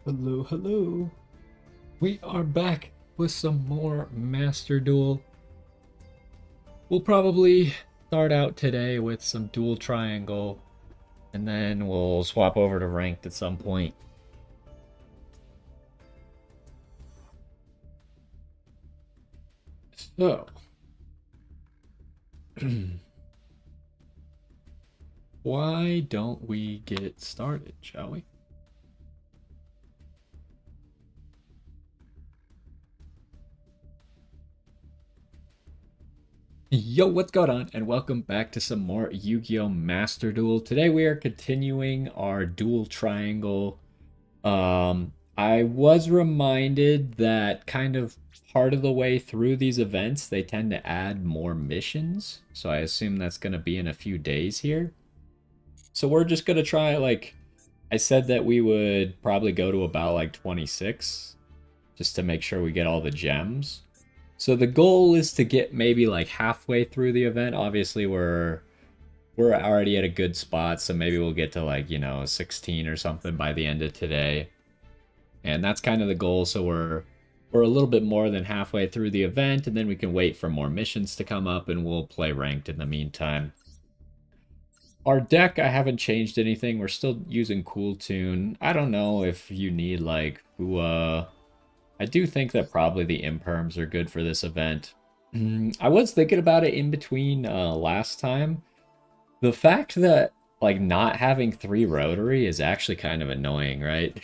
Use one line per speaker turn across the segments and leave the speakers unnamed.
Hello, hello. We are back with some more Master Duel. We'll probably start out today with some Dual Triangle, and then we'll swap over to Ranked at some point. So, why don't we get started, shall we? Yo, what's going on? And welcome back to some more Yu-Gi-Oh! Master Duel. Today we are continuing our Dual Triangle. I was reminded that kind of part of the way through these events, they tend to add more missions. So I assume that's going to be in a few days here. So we're just going to try, like, I said that we would probably go to about like 26 just to make sure we get all the gems. So the goal is to get maybe like halfway through the event. Obviously, we're already at a good spot, so maybe we'll get to like, 16 or something by the end of today. And that's kind of the goal, so we're a little bit more than halfway through the event, and then we can wait for more missions to come up and we'll play ranked in the meantime. Our deck, I haven't changed anything. We're still using Kewl Tune. I don't know if you need like Hua. I do think that probably the imperms are good for this event. I was thinking about it in between last time. The fact that like not having 3 rotary is actually kind of annoying, right?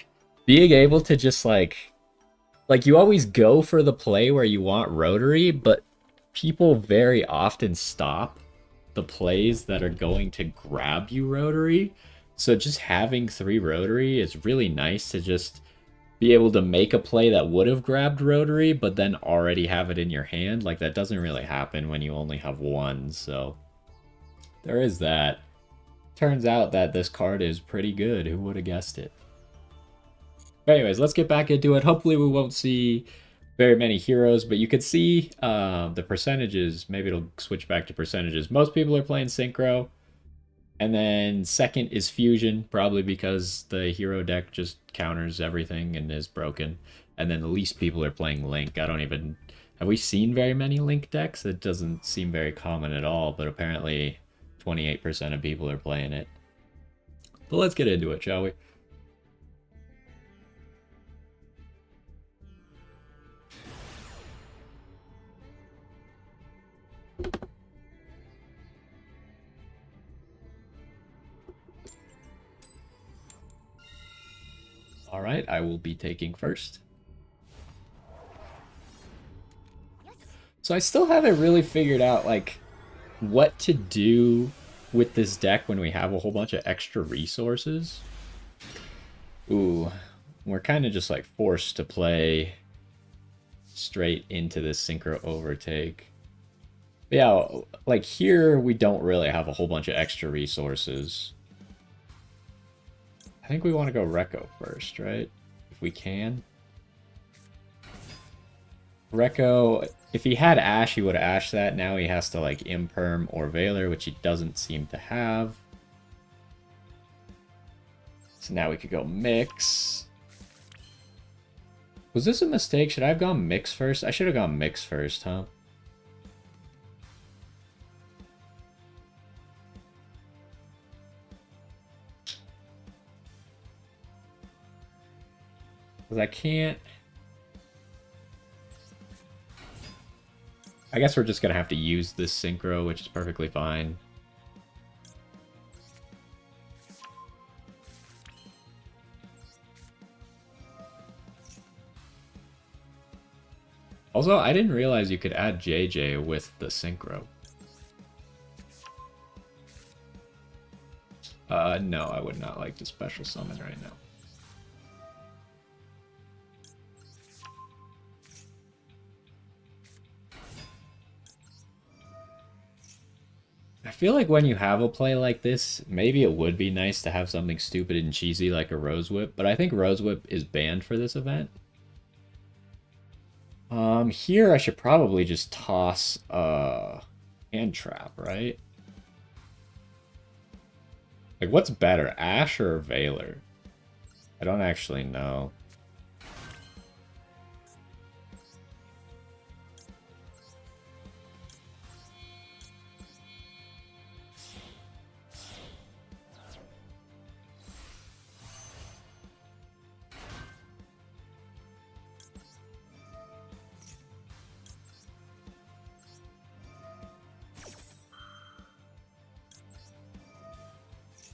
Being able to just like you always go for the play where you want rotary, but people very often stop the plays that are going to grab you rotary. So just having 3 rotary is really nice to just be able to make a play that would have grabbed rotary, but then already have it in your hand. Like that doesn't really happen when you only have 1, so there is that. Turns out that this card is pretty good. Who would have guessed it? But anyways, let's get back into it. Hopefully we won't see very many heroes, but you could see the percentages. Maybe it'll switch back to percentages. Most people are playing Synchro. And then second is Fusion, probably because the hero deck just counters everything and is broken. And then the least people are playing Link. I don't even... Have we seen very many Link decks? It doesn't seem very common at all, but apparently 28% of people are playing it. But let's get into it, shall we? All right, I will be taking first. So I still haven't really figured out like what to do with this deck when we have a whole bunch of extra resources. Ooh, we're kind of just like forced to play straight into this synchro overtake. But yeah, like here we don't really have a whole bunch of extra resources. I think we want to go Rekko first, right? If we can. Rekko, if he had Ash, he would have Ashed that. Now he has to like Imperm or Veiler, which he doesn't seem to have. So now we could go Mix. Was this a mistake? Should I have gone Mix first? I should have gone Mix first, huh? Because I can't... I guess we're just going to have to use this Synchro, which is perfectly fine. Also, I didn't realize you could add JJ with the Synchro. No, I would not like to special summon right now. I feel like when you have a play like this, maybe it would be nice to have something stupid and cheesy like a Rose Whip, but I think Rose Whip is banned for this event. Here I should probably just toss Hand Trap, right? Like, what's better, Ash or Veiler? I don't actually know.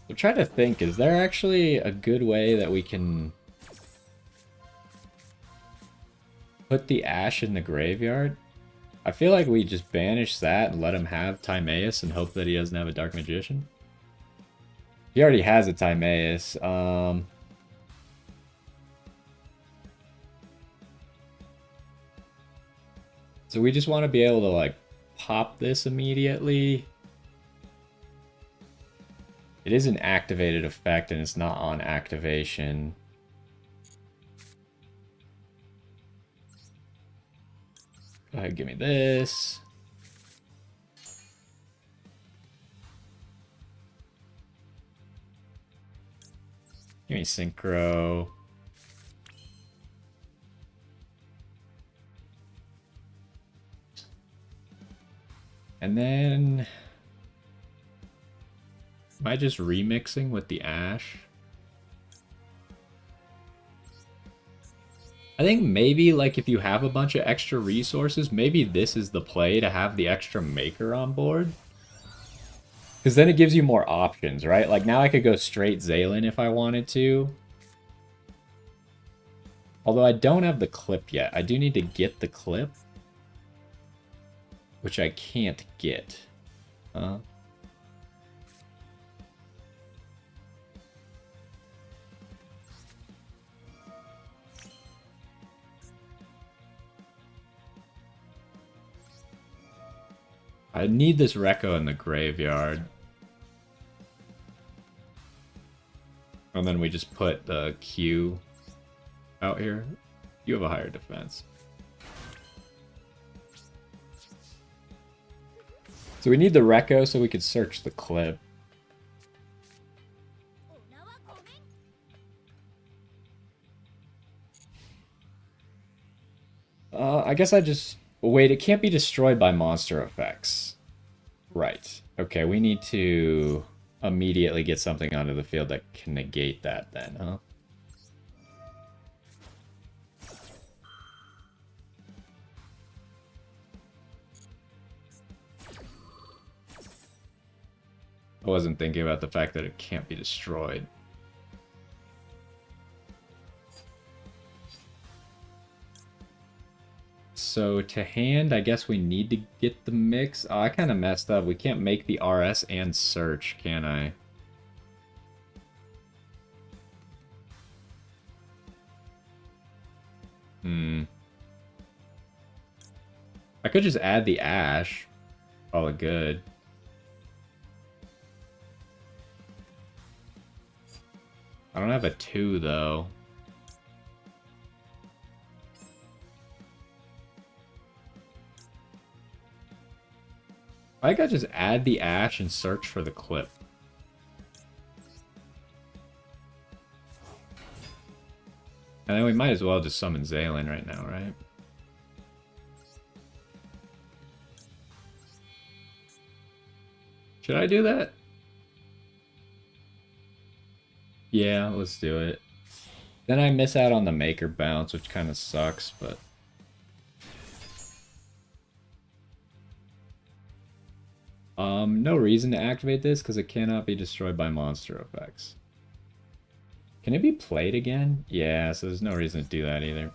I'm trying to think, is there actually a good way that we can put the Ash in the graveyard? I feel like we just banish that and let him have Timaeus and hope that he doesn't have a Dark Magician. He already has a Timaeus. So we just want to be able to, like, pop this immediately. It is an activated effect, and it's not on activation. Go ahead, give me this. Give me Synchro. And then... am I just remixing with the Ash? I think maybe, like, if you have a bunch of extra resources, maybe this is the play to have the extra Maker on board. Because then it gives you more options, right? Like, now I could go straight Zaylin if I wanted to. Although I don't have the clip yet. I do need to get the clip. Which I can't get. I need this Rekko in the graveyard. And then we just put the Q out here. You have a higher defense. So we need the Rekko so we could search the clip. I guess I just... wait, it can't be destroyed by monster effects. Right. Okay, we need to immediately get something onto the field that can negate that then, huh? I wasn't thinking about the fact that it can't be destroyed. So to hand, I guess we need to get the mix. Oh, I kind of messed up. We can't make the RS and search, can I? I could just add the Ash. Call it good. I don't have a 2, though. I could just add the Ash and search for the clip. And then we might as well just summon Zaylin right now, right? Should I do that? Yeah, let's do it. Then I miss out on the Maker bounce, which kind of sucks, but... no reason to activate this, because it cannot be destroyed by monster effects. Can it be played again? Yeah, so there's no reason to do that either.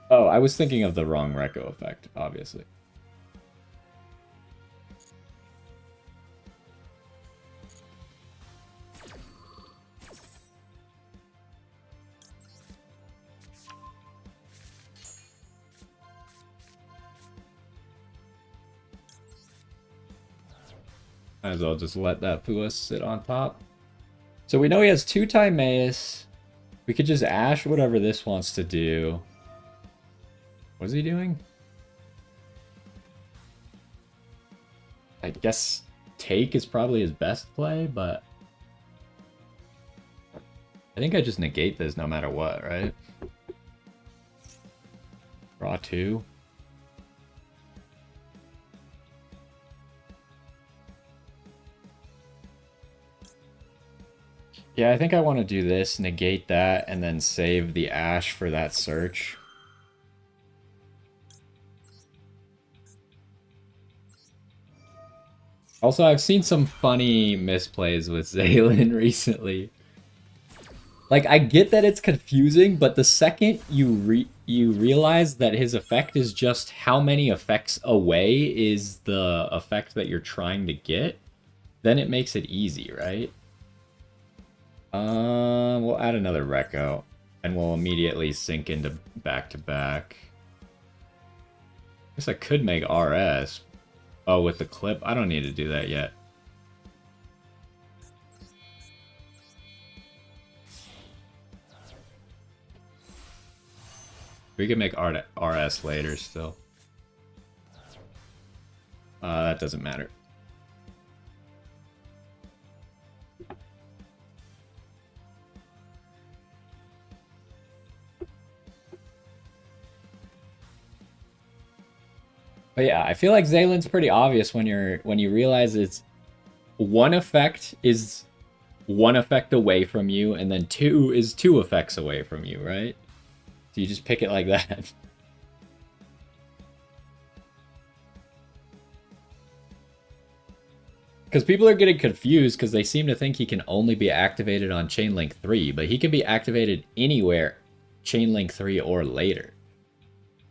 Oh, I was thinking of the wrong Rekko effect, obviously. Might as well just let that Pua sit on top. So we know he has 2 Timaeus. We could just Ash whatever this wants to do. What's he doing? I guess take is probably his best play, but... I think I just negate this no matter what, right? Draw 2. Yeah, I think I want to do this, negate that, and then save the Ash for that search. Also, I've seen some funny misplays with Zaylin recently. Like, I get that it's confusing, but the second you realize that his effect is just how many effects away is the effect that you're trying to get, then it makes it easy, right? We'll add another Reco, and we'll immediately sync into back-to-back. Guess I could make RS. Oh, with the clip? I don't need to do that yet. We can make RS later still. That doesn't matter. But yeah, I feel like Zaylin's pretty obvious when you realize it's one effect is one effect away from you, and then two is two effects away from you, right? So you just pick it like that. Because people are getting confused because they seem to think he can only be activated on Chain Link 3, but he can be activated anywhere Chain Link 3 or later.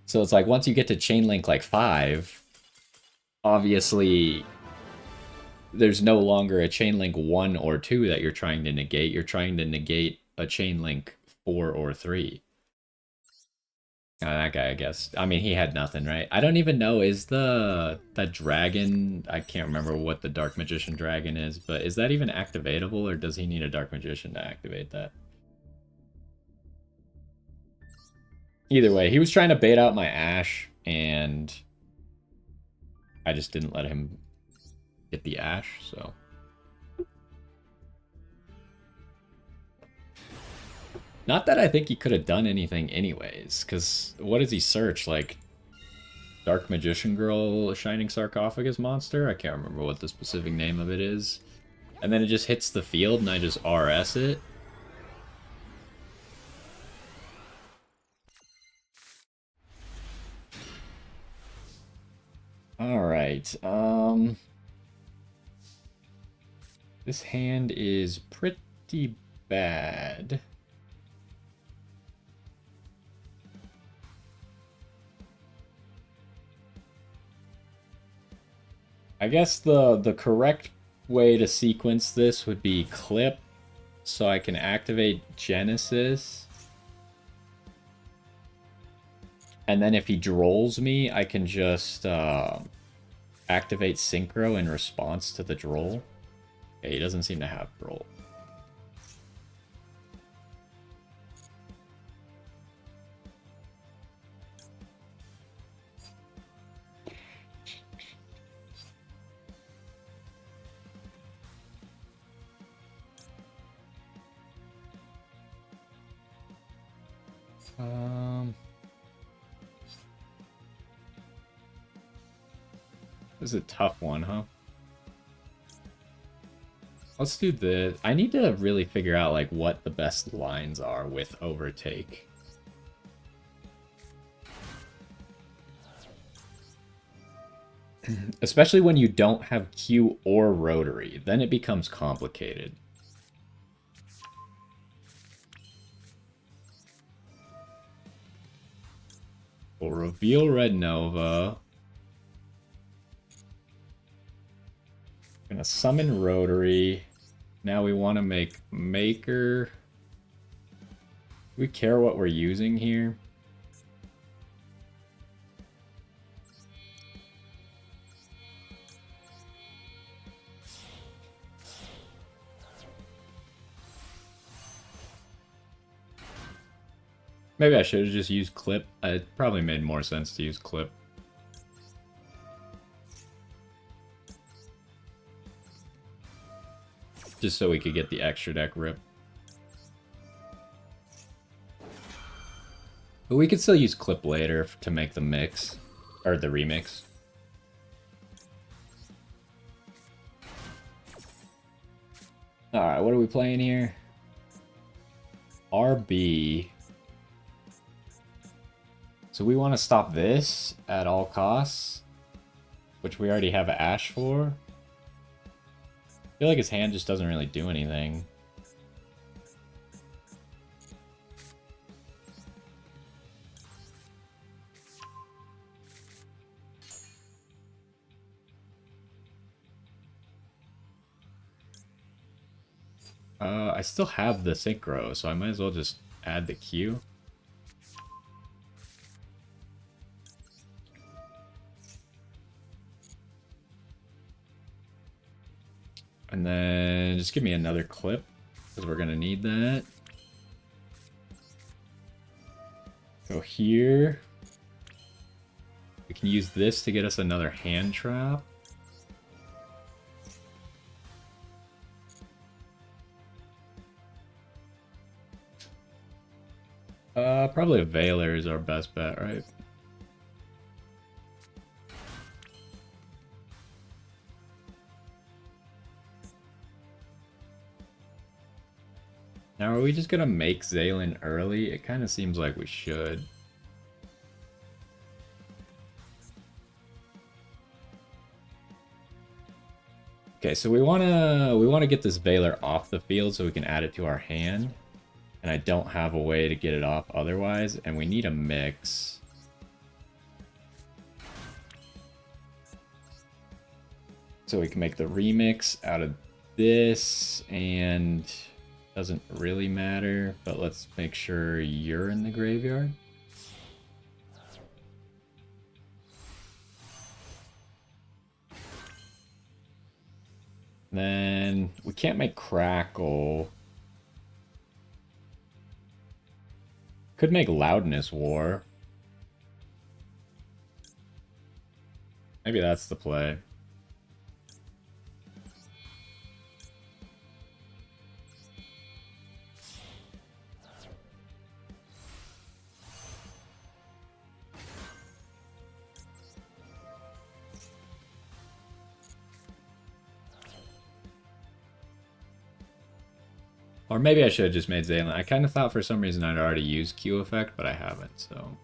So it's like once you get to Chain Link like 5, obviously there's no longer a Chain Link 1 or 2 that you're trying to negate. You're trying to negate a Chain Link 4 or 3. That guy, I guess. I mean, he had nothing, right? I don't even know, is that dragon... I can't remember what the Dark Magician dragon is, but is that even activatable, or does he need a Dark Magician to activate that? Either way, he was trying to bait out my Ash, and I just didn't let him get the Ash, so... Not that I think he could have done anything anyways, because what does he search? Like, Dark Magician Girl Shining Sarcophagus Monster? I can't remember what the specific name of it is. And then it just hits the field and I just RS it. Alright, this hand is pretty bad. I guess the correct way to sequence this would be clip, so I can activate Genesis. And then if he drolls me, I can just activate Synchro in response to the droll. Okay, he doesn't seem to have droll. This is a tough one, huh? Let's do this. I need to really figure out like what the best lines are with Overtake. Especially when you don't have Q or Rotary, then it becomes complicated. We'll reveal Red Nova. Gonna summon Rotary. Now we want to make Maker. Do we care what we're using here? Maybe I should have just used Clip. It probably made more sense to use Clip. Just so we could get the extra deck rip. But we could still use Clip later to make the mix. Or the remix. Alright, what are we playing here? RB. So we want to stop this at all costs. Which we already have Ash for. I feel like his hand just doesn't really do anything. I still have the synchro, so I might as well just add the Q. And then just give me another clip, because we're going to need that. Go here. We can use this to get us another hand trap. Probably a Veiler is our best bet, right? Now, are we just gonna make Zaylin early? It kind of seems like we should. Okay, so we wanna get this Veiler off the field so we can add it to our hand. And I don't have a way to get it off otherwise, and we need a mix. So we can make the remix out of this, and doesn't really matter, but let's make sure you're in the graveyard. Then we can't make Crackle. Could make Loudness War. Maybe that's the play. Or maybe I should have just made Zaylin. I kind of thought for some reason I'd already used Q effect, but I haven't, so.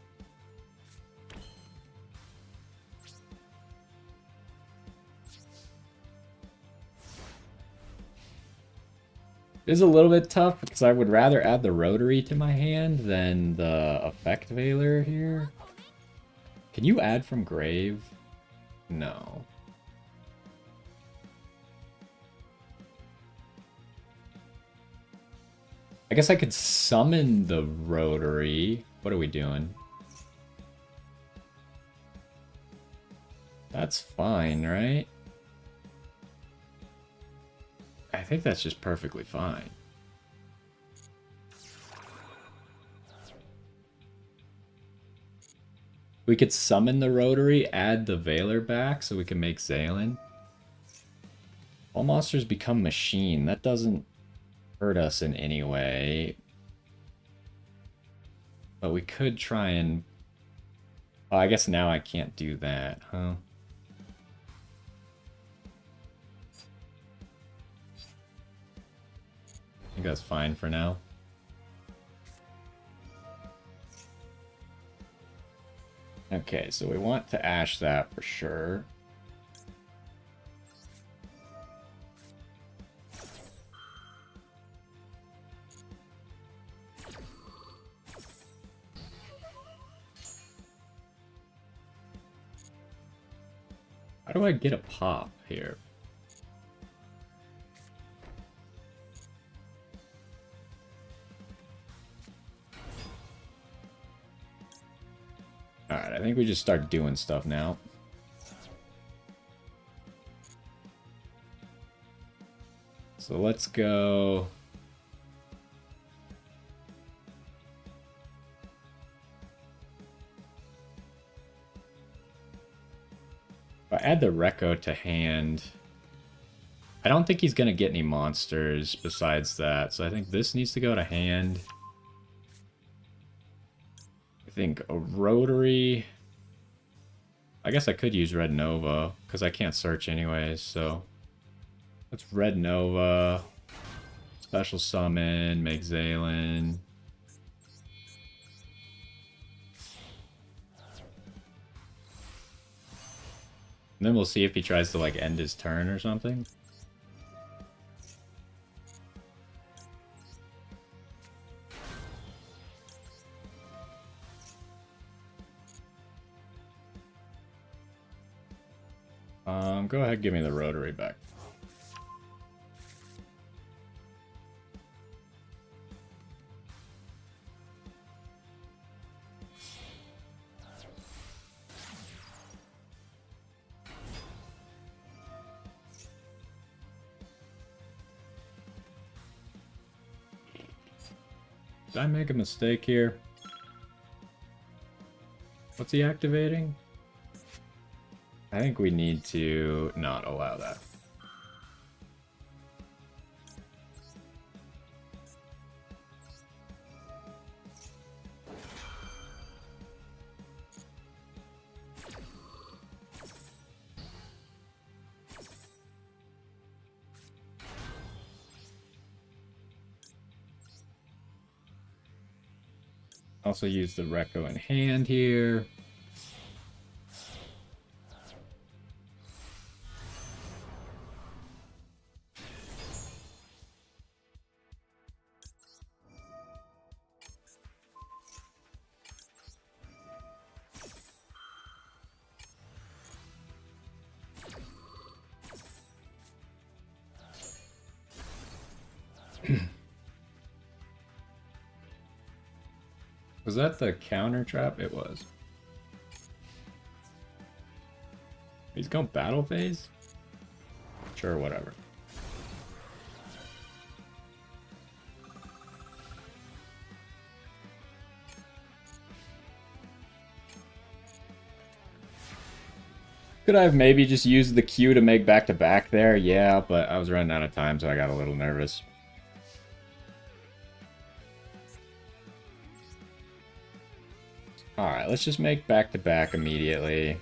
It is a little bit tough because I would rather add the Rotary to my hand than the Effect Veiler here. Can you add from Grave? No. I guess I could summon the Rotary. What are we doing? That's fine, right? I think that's just perfectly fine. We could summon the Rotary, add the Veiler back so we can make Zaylin. All monsters become machine. That doesn't hurt us in any way. But we could try and... Oh, I guess now I can't do that, huh? I think that's fine for now. Okay, so we want to Ash that for sure. How do I get a pop here? Alright, I think we just start doing stuff now. So let's go... If I add the Recco to hand... I don't think he's going to get any monsters besides that, so I think this needs to go to hand. I think a Rotary... I guess I could use Red Nova, because I can't search anyways, so... Let's Red Nova, Special Summon, make Zaylin. And then we'll see if he tries to, like, end his turn or something. Go ahead, give me the rotary back. Did I make a mistake here? What's he activating? I think we need to not allow that. Also use the Recco in hand here. Was that the counter trap? It was. He's going battle phase? Sure, whatever. Could I have maybe just used the Q to make back-to-back there? Yeah, but I was running out of time, so I got a little nervous. Alright, let's just make back-to-back immediately.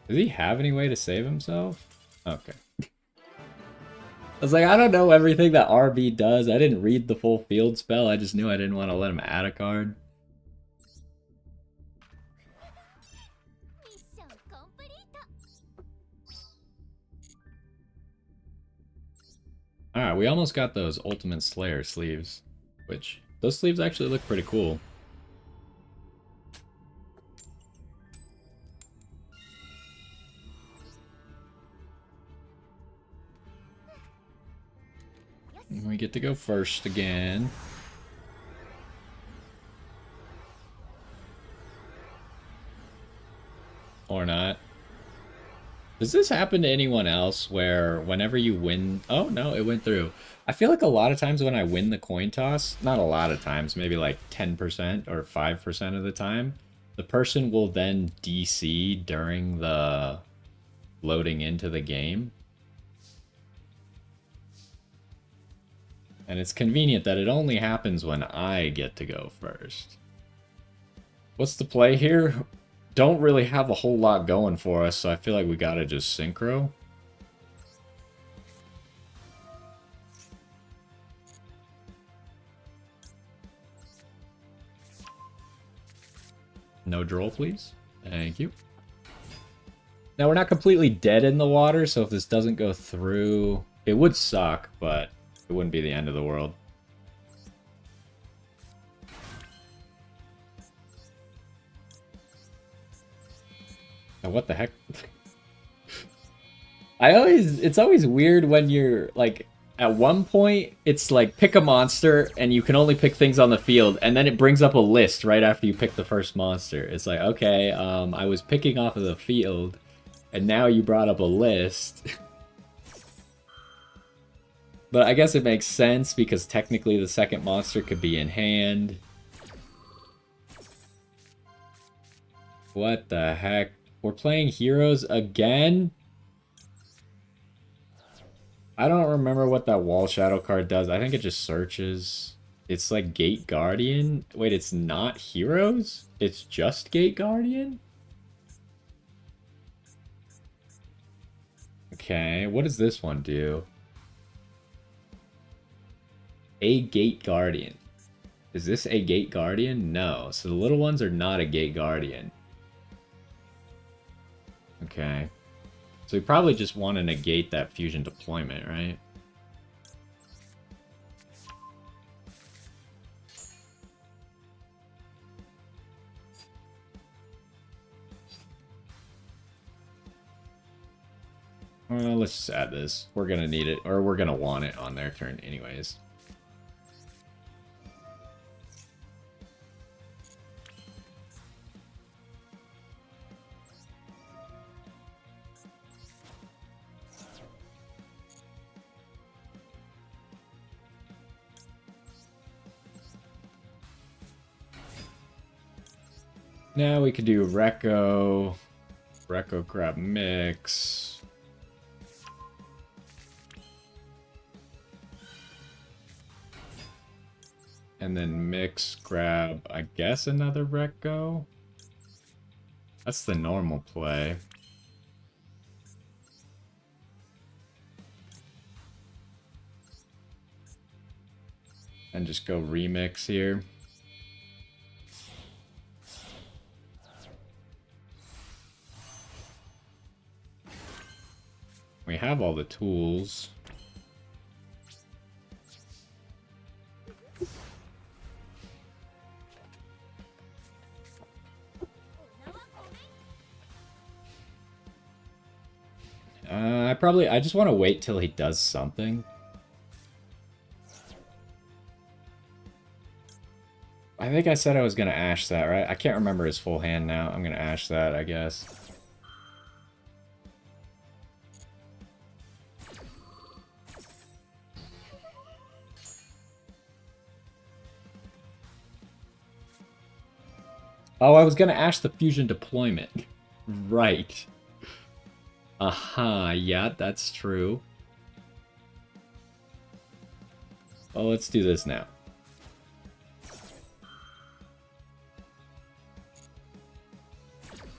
Does he have any way to save himself? Okay. I was like, I don't know everything that RB does. I didn't read the full field spell. I just knew I didn't want to let him add a card. Alright, we almost got those Ultimate Slayer sleeves. Which, those sleeves actually look pretty cool. We get to go first again. Or not. Does this happen to anyone else where whenever you win... Oh, no, it went through. I feel like a lot of times when I win the coin toss, not a lot of times, maybe like 10% or 5% of the time, the person will then DC during the loading into the game. And it's convenient that it only happens when I get to go first. What's the play here? Don't really have a whole lot going for us, so I feel like we gotta just synchro. No droll, please. Thank you. Now, we're not completely dead in the water, so if this doesn't go through, it would suck, but it wouldn't be the end of the world. Now, what the heck? It's always weird when you're, like, at one point, it's like, pick a monster, and you can only pick things on the field, and then it brings up a list right after you pick the first monster. It's like, okay, I was picking off of the field, and now you brought up a list. But I guess it makes sense, because technically the second monster could be in hand. What the heck? We're playing heroes again? I don't remember what that wall shadow card does. I think it just searches. It's like Gate Guardian. Wait, it's not heroes? It's just Gate Guardian? Okay, what does this one do? A Gate Guardian. Is this a Gate Guardian? No. So the little ones are not a Gate Guardian. Okay. So we probably just want to negate that fusion deployment, right? Well, let's just add this. We're going to need it, or we're going to want it on their turn anyways. Now we could do Recco. Recco grab mix. And then mix grab, I guess, another Recco. That's the normal play. And just go remix here. We have all the tools. I just want to wait till he does something. I think I said I was going to Ash that, right? I can't remember his full hand now. I'm going to Ash that, I guess. Oh, I was going to Ash the fusion deployment. Right. Aha, yeah, that's true. Well, let's do this now.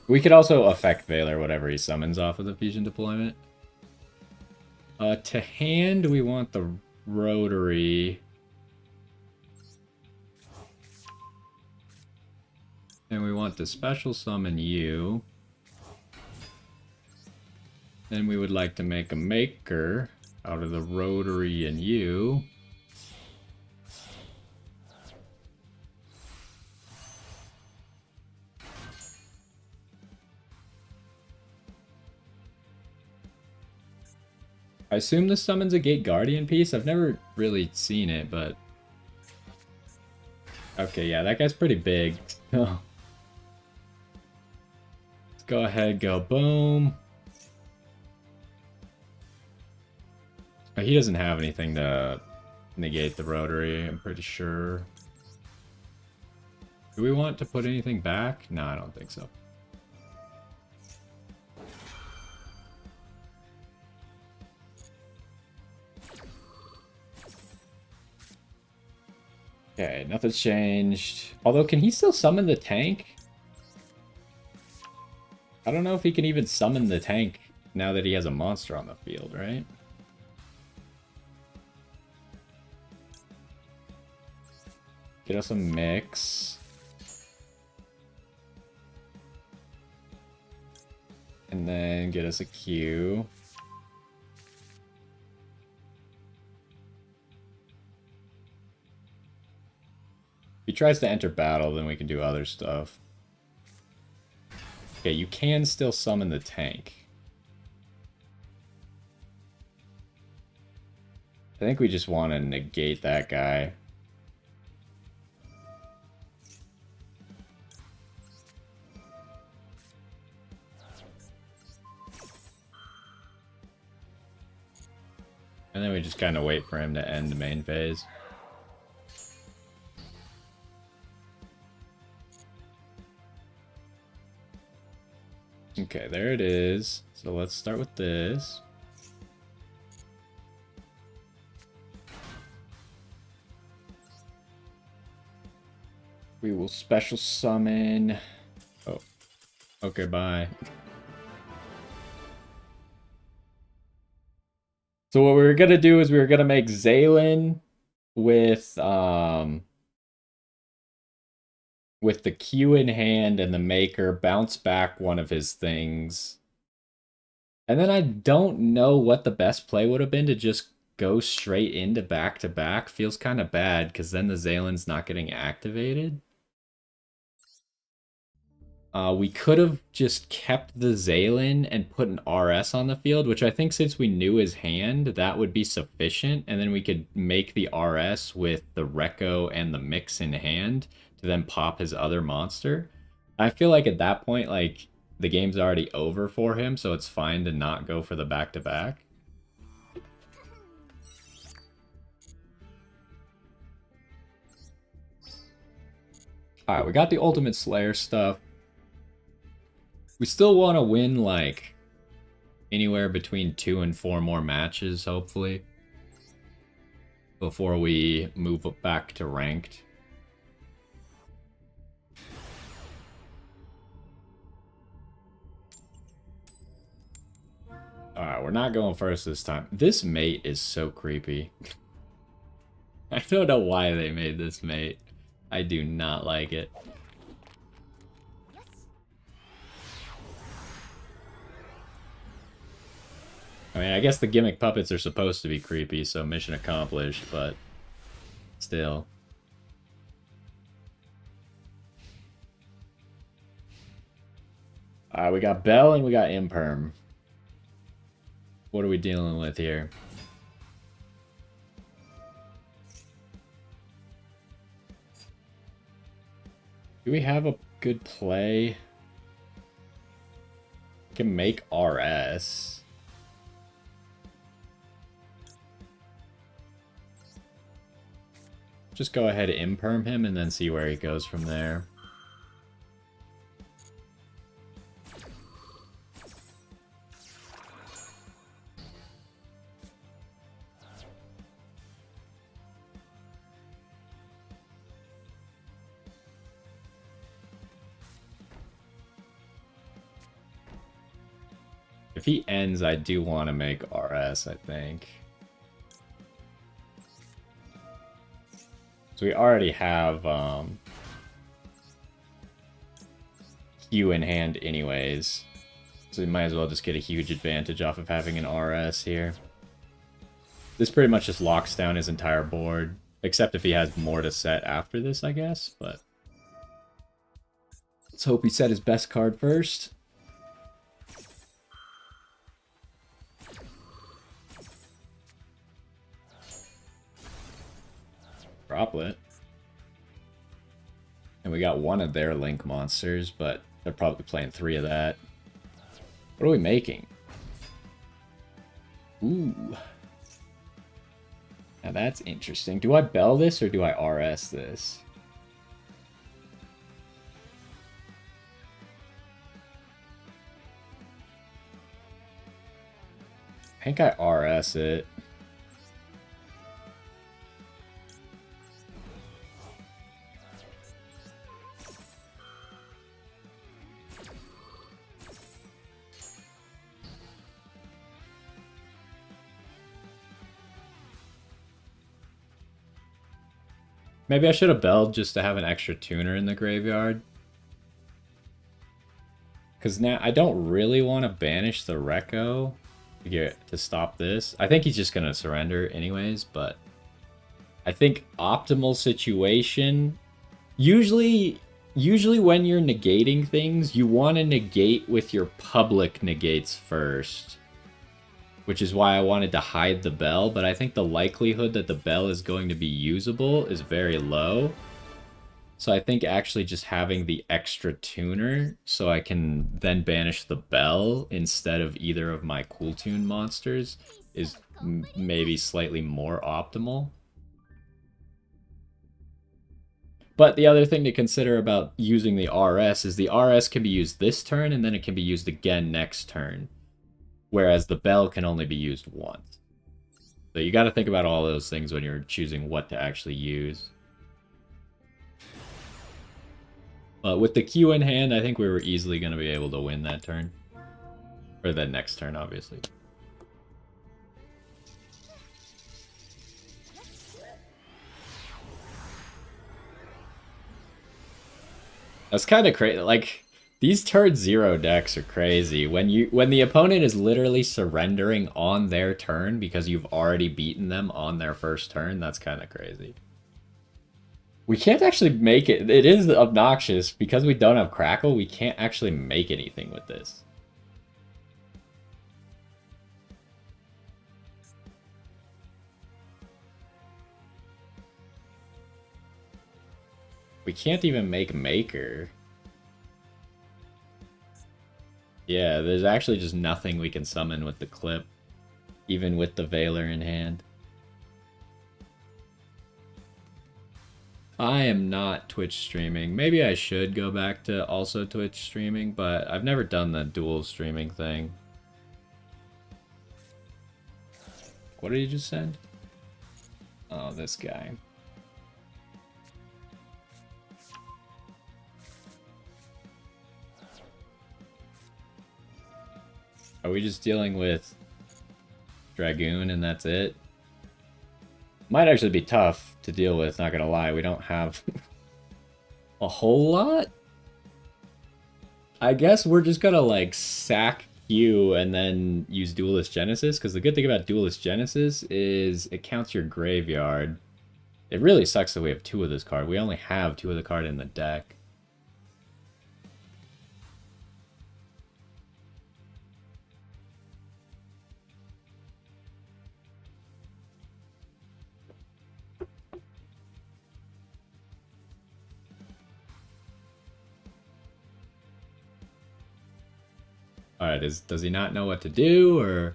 We could also affect Veiler whatever he summons off of the fusion deployment. To hand, we want the rotary. And we want to special summon you. Then we would like to make a maker out of the rotary and you. I assume this summons a Gate Guardian piece. I've never really seen it, but... Okay, yeah, that guy's pretty big. Let's go ahead, go boom. He doesn't have anything to negate the rotary, I'm pretty sure. Do we want to put anything back? No, I don't think so. Okay, nothing's changed. Although, can he still summon the tank? I don't know if he can even summon the tank now that he has a monster on the field, right? Get us a mix. And then get us a Q. If he tries to enter battle, then we can do other stuff. Okay, you can still summon the tank. I think we just want to negate that guy. And then we just kind of wait for him to end the main phase. Okay, there it is. So let's start with this. We will special summon... Oh. Okay, bye. So what we were gonna do is we were gonna make Zaylin with the Q in hand and the maker bounce back one of his things And then I don't know what the best play would have been to just go straight into back to back. Feels kind of bad because then the Zalen's not getting activated. We could have just kept the Zalen and put an RS on the field, which I think since we knew his hand, that would be sufficient. And then we could make the RS with the Rekko and the Mix in hand to then pop his other monster. I feel like at that point, like, the game's already over for him, so it's fine to not go for the back-to-back. Alright, we got the Ultimate Slayer stuff. We still want to win, like, anywhere between 2 and 4 more matches, hopefully, before we move back to ranked. Alright, we're not going first this time. This mate is so creepy. I don't know why they made this mate. I do not like it. I mean, I guess the gimmick puppets are supposed to be creepy, so mission accomplished, but still. We got Bell and we got Imperm. What are we dealing with here? Do we have a good play? We can make RS. Just go ahead and imperm him and then see where he goes from there. If he ends, I do want to make RS, I think. So we already have Q in hand anyways. So we might as well just get a huge advantage off of having an RS here. This pretty much just locks down his entire board. Except if he has more to set after this, I guess. But let's hope he set his best card first. Droplet. And we got one of their Link monsters, but they're probably playing 3 of that. What are we making? Ooh. Now that's interesting. Do I Bell this or do I RS this? I think I RS it. Maybe I should have belled just to have an extra tuner in the graveyard. Because now I don't really want to banish the Rekko to stop this. I think he's just going to surrender anyways, but I think optimal situation... Usually when you're negating things, you want to negate with your public negates first. Which is why I wanted to hide the bell, but I think the likelihood that the bell is going to be usable is very low. So I think actually just having the extra tuner so I can then banish the bell instead of either of my Kewl Tune monsters is maybe slightly more optimal. But the other thing to consider about using the RS is the RS can be used this turn and then it can be used again next turn. Whereas the bell can only be used once. So you got to think about all those things when you're choosing what to actually use. But with the Q in hand, I think we were easily going to be able to win that turn. Or the next turn, obviously. That's kind of crazy. Like, These turn 0 decks are crazy. When the opponent is literally surrendering on their turn because you've already beaten them on their first turn, that's kind of crazy. We can't actually make it. It is obnoxious because we don't have Crackle. We can't actually make anything with this. We can't even make Maker. Yeah, there's actually just nothing we can summon with the clip, even with the Veiler in hand. I am not Twitch streaming. Maybe I should go back to also Twitch streaming, but I've never done the dual streaming thing. What did he just send? Oh, this guy. Are we just dealing with Dragoon and that's it? Might actually be tough to deal with, not gonna lie. We don't have a whole lot. I guess we're just gonna like sack Q and then use Duelist Genesis, because the good thing about Duelist Genesis is it counts your graveyard. It really sucks that we have 2 of this card. We only have 2 of the card in the deck. Alright, does he not know what to do, or...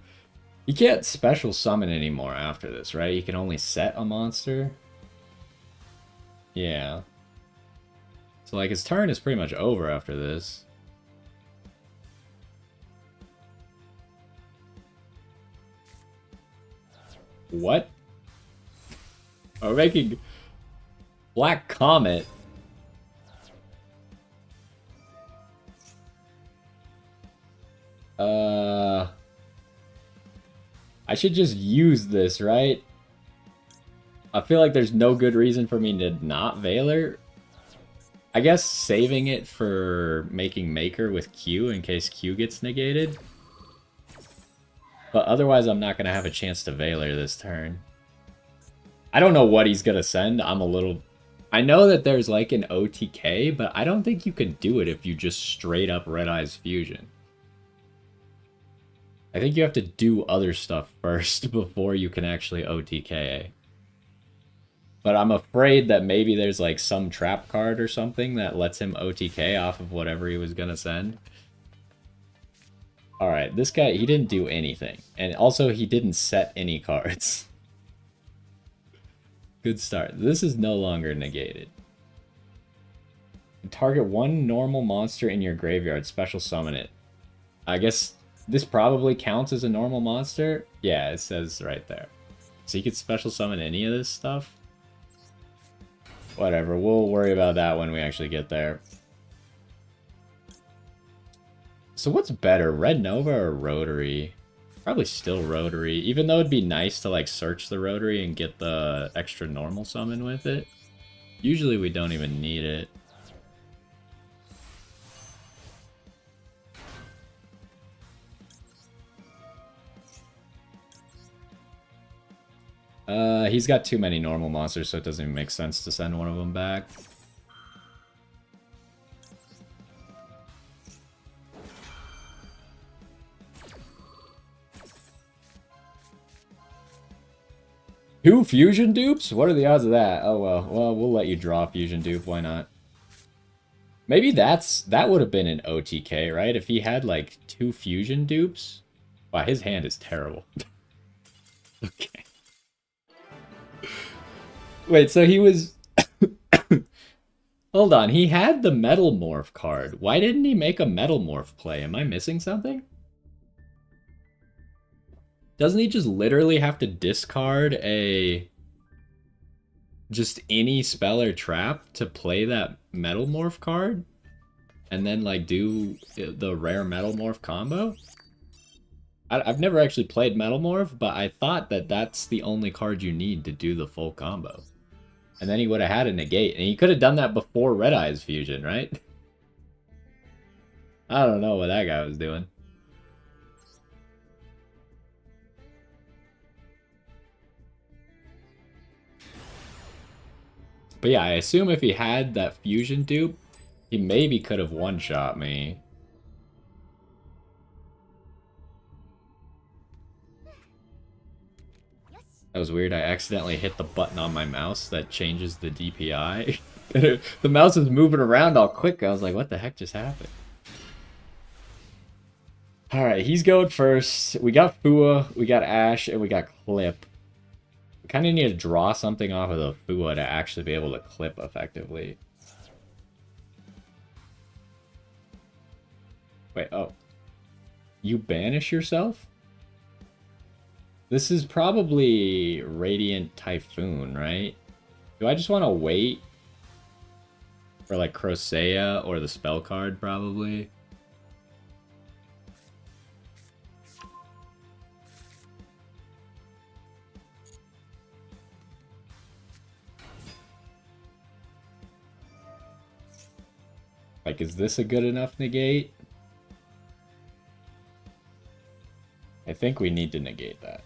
He can't special summon anymore after this, right? He can only set a monster? Yeah. So, like, his turn is pretty much over after this. What? Are we making... Black Comet? I should just use this, right? I feel like there's no good reason for me to not Veiler. I guess saving it for making Maker with Q in case Q gets negated. But otherwise, I'm not going to have a chance to Veiler this turn. I don't know what he's going to send. I'm a little... I know that there's like an OTK, but I don't think you can do it if you just straight up Red Eyes Fusion. I think you have to do other stuff first before you can actually OTK. But I'm afraid that maybe there's like some trap card or something that lets him OTK off of whatever he was gonna send. Alright, this guy, he didn't do anything. And also, he didn't set any cards. Good start. This is no longer negated. Target 1 normal monster in your graveyard, special summon it. I guess... this probably counts as a normal monster? Yeah, it says right there. So you could special summon any of this stuff? Whatever, we'll worry about that when we actually get there. So what's better, Red Nova or Rotary? Probably still Rotary, even though it'd be nice to like search the Rotary and get the extra normal summon with it. Usually we don't even need it. He's got too many normal monsters, so it doesn't even make sense to send one of them back. Two fusion dupes? What are the odds of that? Oh well, we'll let you draw fusion dupe, why not? Maybe that would have been an OTK, right? If he had like 2 fusion dupes. Wow, his hand is terrible. Okay. Wait, so he was... Hold on, he had the Metal Morph card. Why didn't he make a Metal Morph play? Am I missing something? Doesn't he just literally have to discard just any spell or trap to play that Metal Morph card? And then, like, do the rare Metal Morph combo? I've never actually played Metal Morph, but I thought that that's the only card you need to do the full combo. And then he would have had a negate. And he could have done that before Red Eyes Fusion, right? I don't know what that guy was doing. But yeah, I assume if he had that fusion dupe, he maybe could have one-shot me. That was weird. I accidentally hit the button on my mouse that changes the DPI. The mouse was moving around all quick. I was like, what the heck just happened? Alright, he's going first. We got Fua, we got Ash, and we got Clip. We kind of need to draw something off of the Fua to actually be able to clip effectively. Wait, oh. You banish yourself? This is probably Radiant Typhoon, right? Do I just want to wait for like Crocea or the spell card, probably? Like, is this a good enough negate? I think we need to negate that.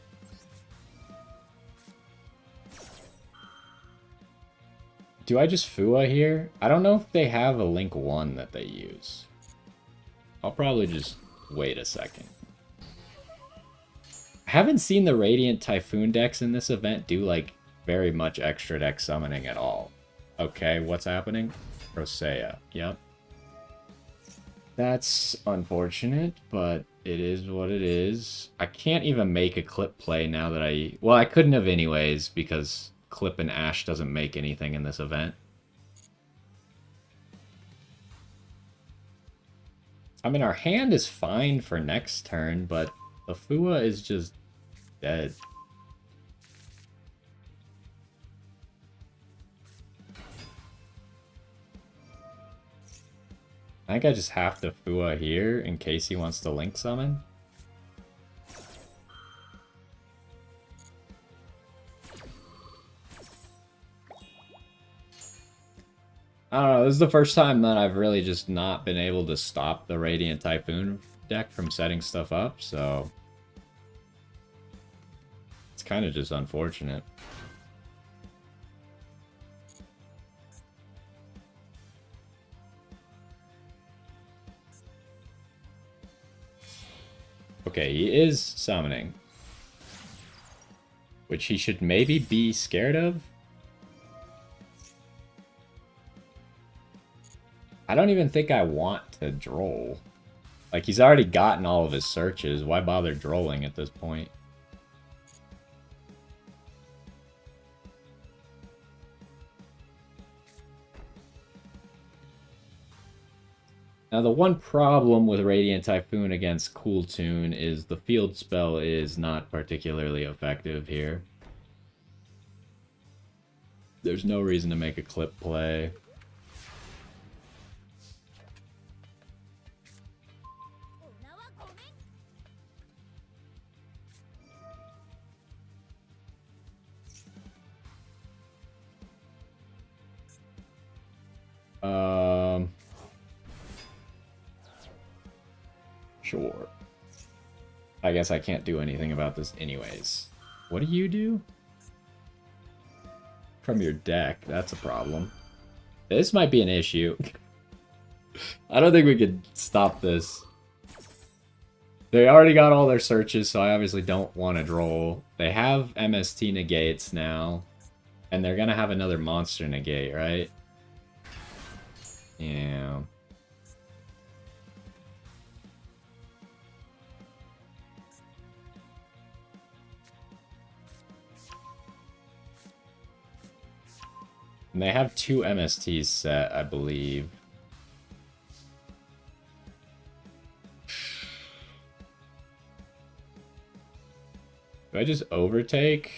Do I just Fua here? I don't know if they have a Link 1 that they use. I'll probably just wait a second. I haven't seen the Radiant Typhoon decks in this event do, like, very much extra deck summoning at all. Okay, what's happening? Rosea, yep. That's unfortunate, but it is what it is. I can't even make a Clip play now that I... Well, I couldn't have anyways, because Clip and Ash doesn't make anything in this event. I mean, our hand is fine for next turn, but the Fua is just dead. I think I just have to Fua here in case he wants to Link Summon. I don't know, this is the first time that I've really just not been able to stop the Radiant Typhoon deck from setting stuff up, so... It's kind of just unfortunate. Okay, he is summoning. Which he should maybe be scared of? I don't even think I want to droll. Like, he's already gotten all of his searches. Why bother drolling at this point? Now, the one problem with Radiant Typhoon against Kewl Tune is the field spell is not particularly effective here. There's no reason to make a Clip play. Sure. I guess I can't do anything about this anyways. What do you do? From your deck, that's a problem. This might be an issue. I don't think we could stop this. They already got all their searches, so I obviously don't want to droll. They have MST negates now. And they're gonna have another monster negate, right? Yeah. And they have 2 MSTs set, I believe. Do I just overtake?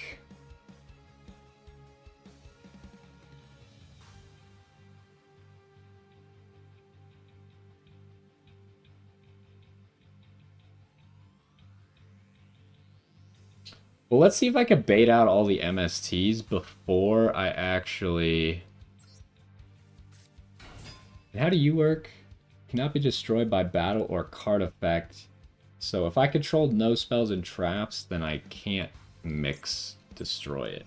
Well, let's see if I can bait out all the MSTs before I actually... How do you work? Cannot be destroyed by battle or card effect. So if I control no spells and traps, then I can't mix destroy it.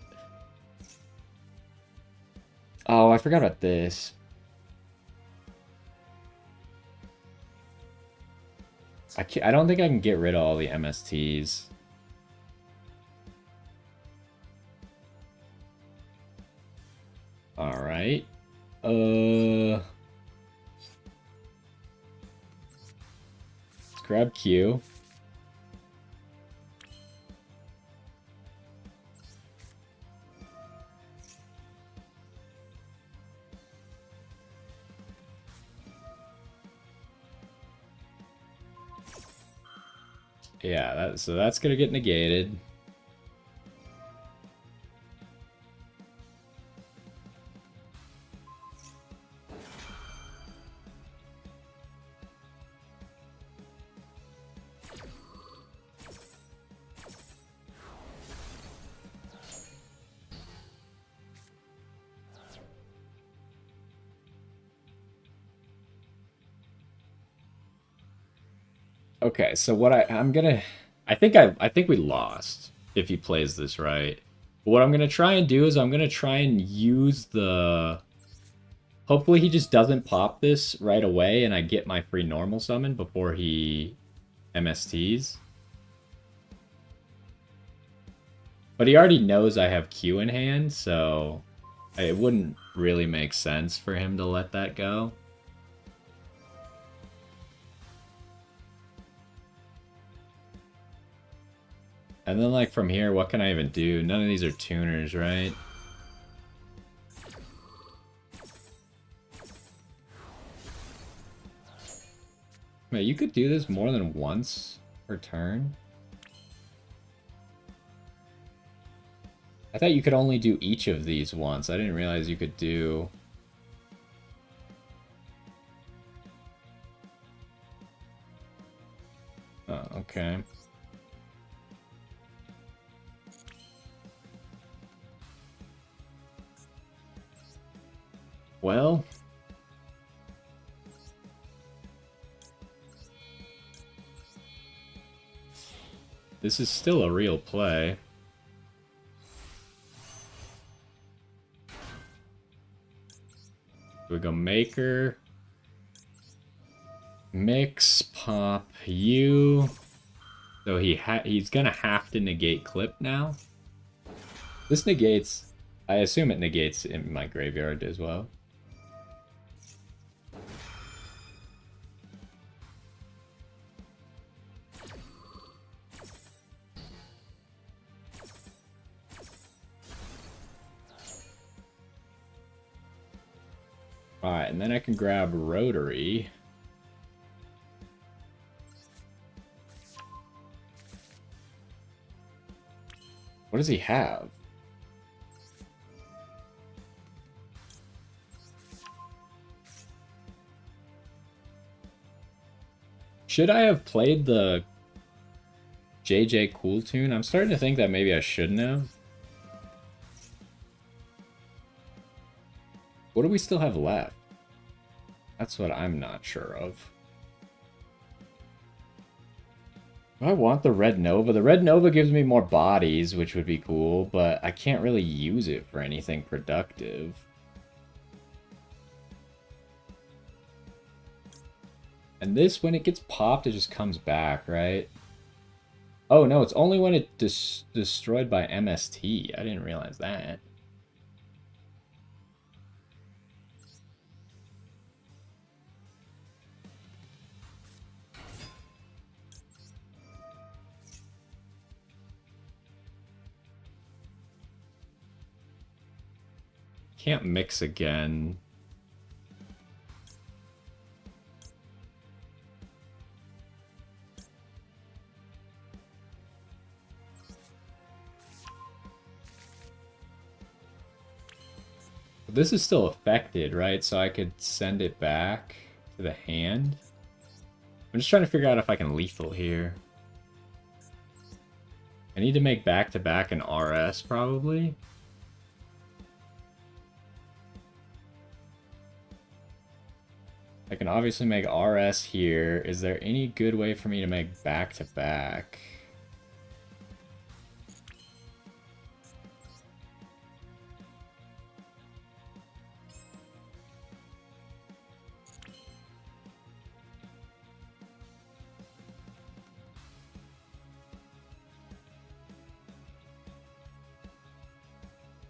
Oh, I forgot about this. I don't think I can get rid of all the MSTs. Alright. Let's grab Q. Yeah, so that's gonna get negated. Okay, so what I'm gonna I think we lost if he plays this right. But what I'm gonna try and do is I'm gonna try and use the hopefully he just doesn't pop this right away and I get my free normal summon before he MSTs. But he already knows I have Q in hand, so it wouldn't really make sense for him to let that go. And then, like, from here, what can I even do? None of these are tuners, right? Wait, you could do this more than once per turn? I thought you could only do each of these once. I didn't realize you could do... Oh, okay. Well... This is still a real play. We go Maker. Mix, pop, you. So he's gonna have to negate Clip now. This negates... I assume it negates in my graveyard as well. Alright, and then I can grab Rotary. What does he have? Should I have played the Kewl Tune? I'm starting to think that maybe I shouldn't have. What do we still have left? That's what I'm not sure of. I want the Red Nova. The Red Nova gives me more bodies, which would be cool, but I can't really use it for anything productive. And this, when it gets popped, it just comes back, right? Oh, no, it's only when it's destroyed by MST. I didn't realize that. Can't mix again. But this is still affected, right? So I could send it back to the hand. I'm just trying to figure out if I can lethal here. I need to make back-to-back an RS, probably. I can obviously make RS here. Is there any good way for me to make back-to-back?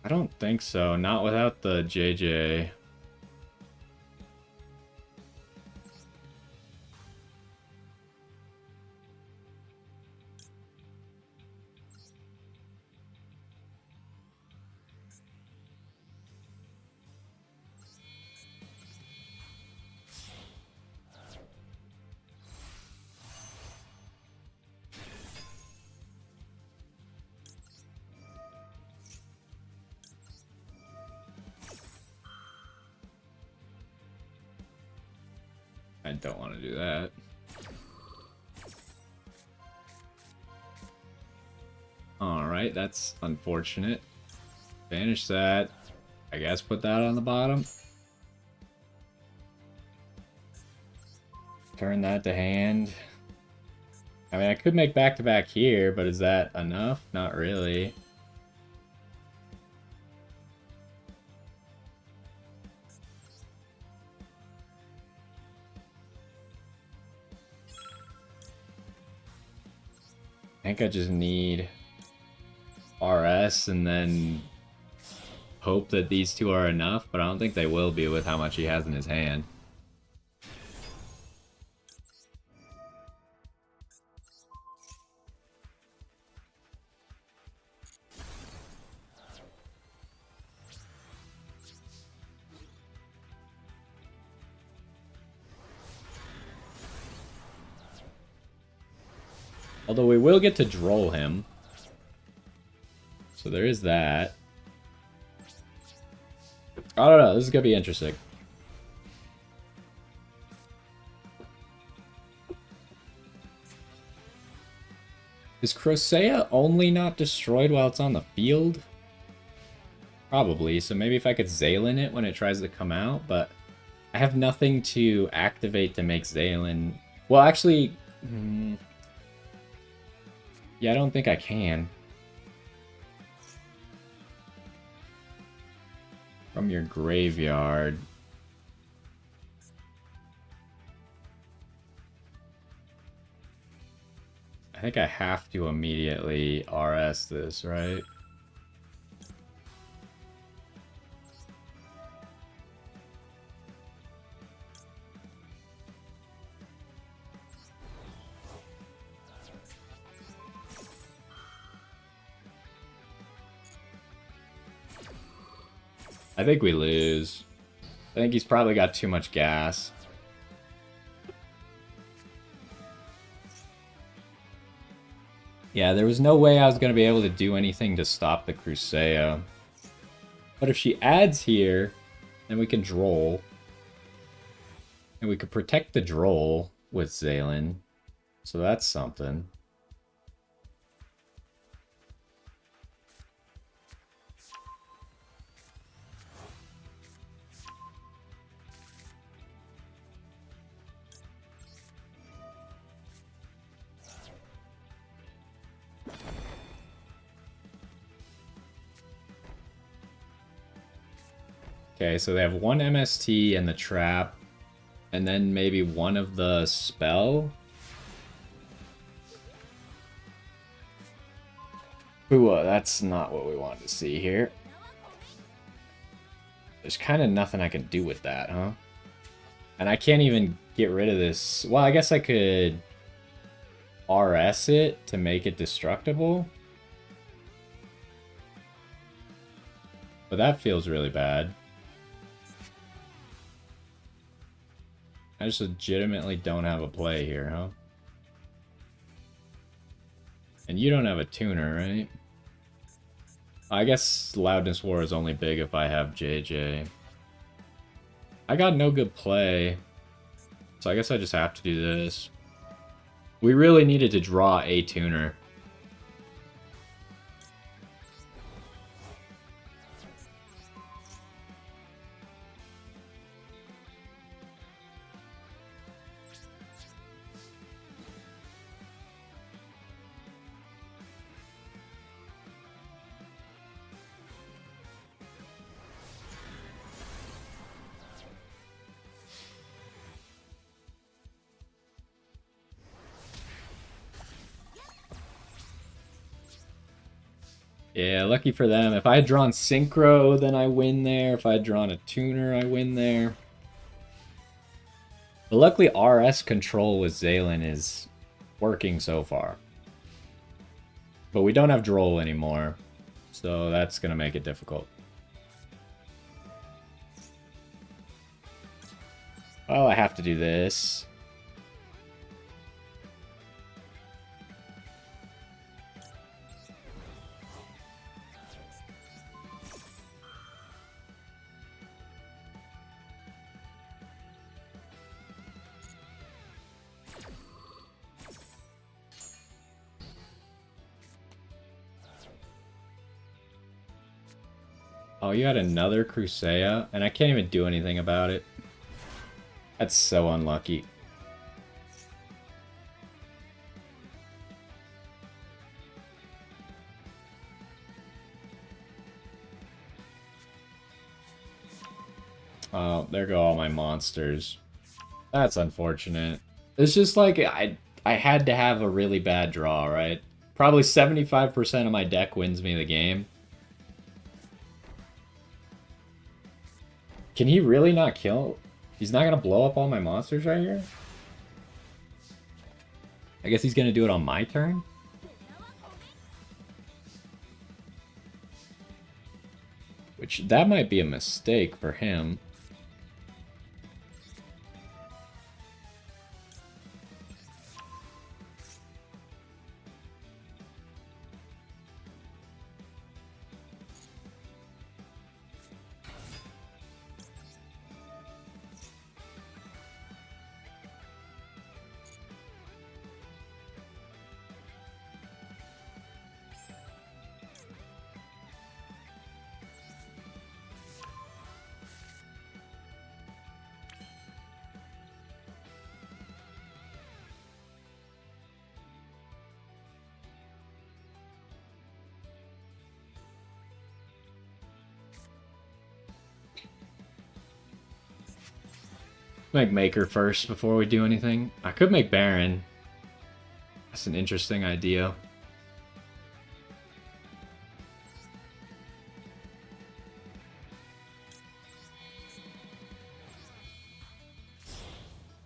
I don't think so. Not without the JJ. I don't want to do that. Alright, that's unfortunate. Banish that. I guess put that on the bottom. Turn that to hand. I mean, I could make back-to-back here, but is that enough? Not really. I think I just need RS and then hope that these two are enough, but I don't think they will be with how much he has in his hand. Although we will get to droll him. So there is that. I don't know, this is gonna be interesting. Is Crocea only not destroyed while it's on the field? Probably, so maybe if I could Zaylin it when it tries to come out, but I have nothing to activate to make Zaylin... Well, actually... Yeah, I don't think I can. From your graveyard. I think I have to immediately RS this, right? I think we lose. I think he's probably got too much gas. Yeah, there was no way I was going to be able to do anything to stop the Crusea. But if she adds here, then we can droll. And we could protect the droll with Zaylin. So that's something. Okay, so they have one MST and the trap, and then maybe one of the spell. Ooh, that's not what we wanted to see here. There's kind of nothing I can do with that, huh? And I can't even get rid of this. Well, I guess I could RS it to make it destructible. But that feels really bad. I just legitimately don't have a play here, huh? And you don't have a tuner, right? I guess Loudness War is only big if I have JJ. I got no good play, so I guess I just have to do this. We really needed to draw a tuner. Yeah, lucky for them. If I had drawn Synchro, then I win there. If I had drawn a Tuner, I win there. But luckily, RS control with Zaylin is working so far. But we don't have Droll anymore, so that's going to make it difficult. Oh, I have to do this. Oh, you had another Crusea, and I can't even do anything about it. That's so unlucky. Oh, there go all my monsters. That's unfortunate. It's just like I had to have a really bad draw, right? Probably 75% of my deck wins me the game. Can he really not kill? He's not gonna blow up all my monsters right here? I guess he's gonna do it on my turn? Which, that might be a mistake for him. Make Maker first before we do anything. I could make Baron. That's an interesting idea.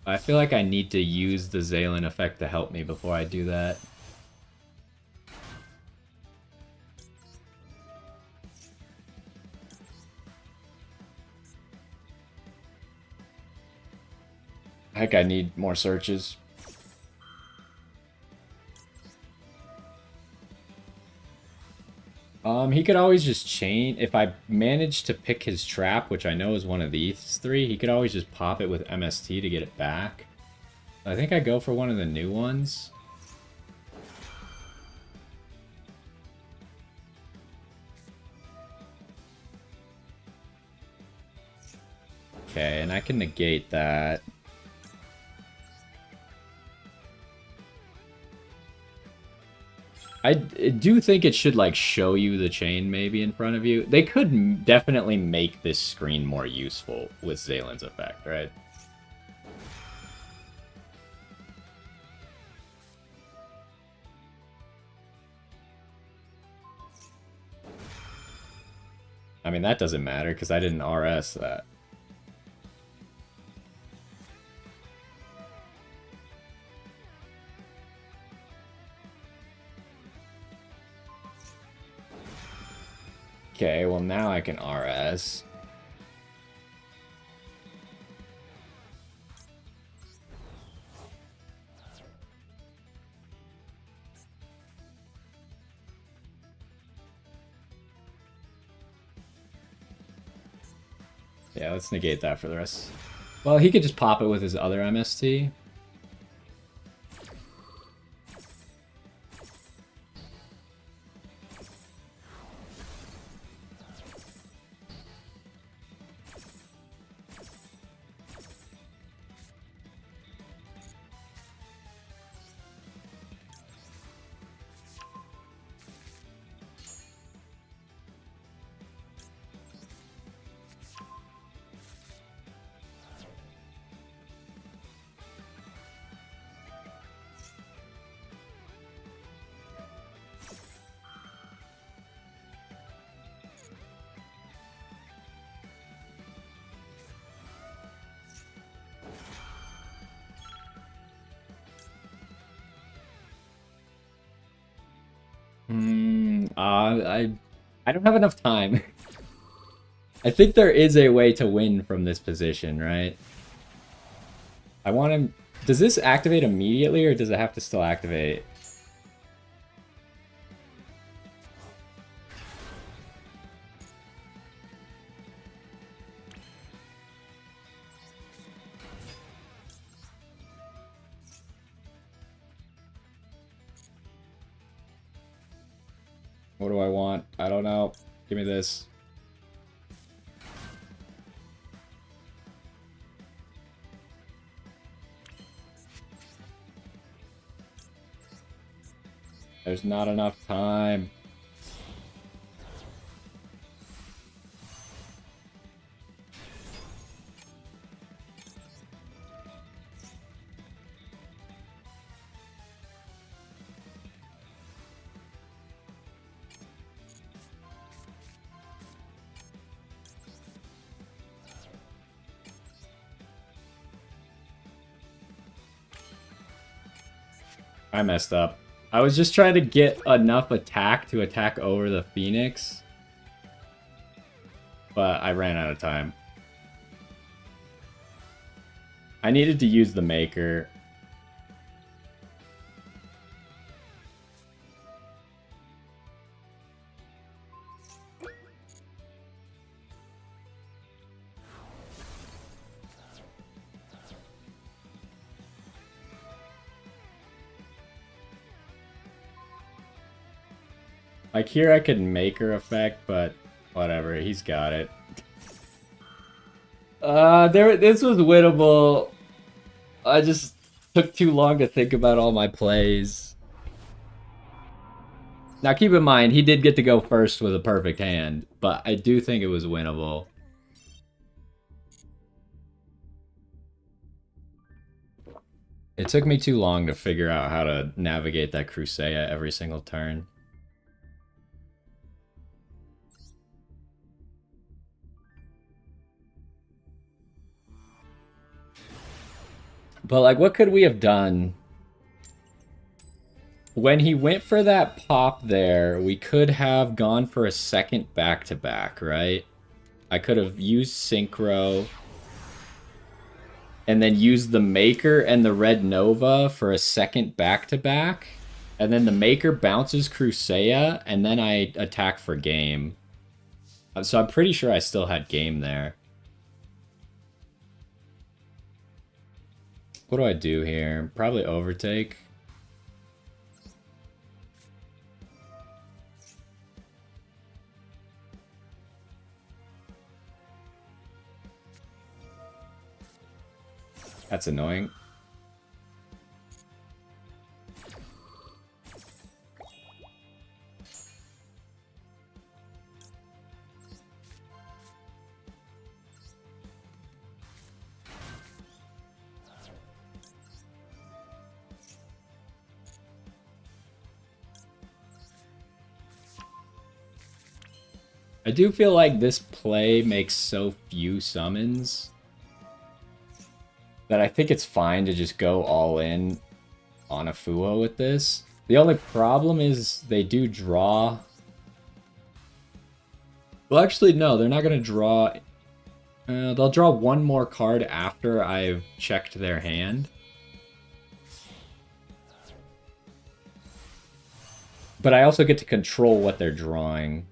I feel like I need to use the Zaylin effect to help me before I do that. Heck, I need more searches. He could always just chain. If I manage to pick his trap, which I know is one of these three, he could always just pop it with MST to get it back. I think I go for one of the new ones. Okay, and I can negate that. I do think it should, like, show you the chain maybe in front of you. They could definitely make this screen more useful with Zaylin's effect, right? I mean, that doesn't matter because I didn't RS that. Okay, well now I can RS. Yeah, let's negate that for the rest. Well, he could just pop it with his other MST. I don't have enough time. I think there is a way to win from this position, right? I want him... Does this activate immediately, or does it have to still activate? What do I want? I don't know. Give me this. There's not enough time. I messed up. I was just trying to get enough attack to attack over the Phoenix. But I ran out of time. I needed to use the Maker. Like here I could Maker effect, but whatever, he's got it. This was winnable. I just took too long to think about all my plays. Now keep in mind, he did get to go first with a perfect hand, but I do think it was winnable. It took me too long to figure out how to navigate that Crusea every single turn. But, like, what could we have done? When he went for that pop there, we could have gone for a second back-to-back, right? I could have used Synchro, and then used the Maker and the Red Nova for a second back-to-back, and then the Maker bounces Crusea, and then I attack for game. So I'm pretty sure I still had game there. What do I do here? Probably overtake. That's annoying. I do feel like this play makes so few summons that I think it's fine to just go all in on a Fuo with this. The only problem is they do draw... Well, actually, no, they're not going to draw... they'll draw one more card after I've checked their hand. But I also get to control what they're drawing.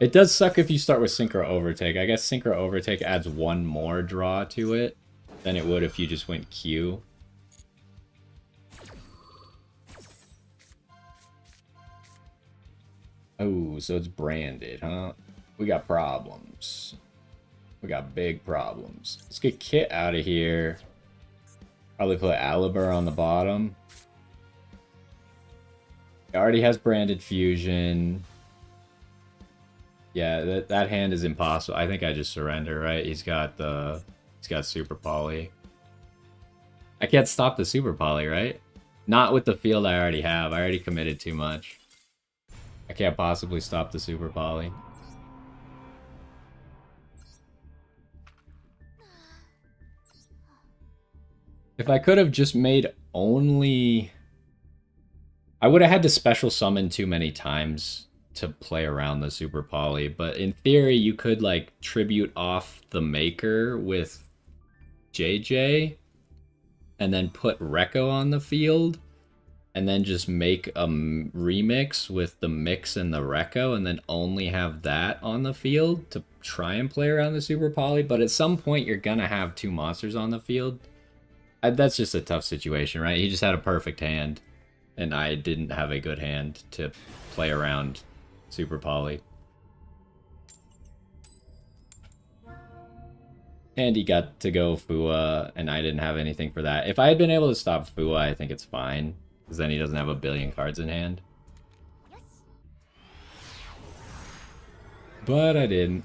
It does suck if you start with Synchro Overtake. I guess Synchro Overtake adds one more draw to it than it would if you just went Q. Oh, so it's branded, huh? We got problems. We got big problems. Let's get Kit out of here. Probably put Aliber on the bottom. It already has branded fusion. Yeah, that hand is impossible. I think I just surrender, right? He's got Super Poly. I can't stop the Super Poly, right? Not with the field I already have. I already committed too much. I can't possibly stop the Super Poly. If I could have just made only... I would have had to special summon too many times to play around the Super Poly, but in theory you could like tribute off the Maker with JJ and then put Rekko on the field and then just make a remix with the mix and the Rekko and then only have that on the field to try and play around the Super Poly, but at some point you're gonna have two monsters on the field. That's just a tough situation, right? He just had a perfect hand and I didn't have a good hand to play around Super Poly. And he got to go Fua, and I didn't have anything for that. If I had been able to stop Fua, I think it's fine. Because then he doesn't have a billion cards in hand. But I didn't.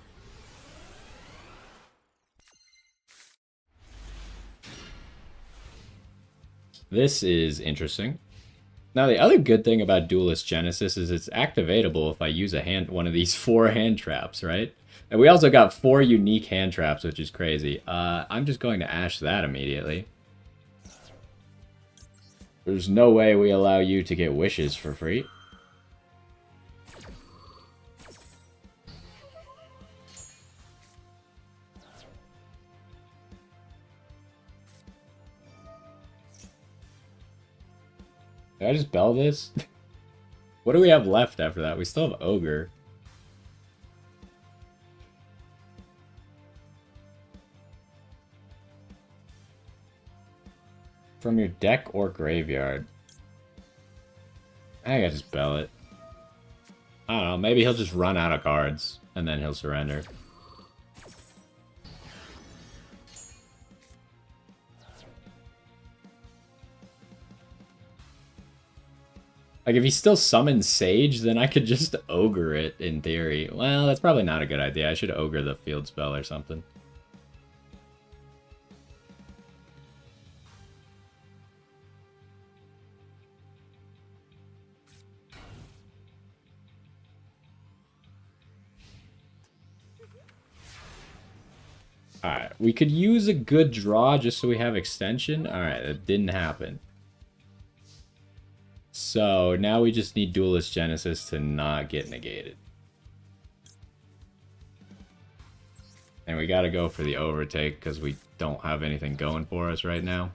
This is interesting. Now, the other good thing about Duelist Genesis is it's activatable if I use one of these 4 hand traps, right? And we also got 4 unique hand traps, which is crazy. I'm just going to Ash that immediately. There's no way we allow you to get wishes for free. Did I just bell this? What do we have left after that? We still have Ogre. From your deck or graveyard. I think I just bell it. I don't know, maybe he'll just run out of cards and then he'll surrender. Like, if he still summons Sage, then I could just Ogre it, in theory. Well, that's probably not a good idea. I should Ogre the field spell or something. Alright, we could use a good draw just so we have extension. Alright, that didn't happen. So now we just need Duelist Genesis to not get negated. And we gotta go for the overtake because we don't have anything going for us right now.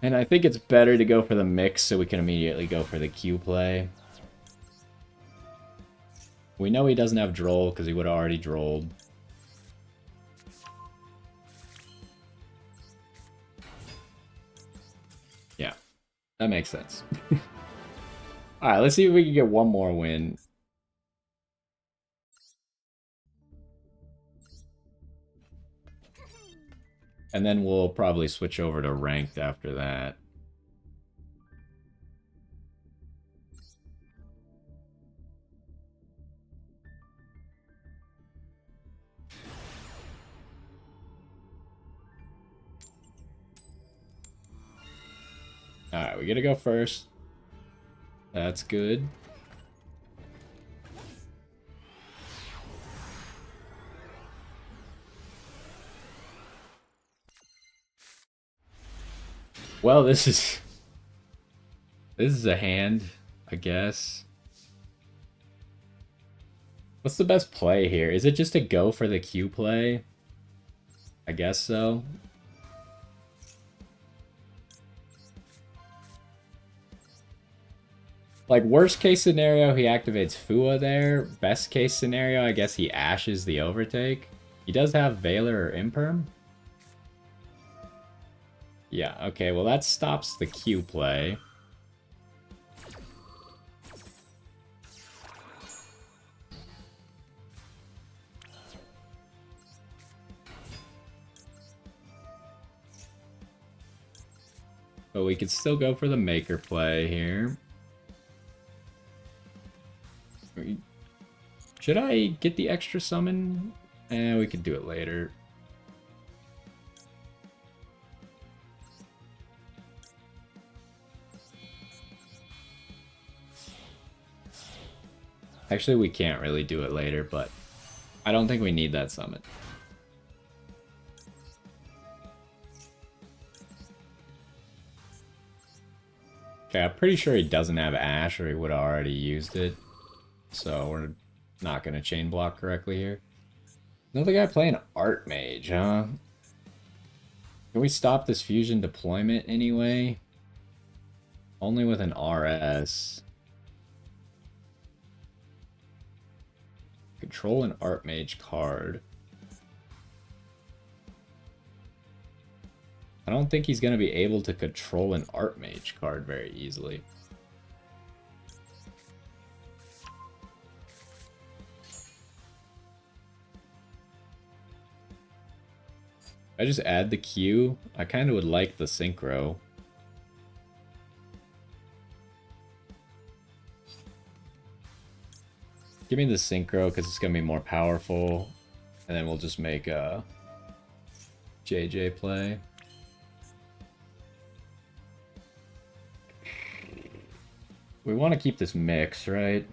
And I think it's better to go for the mix so we can immediately go for the Q play. We know he doesn't have Droll because he would have already Drolled. Yeah, that makes sense. Alright, let's see if we can get one more win. And then we'll probably switch over to ranked after that. Alright, we gotta go first. That's good. Well, this is a hand, I guess. What's the best play here? Is it just to go for the Q play? I guess so. Like, worst case scenario, he activates Fua there. Best case scenario, I guess he ashes the overtake. He does have Valor or Imperm. Yeah, okay, well that stops the Q play. But we could still go for the Maker play here. Should I get the extra summon? We could do it later. Actually, we can't really do it later, but I don't think we need that summon. Okay, I'm pretty sure he doesn't have Ash or he would have already used it. So we're not going to chain block correctly here. Another guy playing Art Mage, huh? Can we stop this fusion deployment anyway? Only with an RS. Control an Art Mage card. I don't think he's going to be able to control an Art Mage card very easily. I just add the Q. I kind of would like the Synchro. Give me the Synchro because it's going to be more powerful. And then we'll just make a JJ play. We want to keep this mix, right?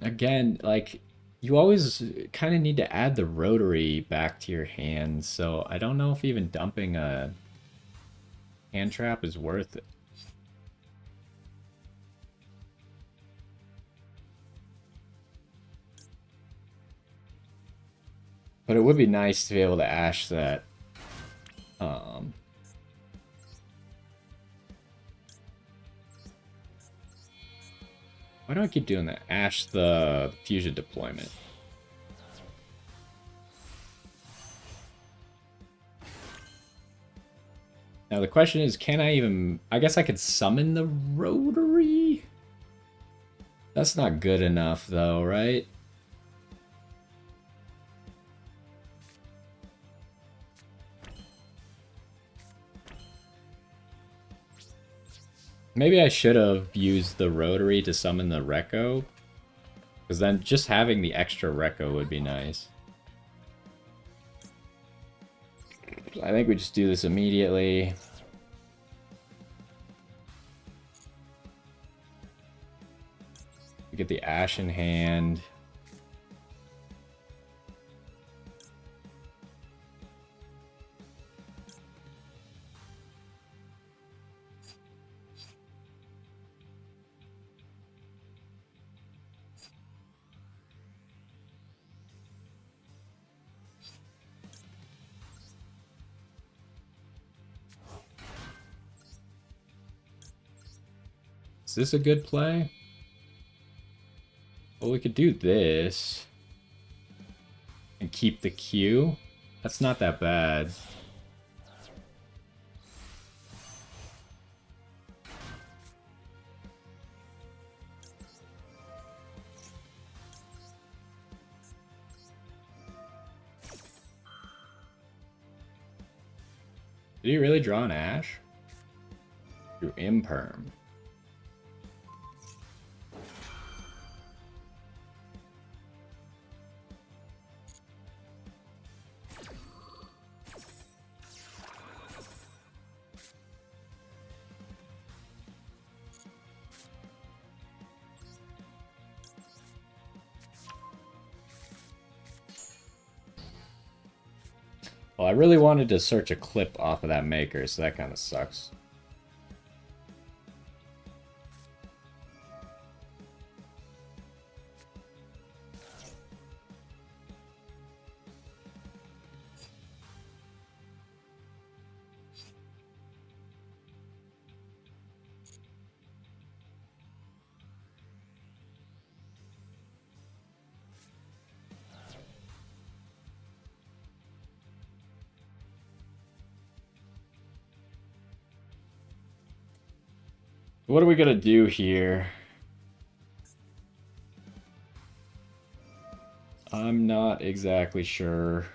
Again, like, you always kind of need to add the rotary back to your hands, so I don't know if even dumping a hand trap is worth it. But it would be nice to be able to ash that. Why do I keep doing that? Ash the fusion deployment. Now the question is, can I even... I guess I could summon the rotary? That's not good enough though, right? Maybe I should have used the rotary to summon the Rekko. Because then just having the extra Rekko would be nice. I think we just do this immediately. We get the Ash in hand. Is this a good play? Well, we could do this. And keep the Q. That's not that bad. Did he really draw an Ash? Through Imperm. Well, I really wanted to search a clip off of that maker, so that kind of sucks. What are we gonna do here? I'm not exactly sure.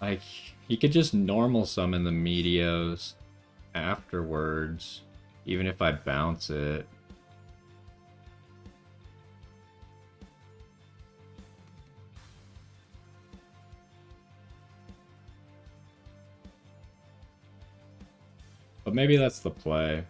Like, He could just normal summon the Meteos afterwards, even if I bounce it. But maybe that's the play.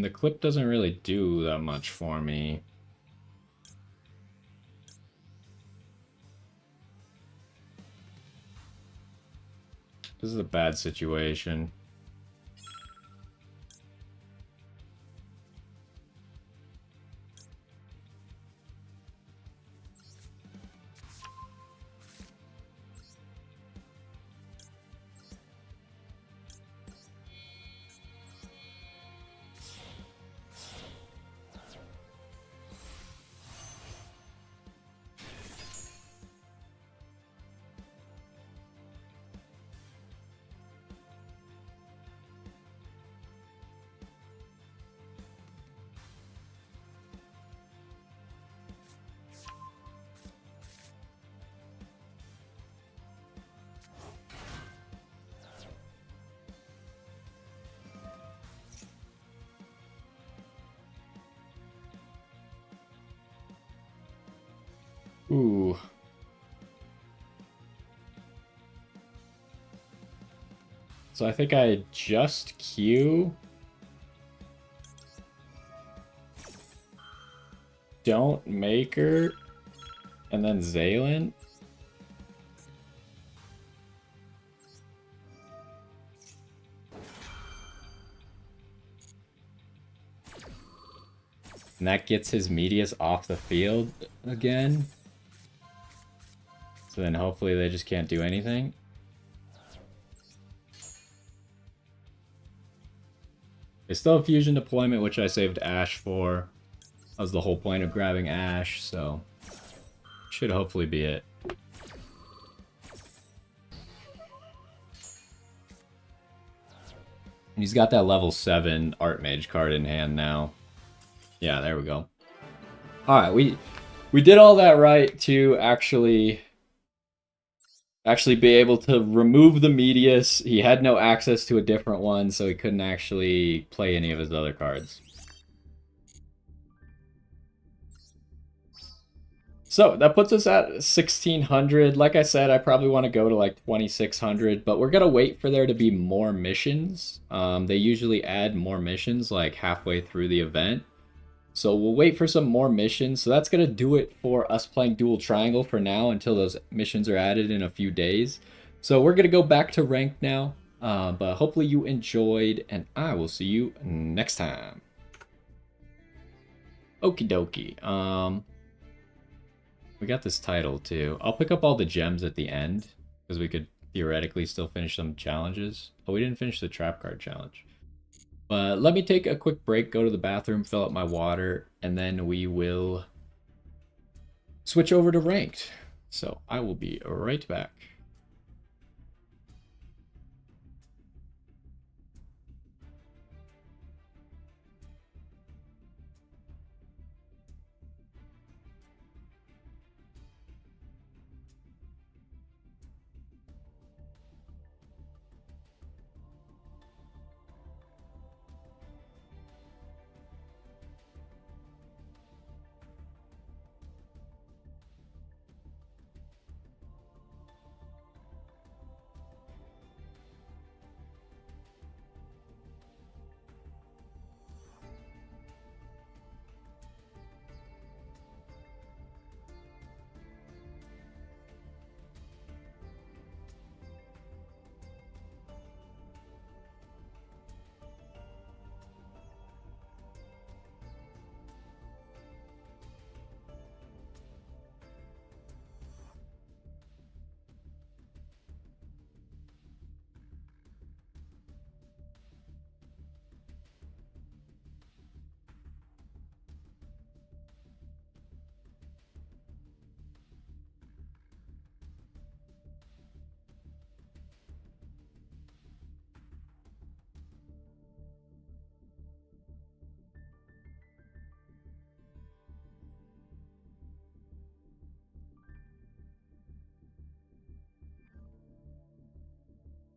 The clip doesn't really do that much for me. This is a bad situation. Ooh. So I think I just Q. Don't make her. And then Zaylin. And that gets his Medius off the field again. So then hopefully they just can't do anything. They still have fusion deployment, which I saved Ash for. That was the whole point of grabbing Ash, so should hopefully be it. He's got that level 7 Archmage card in hand now. Yeah, there we go. Alright, we did all that right to actually be able to remove the Medius. He had no access to a different one, so he couldn't actually play any of his other cards. So that puts us at 1600. Like I said, I probably want to go to like 2600, but we're going to wait for there to be more missions. They usually add more missions like halfway through the event. So we'll wait for some more missions. So that's going to do it for us playing Duel Triangle for now until those missions are added in a few days. So we're going to go back to ranked now. But hopefully you enjoyed, and I will see you next time. Okie dokie. We got this title too. I'll pick up all the gems at the end because we could theoretically still finish some challenges. Oh, we didn't finish the trap card challenge. But let me take a quick break, go to the bathroom, fill up my water, and then we will switch over to ranked. So I will be right back.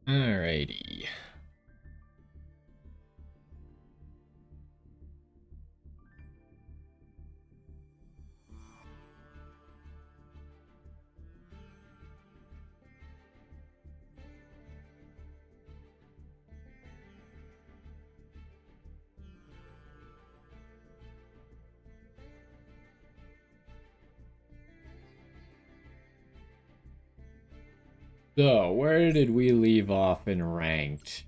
Alrighty. So, where did we leave off in ranked?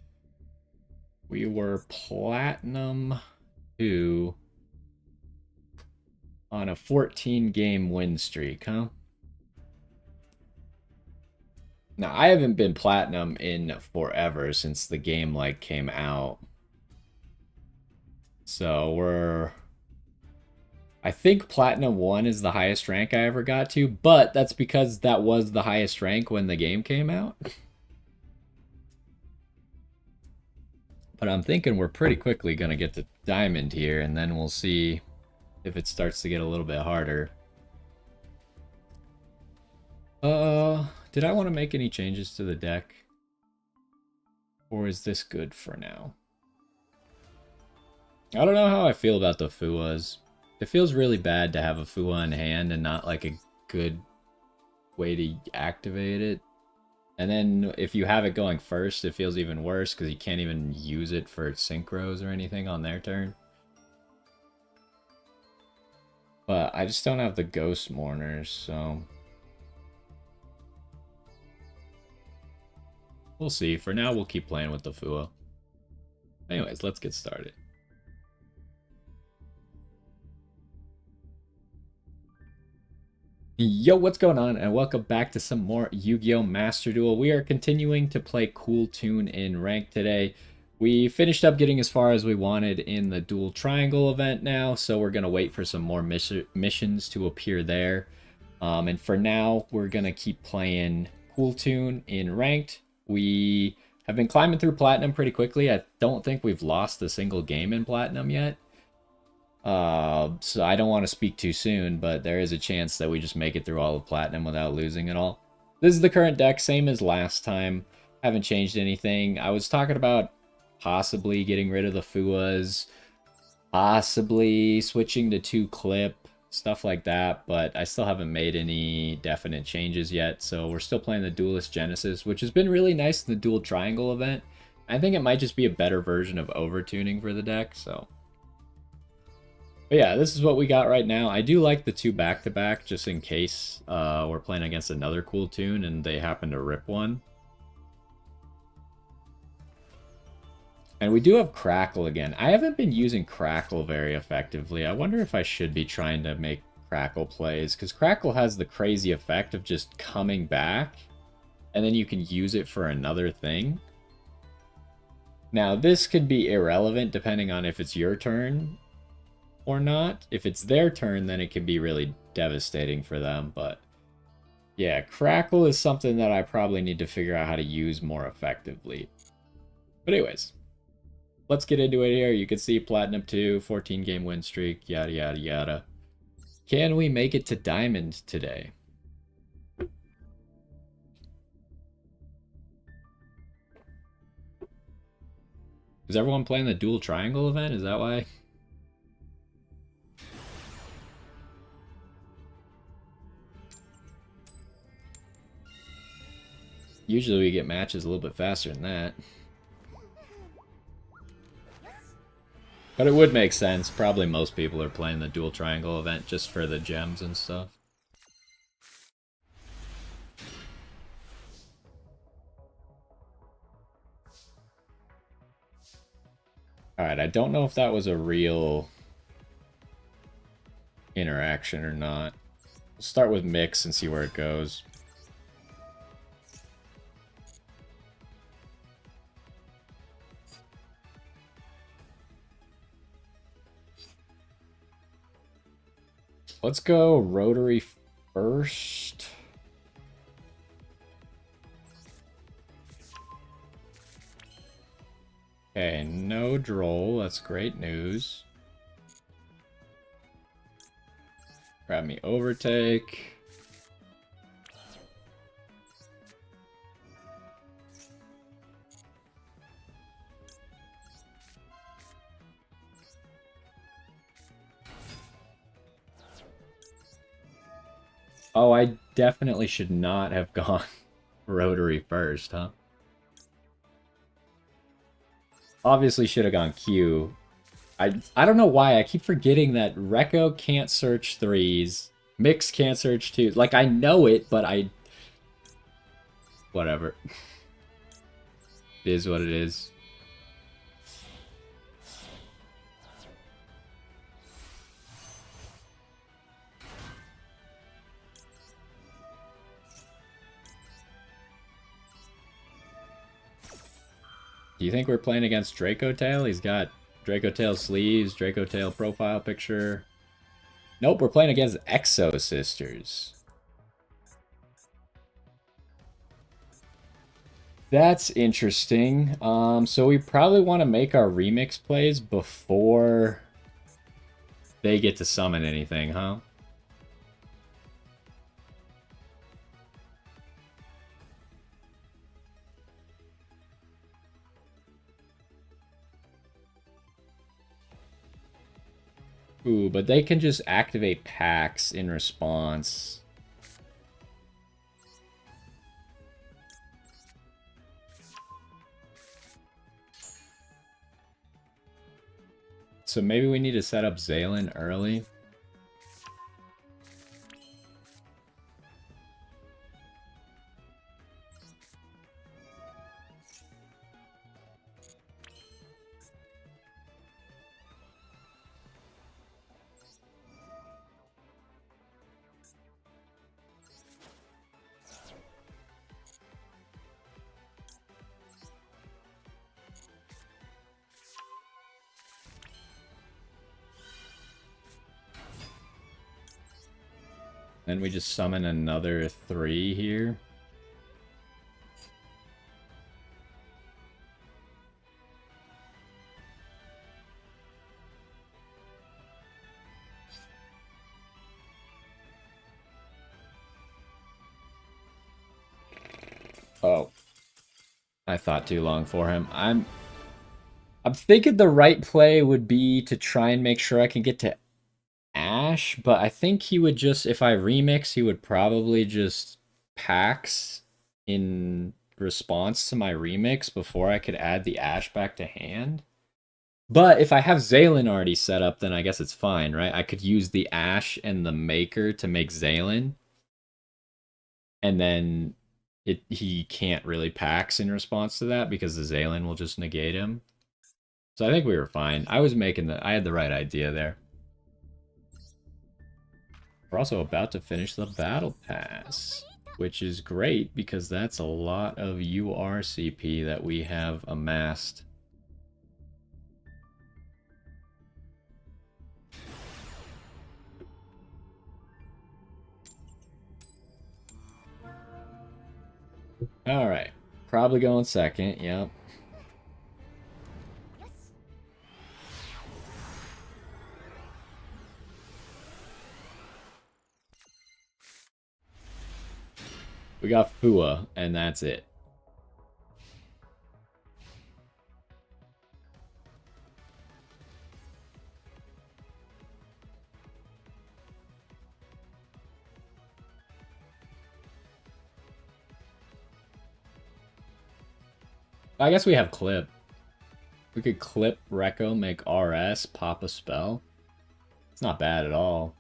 We were Platinum 2 on a 14-game win streak, huh? Now, I haven't been Platinum in forever since the game, like, came out. So, I think Platinum 1 is the highest rank I ever got to, but that's because that was the highest rank when the game came out. But I'm thinking we're pretty quickly going to get to Diamond here, and then we'll see if it starts to get a little bit harder. Did I want to make any changes to the deck? Or is this good for now? I don't know how I feel about the Fuas. It feels really bad to have a Fua in hand and not like a good way to activate it. And then if you have it going first, it feels even worse because you can't even use it for synchros or anything on their turn. But I just don't have the Ghost Mourners, so... we'll see. For now, we'll keep playing with the Fua. Anyways, let's get started. Yo, what's going on? And welcome back to some more Yu-Gi-Oh! Master Duel. We are continuing to play Kewl Tune in rank today. We finished up getting as far as we wanted in the Duel Triangle event now, so we're going to wait for some more missions to appear there. And for now, we're going to keep playing Kewl Tune in ranked. We have been climbing through Platinum pretty quickly. I don't think we've lost a single game in Platinum yet. So I don't want to speak too soon, but there is a chance that we just make it through all of Platinum without losing it all. This is the current deck, same as last time. Haven't changed anything. I was talking about possibly getting rid of the Fuas, possibly switching to 2-clip, stuff like that, but I still haven't made any definite changes yet, so we're still playing the Duelist Genesis, which has been really nice in the Dual Triangle event. I think it might just be a better version of overtuning for the deck, so... but yeah, this is what we got right now. I do like the 2 back-to-back, just in case we're playing against another Kewl Tune and they happen to rip one. And we do have Crackle again. I haven't been using Crackle very effectively. I wonder if I should be trying to make Crackle plays, because Crackle has the crazy effect of just coming back, and then you can use it for another thing. Now, this could be irrelevant depending on if it's your turn or not. If it's their turn, then it can be really devastating for them, but yeah, Crackle is something that I probably need to figure out how to use more effectively. But anyways, let's get into it here. You can see Platinum 2, 14-game win streak, yada, yada, yada. Can we make it to Diamond today? Is everyone playing the Dual Triangle event? Is that why? Usually we get matches a little bit faster than that. But it would make sense. Probably most people are playing the Dual Triangle event just for the gems and stuff. Alright, I don't know if that was a real interaction or not. We'll start with Mix and see where it goes. Let's go Rotary first. Okay, no Droll. That's great news. Grab me Overtake. Oh, I definitely should not have gone rotary first, huh? Obviously should have gone Q. I don't know why. I keep forgetting that Rekko can't search threes. Mix can't search twos. Like, I know it, but I... Whatever. It is what it is. Do you think we're playing against Draco Tail? He's got Draco Tail sleeves, Draco Tail profile picture. Nope, we're playing against Exo Sisters. That's interesting. So we probably want to make our remix plays before they get to summon anything, huh? Ooh, but they can just activate packs in response. So maybe we need to set up Zaylin early. Then we just summon another 3 here. Oh. I thought too long for him. I'm thinking the right play would be to try and make sure I can get to Ash, but I think he would just, if I remix, he would probably just Pax in response to my remix before I could add the Ash back to hand. But if I have Zaylin already set up, then I guess it's fine, right? I could use the Ash and the Maker to make Zaylin. And then he can't really Pax in response to that because the Zaylin will just negate him. So I think we were fine. I had the right idea there. We're also about to finish the Battle Pass, which is great because that's a lot of URCP that we have amassed. Alright, probably going second, yep. We got Fua, and that's it. I guess we have Clip. We could Clip Rekko, make RS, pop a spell. It's not bad at all.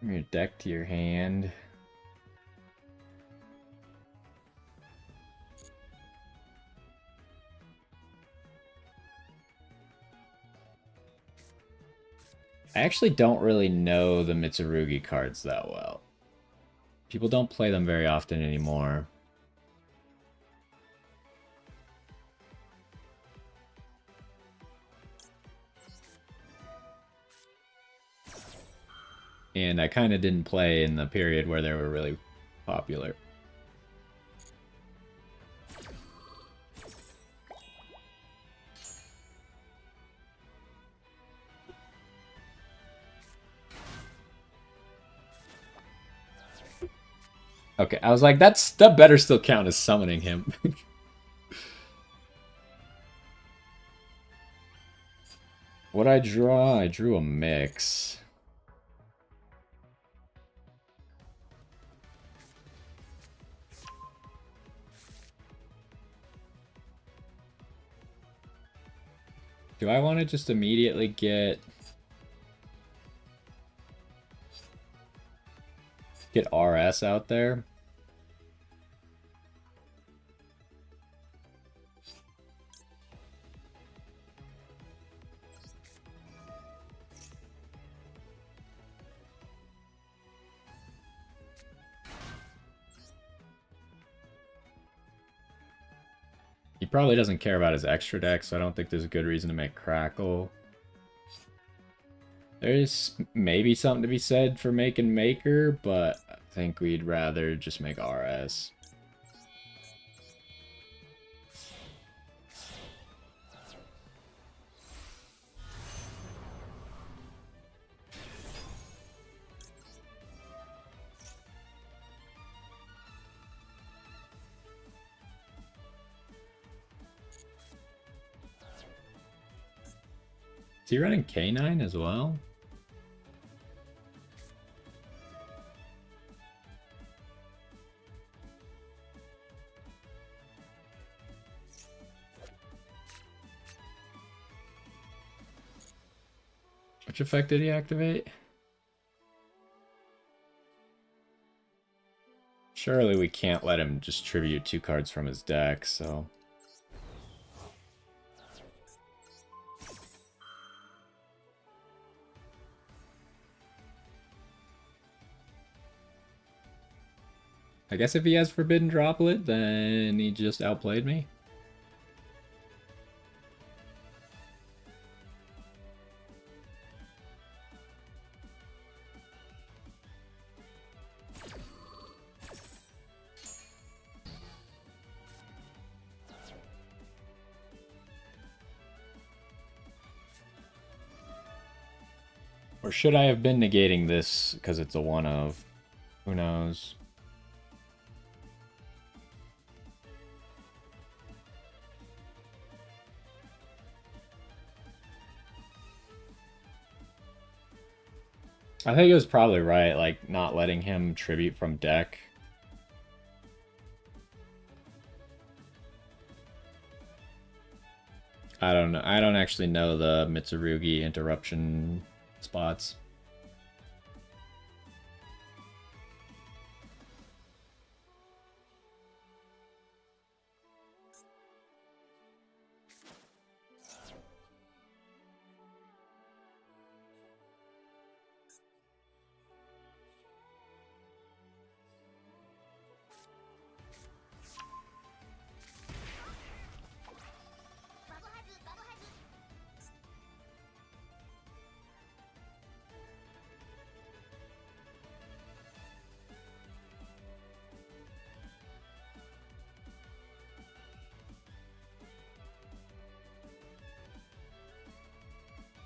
Bring your deck to your hand. I actually don't really know the Mitsurugi cards that well. People don't play them very often anymore. And I kind of didn't play in the period where they were really popular. Okay, I was like, that better still count as summoning him. What I draw? I drew a mix. Do I want to just immediately get RS out there? He probably doesn't care about his extra deck, so I don't think there's a good reason to make Crackle. There's maybe something to be said for making Maker, but I think we'd rather just make RS. Is he running K9 as well? Which effect did he activate? Surely we can't let him just tribute 2 cards from his deck, so... I guess if he has Forbidden Droplet, then he just outplayed me. Or should I have been negating this because it's a one of? Who knows? I think it was probably right, like, not letting him tribute from deck. I don't know. I don't actually know the Mitsurugi interruption spots.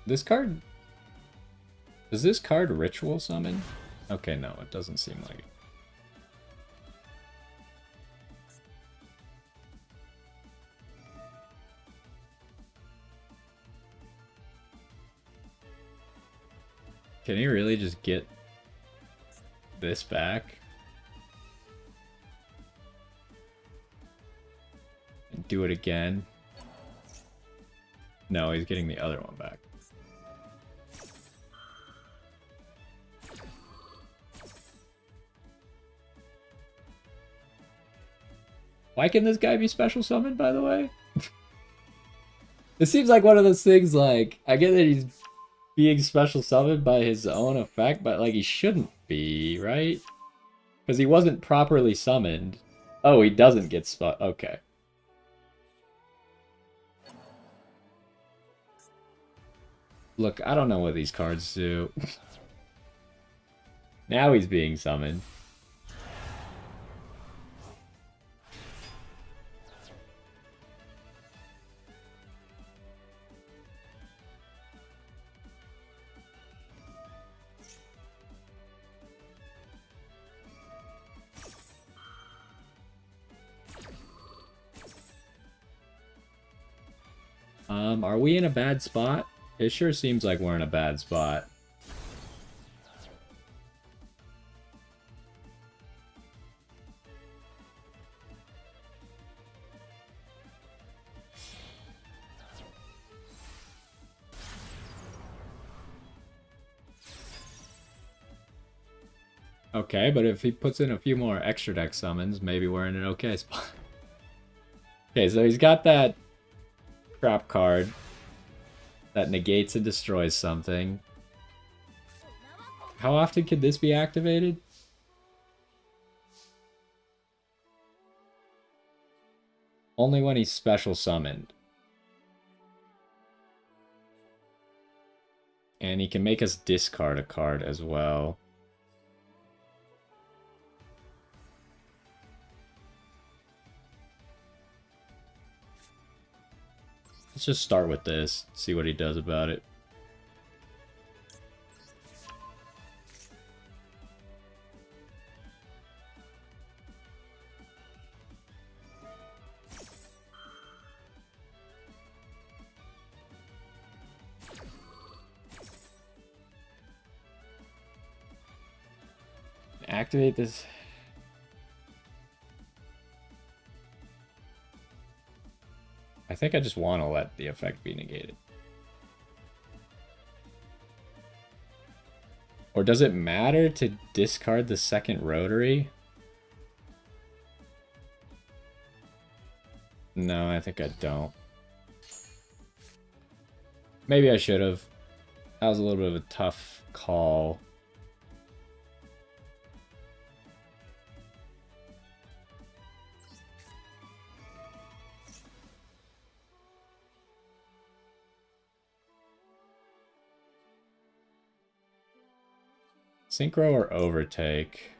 This card... Does this card ritual summon? Okay, no, it doesn't seem like it. Can he really just get this back? And do it again? No, he's getting the other one back. Why can this guy be special summoned, by the way? It seems like one of those things, like, I get that he's being special summoned by his own effect, but, like, he shouldn't be, right? Because he wasn't properly summoned. Oh, he doesn't get okay. Look, I don't know what these cards do. Now he's being summoned. Are we in a bad spot? It sure seems like we're in a bad spot. Okay, but if he puts in a few more extra deck summons, maybe we're in an okay spot. Okay, so he's got that trap card that negates and destroys something. How often could this be activated? Only when he's special summoned. And he can make us discard a card as well. Let's just start with this, see what he does about it. Activate this. I think I just want to let the effect be negated. Or does it matter to discard the second rotary? No, I think I don't. Maybe I should have. That was a little bit of a tough call. Synchro or overtake?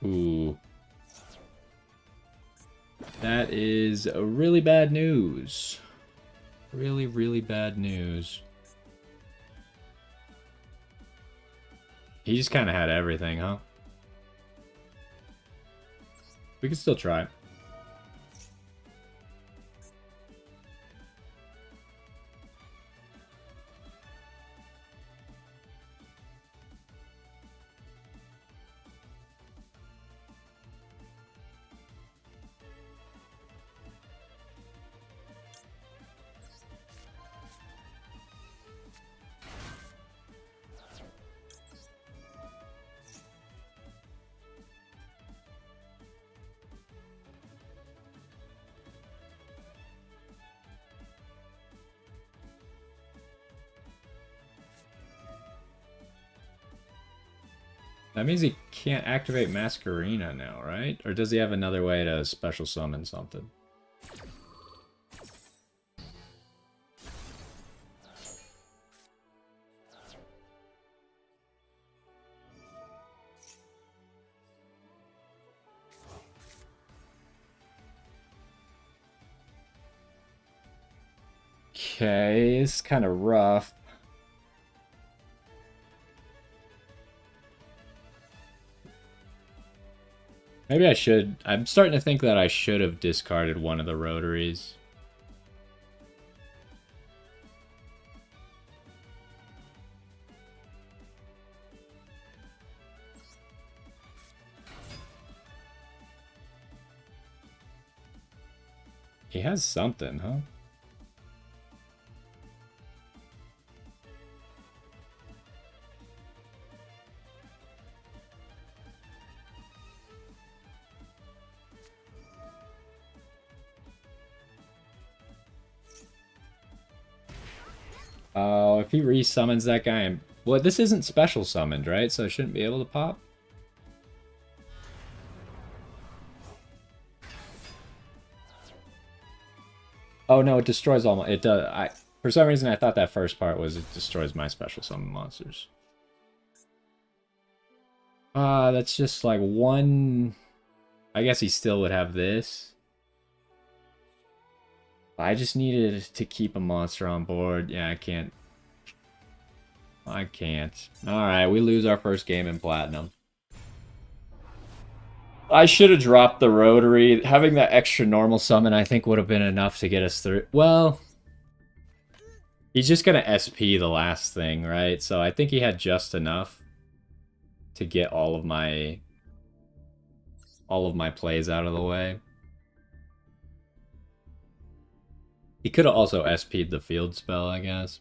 Ooh. That is a really bad news. Really, really bad news. He just kind of had everything, huh? We can still try. That means he can't activate Masquerena now, right? Or does he have another way to special summon something? Okay, it's kind of rough. Maybe I should. I'm starting to think that I should have discarded one of the rotaries. He has something, huh? Oh, if he resummons that guy, well, this isn't special summoned, right? So I shouldn't be able to pop. Oh no, it destroys all my. It does. For some reason I thought that first part was it destroys my special summon monsters. That's just like one. I guess he still would have this. I just needed to keep a monster on board. Yeah, I can't. I can't. Alright, we lose our first game in Platinum. I should have dropped the Rotary. Having that extra normal summon, I think, would have been enough to get us through. Well, he's just going to SP the last thing, right? So I think he had just enough to get all of my plays out of the way. He could have also SP'd the field spell, I guess.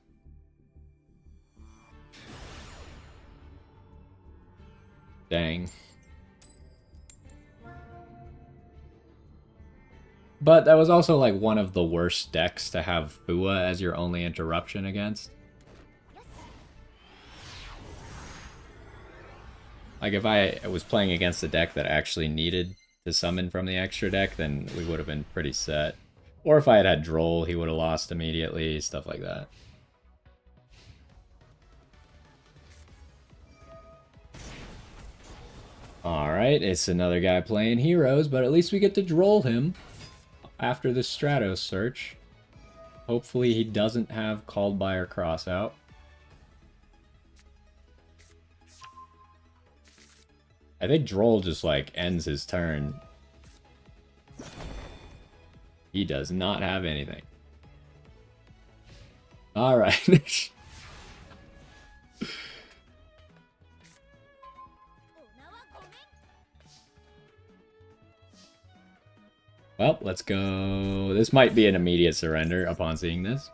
Dang. But that was also like one of the worst decks to have Fua as your only interruption against. Like if I was playing against a deck that actually needed to summon from the extra deck, then we would have been pretty set. Or if I had Droll, he would have lost immediately, stuff like that. Alright, it's another guy playing heroes, but at least we get to Droll him after the Stratos search. Hopefully he doesn't have Called by or Cross out. I think Droll just like ends his turn. He does not have anything. Alright. Well, let's go. This might be an immediate surrender upon seeing this.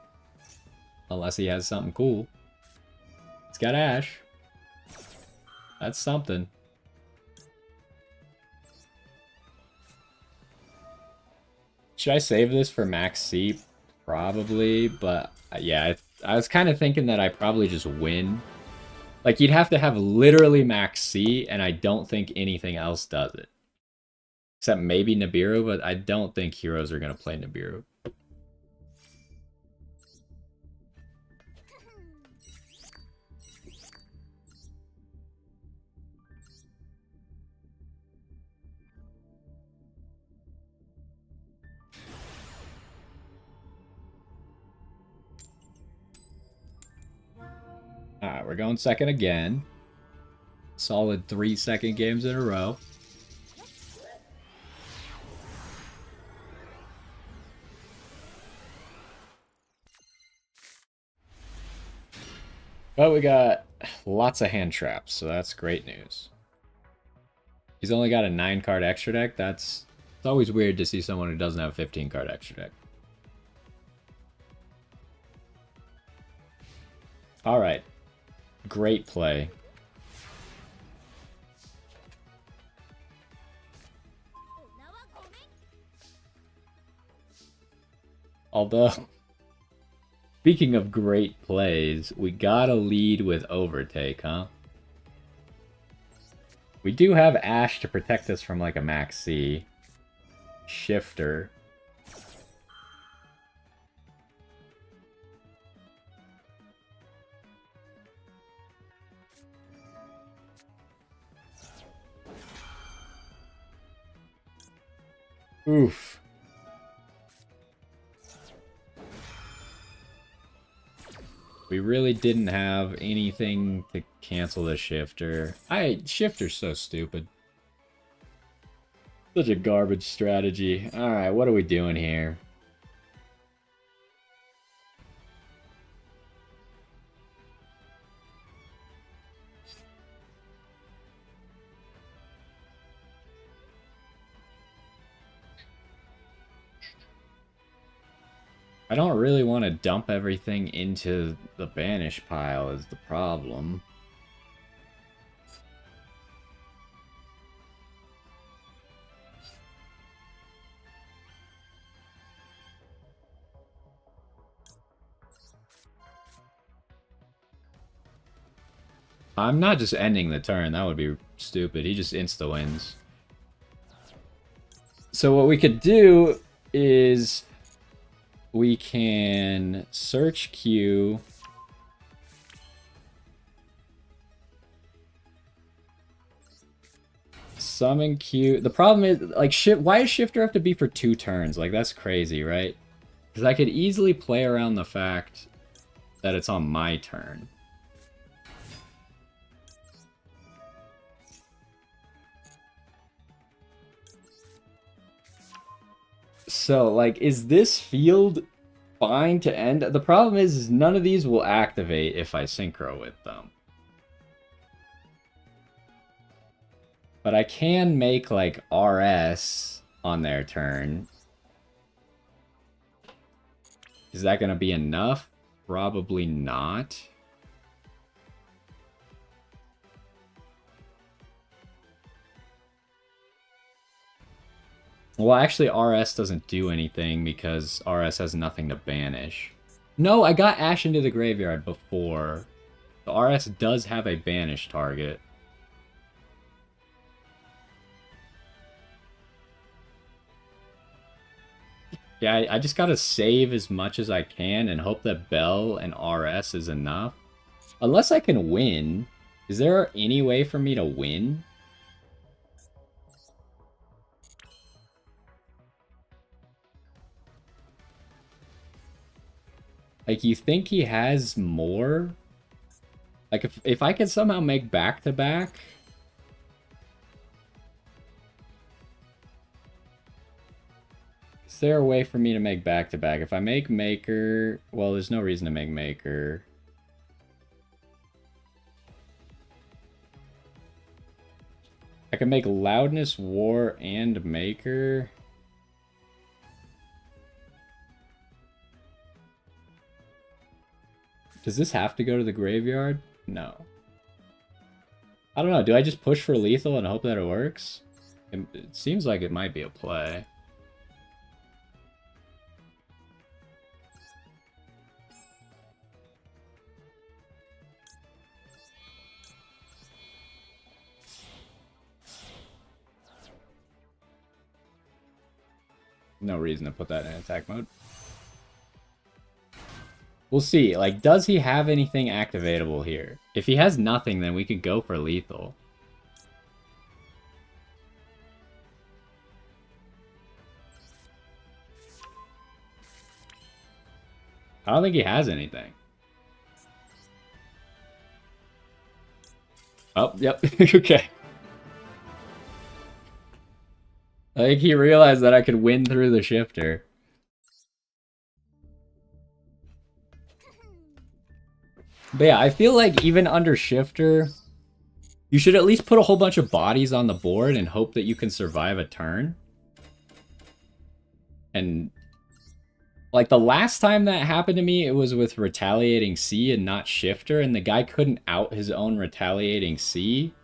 Unless he has something cool. He's got Ash. That's something. Should I save this for Max C? Probably, but yeah, I was kind of thinking that I probably just win. Like, you'd have to have literally Max C, and I don't think anything else does it. Except maybe Nibiru, but I don't think heroes are going to play Nibiru. Alright, we're going second again. Solid 3 second games in a row. But we got lots of hand traps, so that's great news. He's only got a 9-card extra deck. It's always weird to see someone who doesn't have a 15-card extra deck. Alright. Great play. Although, speaking of great plays, we gotta lead with Overtake, huh? We do have Ash to protect us from like a Max C. Shifter. Oof. We really didn't have anything to cancel the Shifter. Shifter's so stupid. Such a garbage strategy. Alright, what are we doing here? I don't really want to dump everything into the banish pile is the problem. I'm not just ending the turn, that would be stupid. He just insta-wins. So what we could do is we can search Q. Summon Q. The problem is, like, why does Shifter have to be for 2 turns? Like, that's crazy, right? Because I could easily play around the fact that it's on my turn. So, like, is this field fine to end? The problem is none of these will activate if I synchro with them. But I can make, like, RS on their turn. Is that going to be enough? Probably not. Well, actually, RS doesn't do anything because RS has nothing to banish. No, I got Ash into the graveyard before. The RS does have a banish target. Yeah, I just gotta save as much as I can and hope that Bell and RS is enough. Unless I can win. Is there any way for me to win? Like, you think he has more? Like, if I could somehow make back-to-back... Is there a way for me to make back-to-back? If I make Maker... Well, there's no reason to make Maker. I can make Loudness, War, and Maker. Does this have to go to the graveyard? No. I don't know. Do I just push for lethal and hope that it works? It seems like it might be a play. No reason to put that in attack mode. We'll see. Like, does he have anything activatable here? If he has nothing, then we could go for lethal. I don't think he has anything. Oh, yep. Okay. I think he realized that I could win through the shifter. But yeah, I feel like even under shifter, you should at least put a whole bunch of bodies on the board and hope that you can survive a turn. And like the last time that happened to me, it was with Retaliating Sea and not Shifter, and the guy couldn't out his own Retaliating Sea.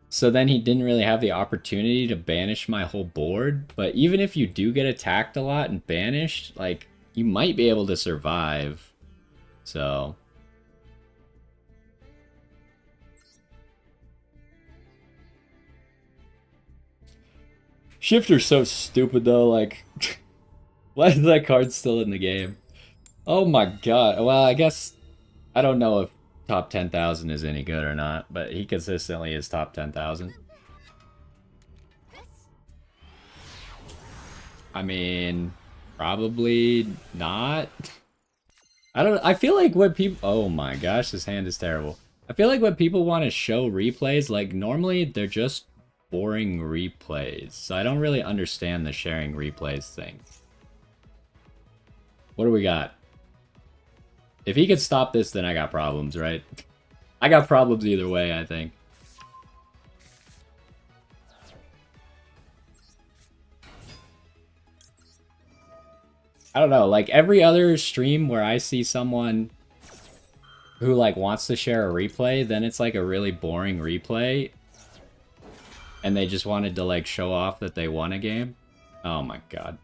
So then he didn't really have the opportunity to banish my whole board. But even if you do get attacked a lot and banished, like, you might be able to survive. So... Shifter's so stupid though, like... Why is that card still in the game? Oh my god. Well, I guess... I don't know if top 10,000 is any good or not, but he consistently is top 10,000. I mean... Probably not. I feel like what people... Oh my gosh, this hand is terrible. I feel like when people want to show replays, like, normally they're just boring replays. So I don't really understand the sharing replays thing. What do we got? If he could stop this, then I got problems, right? I got problems either way, I think. I don't know, like every other stream where I see someone who like wants to share a replay, then it's like a really boring replay. And they just wanted to like show off that they won a game. Oh my god.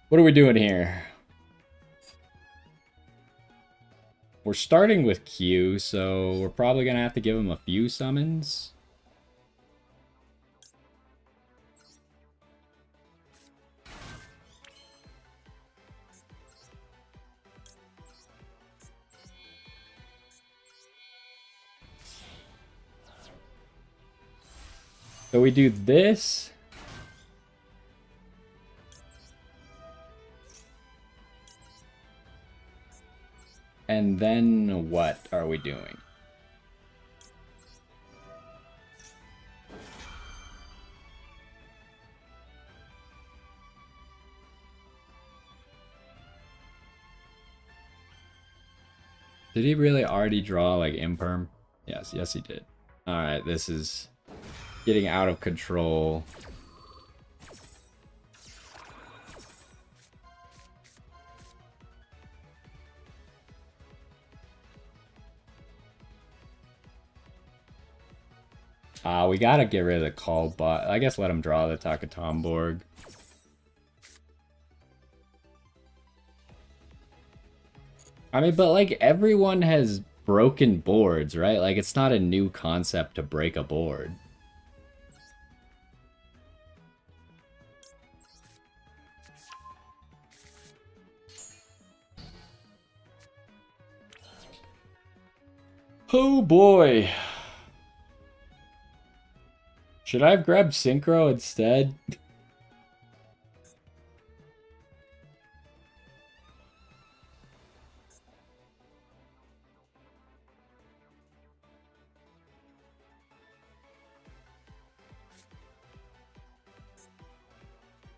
What are we doing here? We're starting with Q, so we're probably going to have to give him a few summons. So we do this. And then what are we doing? Did he really already draw like imperm? Yes, yes he did. Alright, this is getting out of control. We gotta get rid of the call bot. I guess let him draw the Takatomborg. I mean, but like everyone has broken boards, right? Like it's not a new concept to break a board. Oh boy. Should I have grabbed Synchro instead?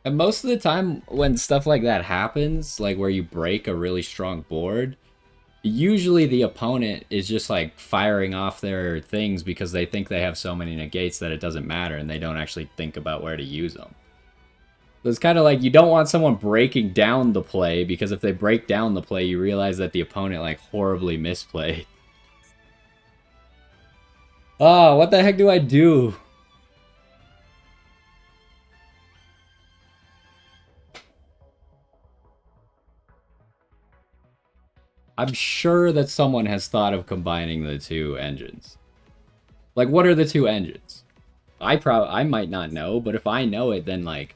And most of the time when stuff like that happens, like where you break a really strong board, usually the opponent is just like firing off their things because they think they have so many negates that it doesn't matter and they don't actually think about where to use them. So it's kind of like you don't want someone breaking down the play because if they break down the play, you realize that the opponent like horribly misplayed. Oh, what the heck do I do? I'm sure that someone has thought of combining the two engines. Like, what are the two engines? I might not know, but if I know it, then like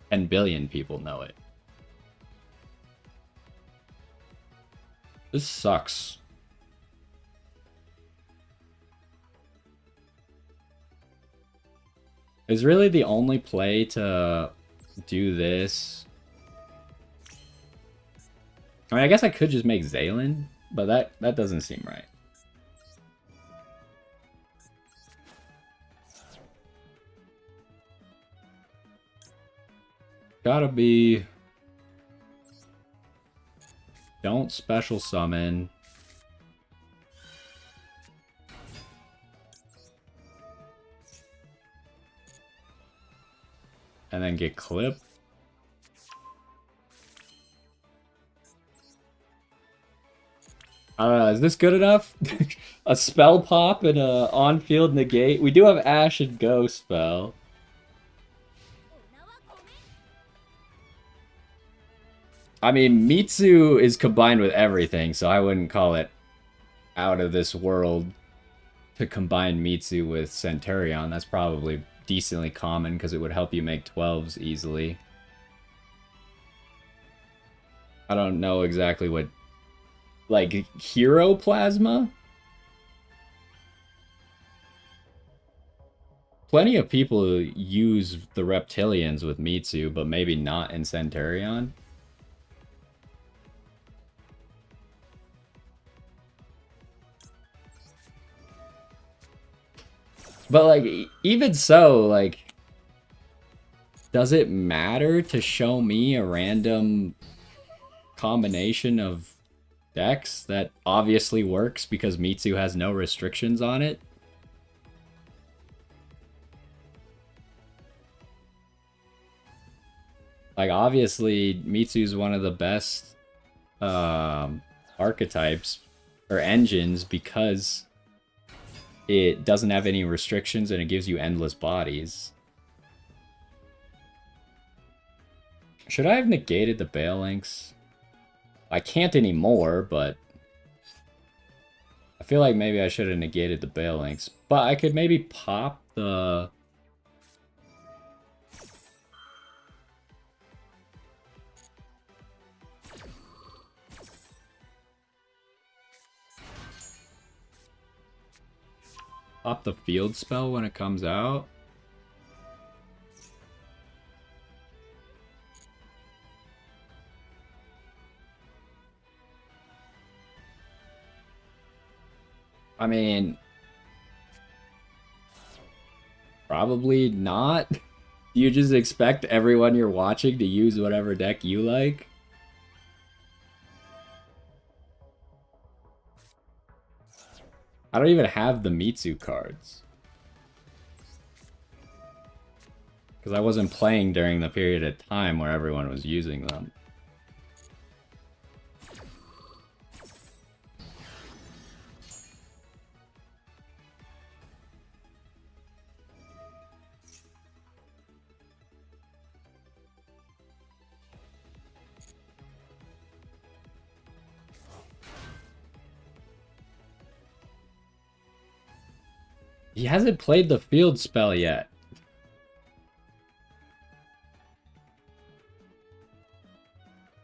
10 billion people know it. This sucks. Is really the only play to do this? I mean, I guess I could just make Zaylin, but that doesn't seem right. Gotta be... Don't special summon. And then get clip. I don't know, is this good enough? A spell pop and a on-field negate? We do have Ash and Go spell. I mean, Mitsu is combined with everything, so I wouldn't call it out of this world to combine Mitsu with Centurion. That's probably decently common because it would help you make 12s easily. I don't know exactly what... Like, Hero Plasma? Plenty of people use the Reptilians with Mitsu, but maybe not in Centurion. But, like, even so, like... Does it matter to show me a random combination of decks that obviously works because Mitsu has no restrictions on it? Like, obviously, Mitsu's one of the best archetypes or engines because it doesn't have any restrictions and it gives you endless bodies. Should I have negated the Bale Links? I can't anymore, but I feel like maybe I should have negated the Bale Links. But I could maybe pop the... Pop the field spell when it comes out. I mean, probably not. You just expect everyone you're watching to use whatever deck you like? I don't even have the Mitsu cards. Because I wasn't playing during the period of time where everyone was using them. He hasn't played the field spell yet.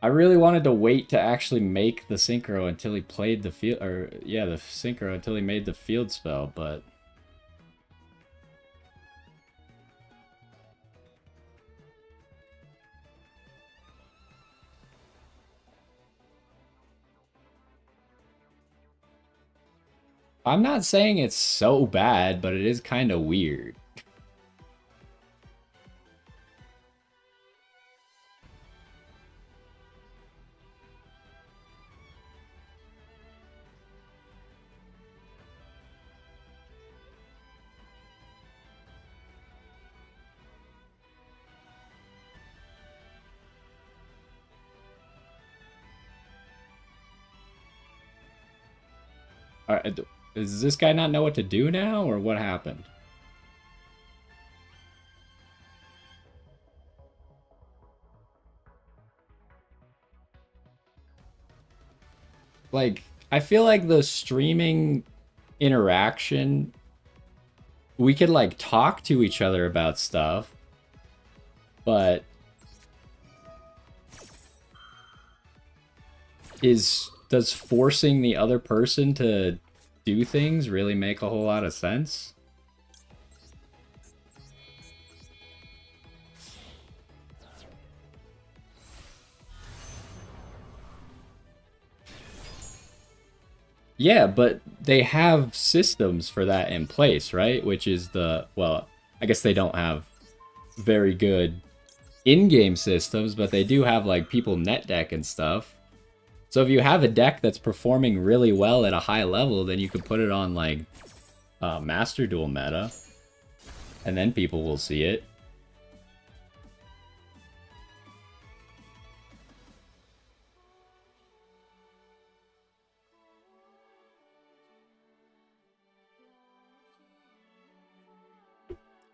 I really wanted to wait to actually make the synchro until he played the field, or yeah, the synchro until he made the field spell, but I'm not saying it's so bad, but it is kind of weird. Does this guy not know what to do now, or what happened? Like, I feel like the streaming interaction, we could, like, talk to each other about stuff, but does forcing the other person to do things really make a whole lot of sense? Yeah, but they have systems for that in place, right? Which is well, I guess they don't have very good in-game systems, but they do have, like, people net deck and stuff. So if you have a deck that's performing really well at a high level, then you could put it on, like, Master Duel meta, and then people will see it.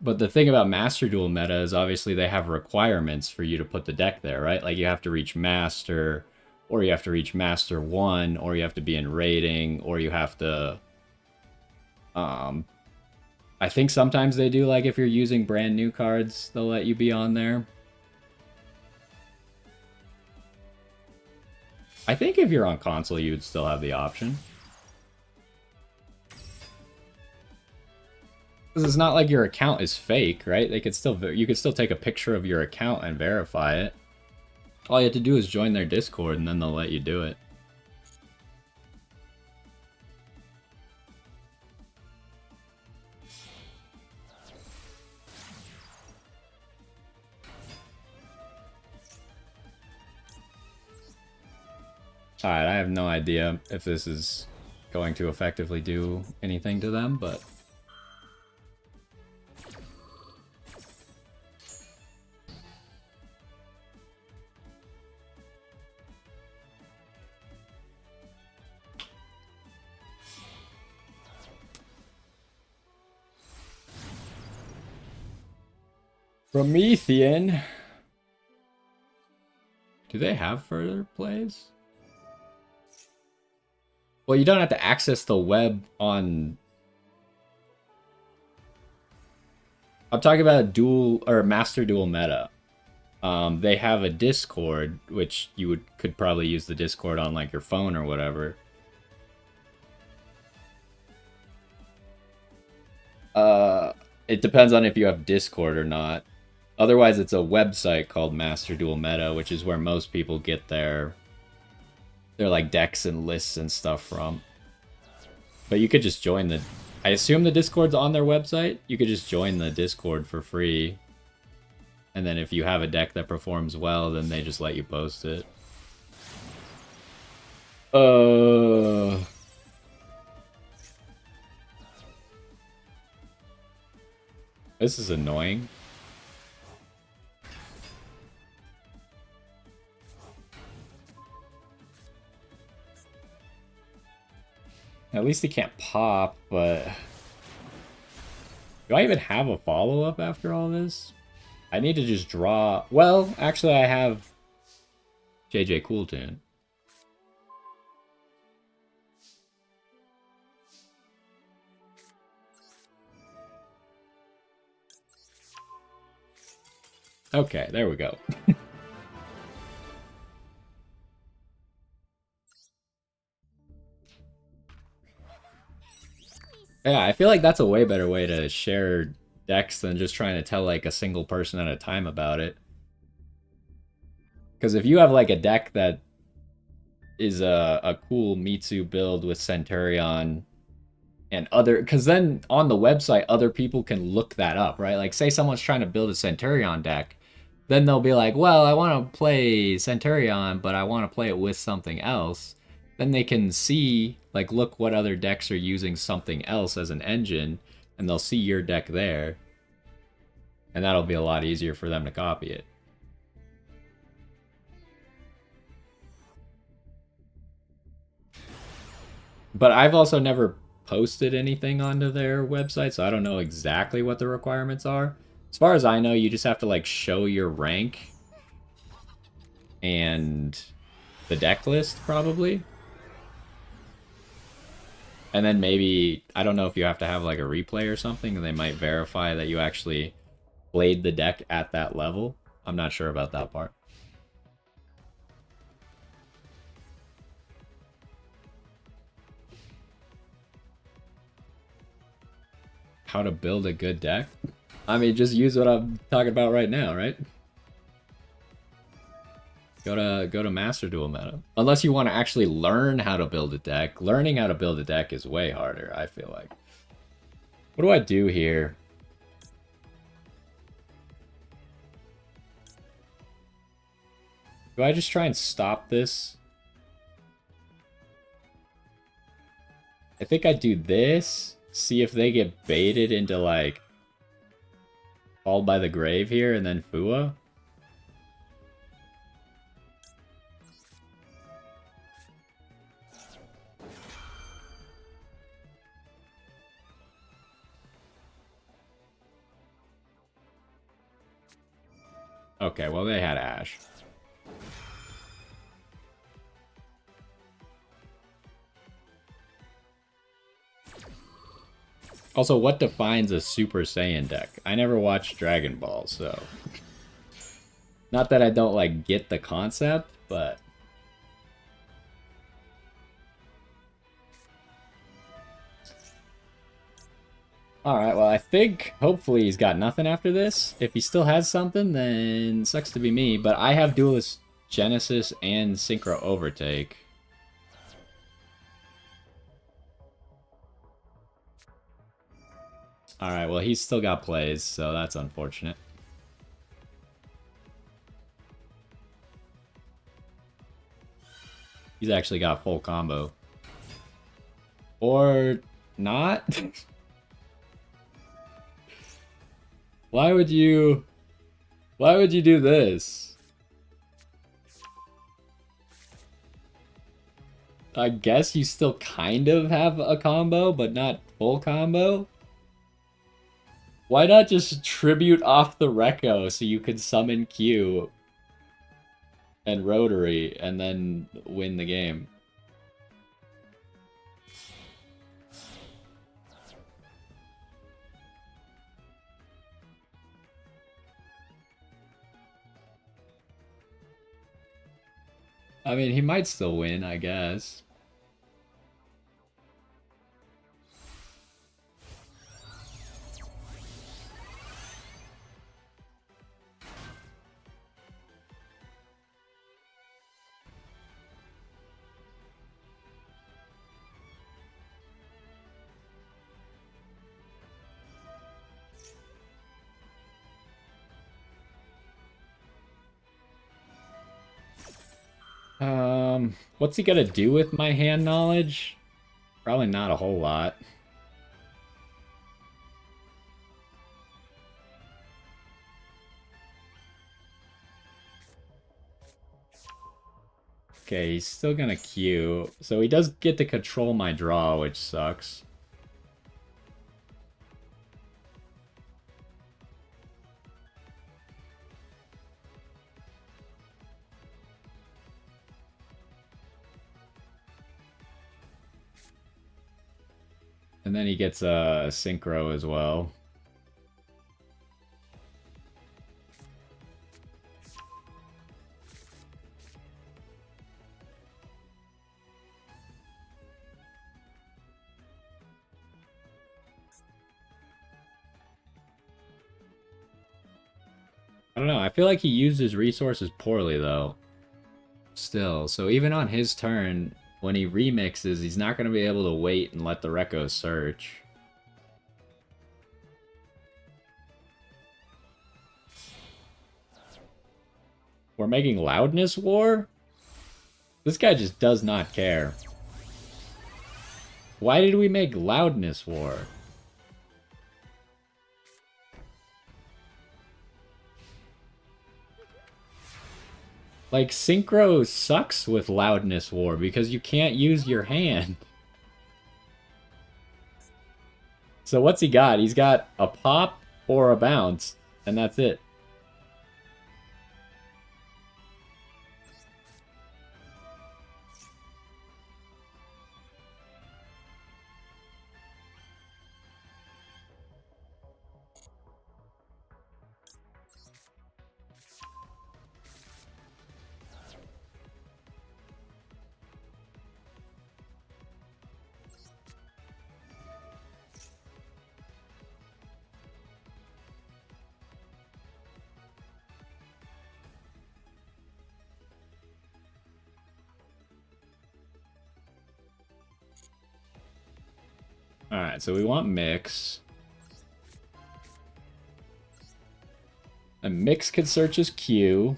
But the thing about Master Duel meta is obviously they have requirements for you to put the deck there, right? Like, you have to reach Master, or you have to reach Master 1, or you have to be in rating, or you have to... I think sometimes they do, like, if you're using brand new cards, they'll let you be on there. I think if you're on console, you would still have the option. Because it's not like your account is fake, right? They could still, you could still take a picture of your account and verify it. All you have to do is join their Discord, and then they'll let you do it. Alright, I have no idea if this is going to effectively do anything to them, but... Promethean. Do they have further plays? Well, you don't have to access the web on... I'm talking about Duel or Master Duel meta. They have a Discord, which you could probably use the Discord on, like, your phone or whatever. It depends on if you have Discord or not. Otherwise, it's a website called Master Duel Meta, which is where most people get their like decks and lists and stuff from. But you could just join the... I assume the Discord's on their website. You could just join the Discord for free. And then if you have a deck that performs well, then they just let you post it. This is annoying. At least he can't pop, but... Do I even have a follow-up after all this? I need to just draw... Well, actually I have Kewl Tune. Okay, there we go. Yeah, I feel like that's a way better way to share decks than just trying to tell like a single person at a time about it. Because if you have like a deck that is a cool Mitsu build with Centurion and other... Because then on the website, other people can look that up, right? Like say someone's trying to build a Centurion deck, then they'll be like, well, I want to play Centurion, but I want to play it with something else. Then they can see, like, look what other decks are using something else as an engine, and they'll see your deck there. And that'll be a lot easier for them to copy it. But I've also never posted anything onto their website, so I don't know exactly what the requirements are. As far as I know, you just have to, like, show your rank and the deck list, probably. And then maybe, I don't know if you have to have like a replay or something, and they might verify that you actually played the deck at that level. I'm not sure about that part. How to build a good deck? I mean, just use what I'm talking about right now, right? Go to Master Duel meta. Unless you want to actually learn how to build a deck. Learning how to build a deck is way harder, I feel like. What do I do here? Do I just try and stop this? I think I do this. See if they get baited into like Fall by the Grave here and then Fua. Okay, well, they had Ash. Also, what defines a Super Saiyan deck? I never watched Dragon Ball, so... Not that I don't, like, get the concept, but... Alright, well, I think hopefully he's got nothing after this. If he still has something, then sucks to be me. But I have Duelist Genesis and Synchro Overtake. Alright, well, he's still got plays, so that's unfortunate. He's actually got full combo. Or not? Why would you do this? I guess you still kind of have a combo, but not full combo? Why not just tribute off the Recco so you could summon Q and Rotary and then win the game? I mean, he might still win, I guess. What's he gonna do with my hand knowledge? Probably not a whole lot. Okay, he's still gonna queue. So he does get to control my draw, which sucks. And then he gets a synchro as well. I don't know. I feel like he used his resources poorly, though. Still. So even on his turn, when he remixes, he's not going to be able to wait and let the Rekko search. We're making Loudness War? This guy just does not care. Why did we make Loudness War? Like, Synchro sucks with Loudness War because you can't use your hand. So what's he got? He's got a pop or a bounce, and that's it. Alright, so we want Mix. And Mix can search his Q.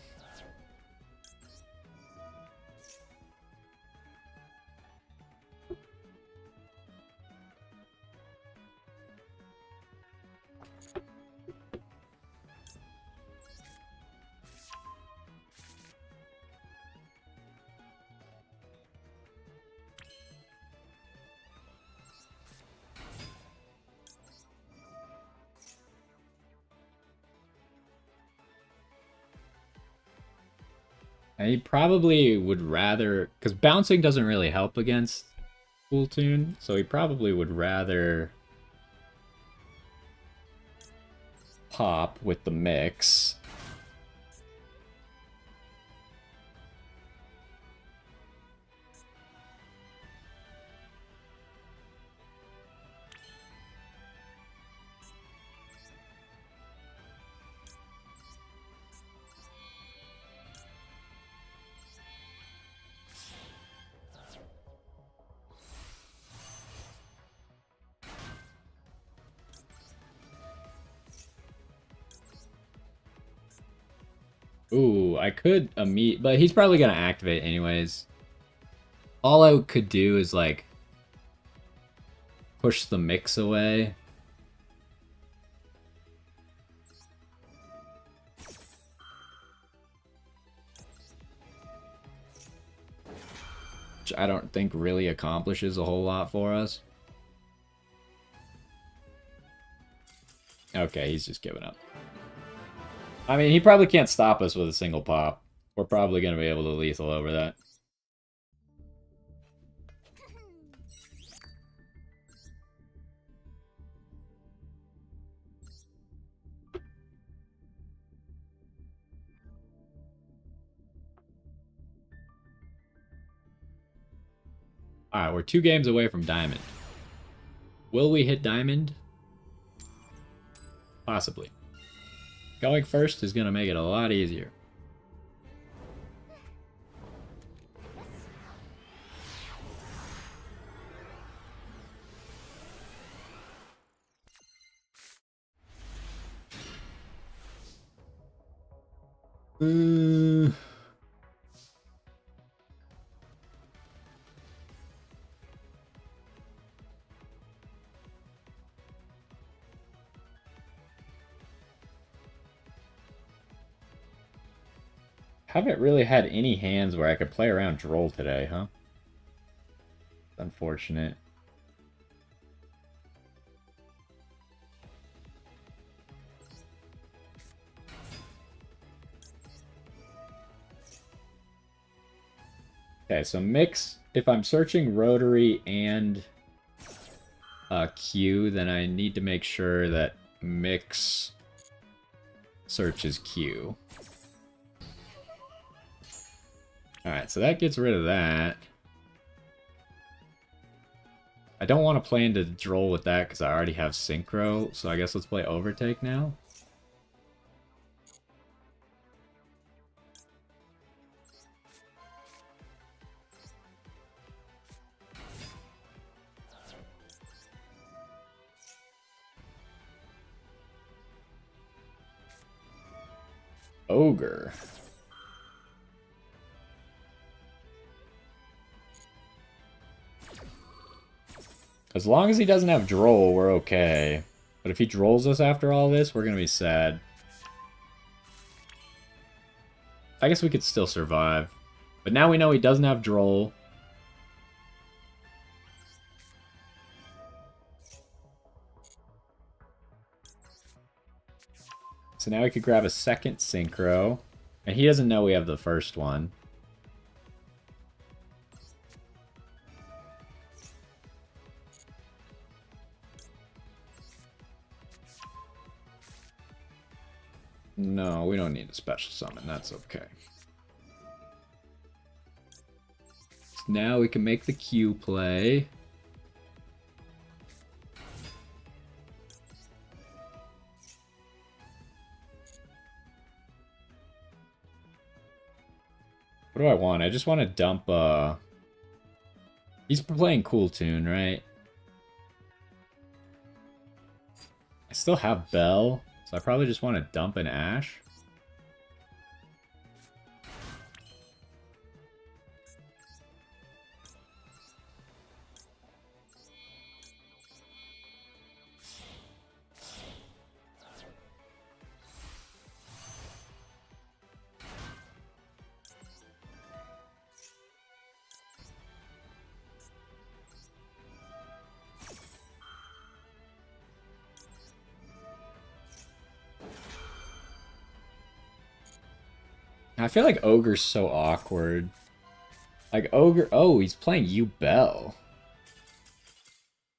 And he probably would rather... Because bouncing doesn't really help against Kewl Tune, so he probably would rather pop with the Mix. Ooh, I could but he's probably gonna activate anyways. All I could do is, like, push the Mix away. Which I don't think really accomplishes a whole lot for us. Okay, he's just giving up. I mean, he probably can't stop us with a single pop. We're probably going to be able to lethal over that. Alright, we're 2 games away from Diamond. Will we hit Diamond? Possibly. Going first is going to make it a lot easier. haven't really had any hands where I could play around Droll today, huh? Unfortunate. Okay, so mix, if I'm searching rotary and Q, then I need to make sure that mix searches Q. Alright, so that gets rid of that. I don't want to play into Droll with that because I already have Synchro, so I guess let's play Overtake now. Ogre. As long as he doesn't have Droll, we're okay. But if he Drolls us after all this, we're gonna be sad. I guess we could still survive. But now we know he doesn't have Droll. So now we could grab a second Synchro. And he doesn't know we have the first one. No, we don't need a special summon. That's okay. So now we can make the Q play. What do I want? I just want to dump, He's playing Kewl Tune, right? I still have Bell, so I probably just want to dump an Ash. I feel like Ogre's so awkward. Like, Ogre... Oh, he's playing you Bell.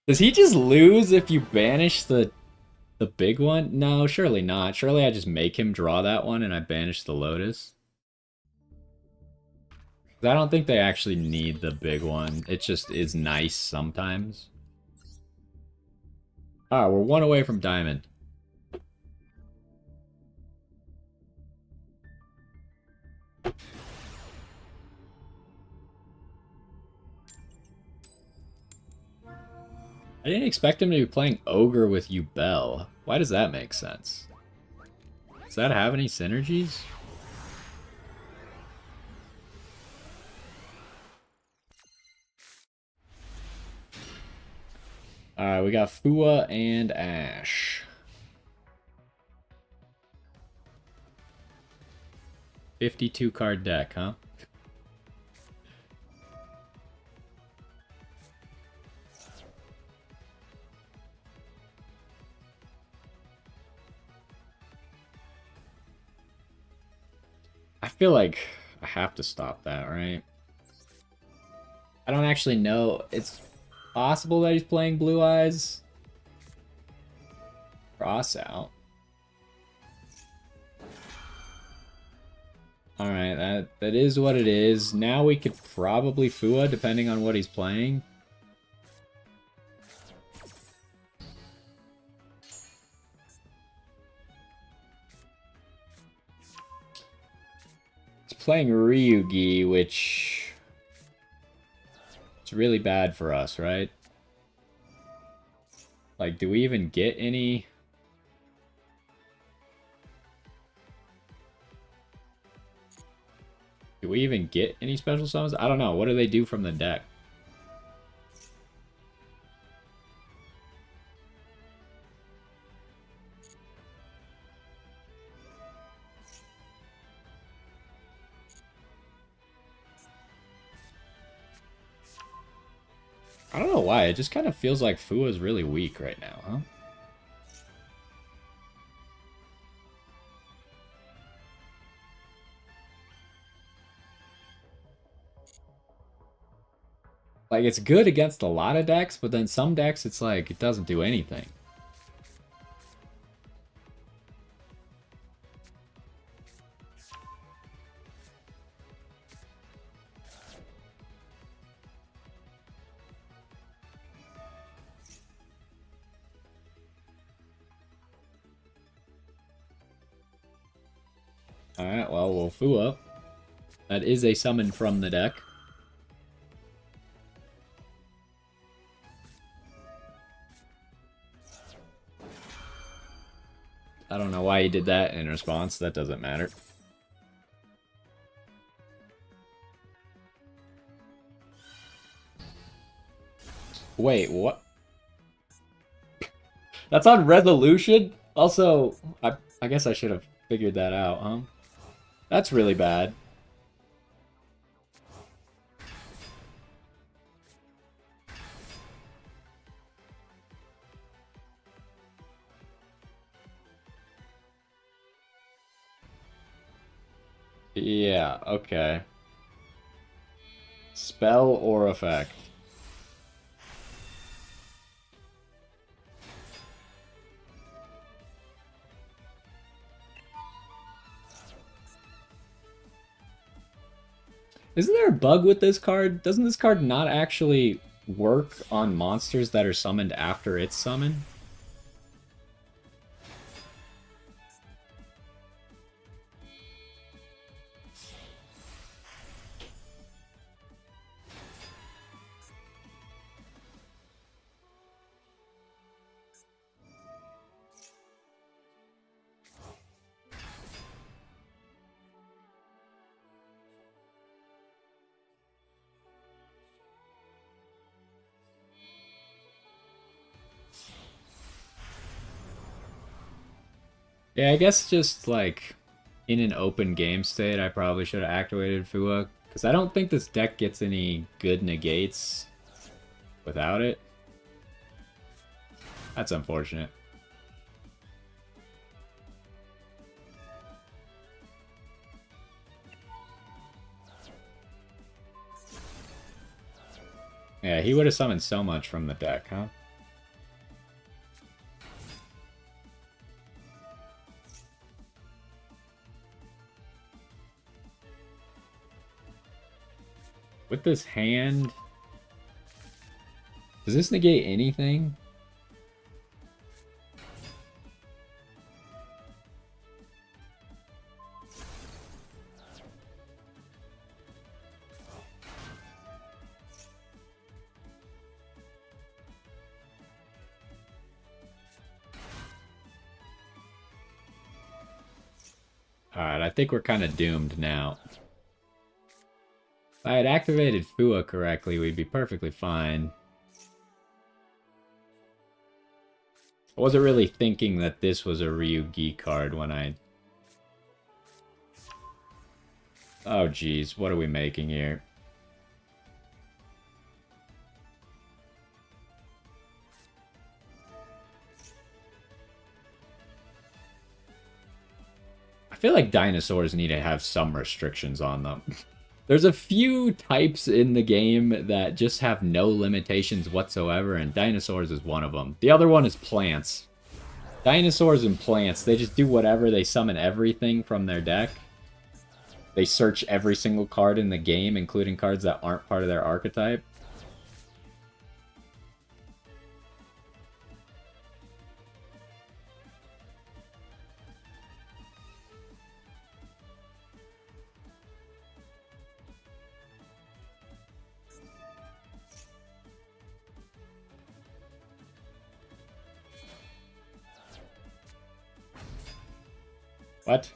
Does he just lose if you banish the big one? No, surely not. Surely I just make him draw that one and I banish the Lotus. I don't think they actually need the big one. It just is nice sometimes. Alright, we're one away from Diamond. I didn't expect him to be playing Ogre with you Bell. Why does that make sense? Does that have any synergies? Alright, we got Fua and Ash. 52 card deck, huh? I feel like I have to stop that, right? I don't actually know. It's possible that he's playing Blue Eyes. Cross out. Alright, that is what it is. Now we could probably Fua, depending on what he's playing. He's playing Ryugi, which... it's really bad for us, right? Like, do we even get any... do we even get any special summons? I don't know. What do they do from the deck? I don't know why, it just kind of feels like Fua's really weak right now, huh? Like, it's good against a lot of decks, but then some decks, it's like, it doesn't do anything. Alright, well, we'll Fua. That is a summon from the deck. I don't know why he did that in response. That doesn't matter. Wait, what? That's on resolution? Also, I guess I should have figured that out, huh? That's really bad. Yeah, okay. Spell or effect? Isn't there a bug with this card? Doesn't this card not actually work on monsters that are summoned after it's summoned? Yeah, I guess just like in an open game state, I probably should have activated Fua, because I don't think this deck gets any good negates without it. That's unfortunate. Yeah, he would have summoned so much from the deck, huh? With this hand... Does this negate anything? Alright, I think we're kind of doomed now. If I had activated Fua correctly, we'd be perfectly fine. I wasn't really thinking that this was a Ryugi card when I... Oh geez, what are we making here? I feel like dinosaurs need to have some restrictions on them. There's a few types in the game that just have no limitations whatsoever, and dinosaurs is one of them. The other one is plants. Dinosaurs and plants, they just do whatever. They summon everything from their deck. They search every single card in the game, including cards that aren't part of their archetype. What?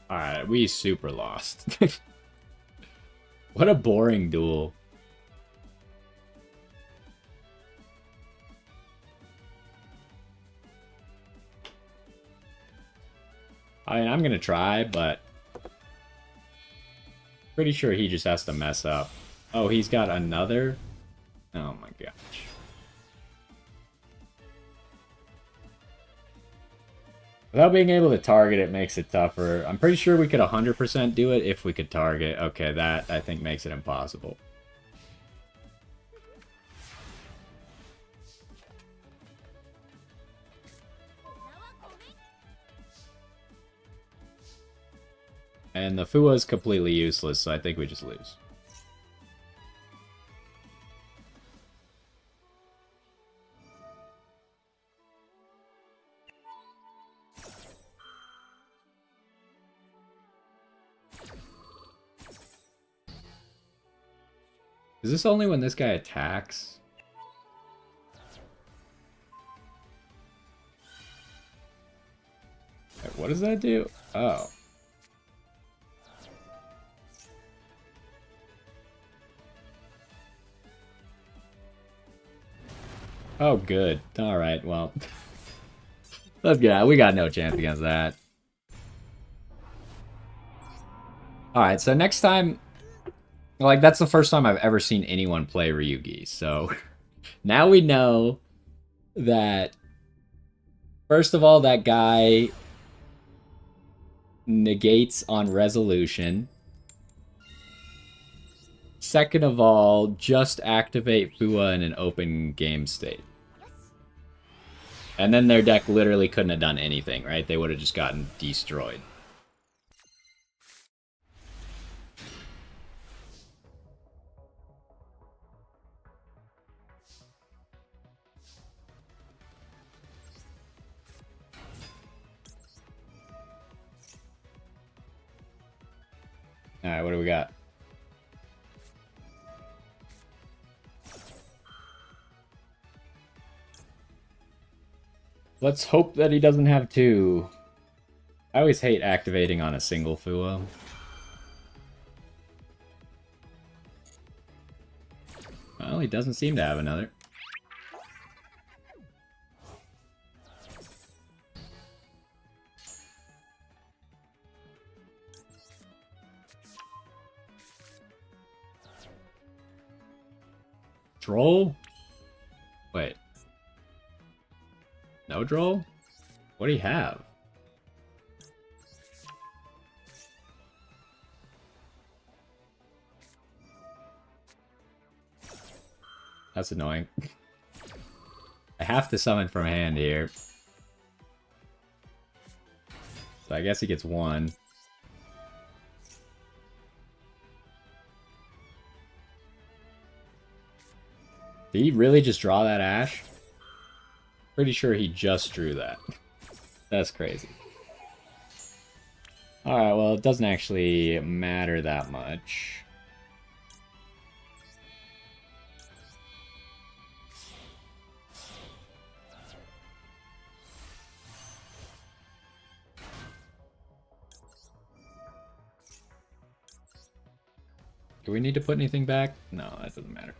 Alright, we super lost. What a boring duel. I mean, I'm gonna try, but pretty sure he just has to mess up. Oh, he's got another? Oh my gosh. Without being able to target it makes it tougher. I'm pretty sure we could 100% do it if we could target. Okay, that I think makes it impossible. And the Fua is completely useless, so I think we just lose. Is this only when this guy attacks? Wait, what does that do? Oh. Oh, good. Alright, well. Let's get out. We got no chance against that. Alright, so next time... Like, that's the first time I've ever seen anyone play Ryugi, so... Now we know that... First of all, that guy... negates on resolution. Second of all, just activate Fua in an open game state. And then their deck literally couldn't have done anything, right? They would have just gotten destroyed. Alright, what do we got? Let's hope that he doesn't have two. I always hate activating on a single Fua. Well, he doesn't seem to have another. Droll? Wait. No Droll? What do you have? That's annoying. I have to summon from hand here. So I guess he gets one. Did he really just draw that Ash? Pretty sure he just drew that. That's crazy. Alright, well, it doesn't actually matter that much. Do we need to put anything back? No, that doesn't matter.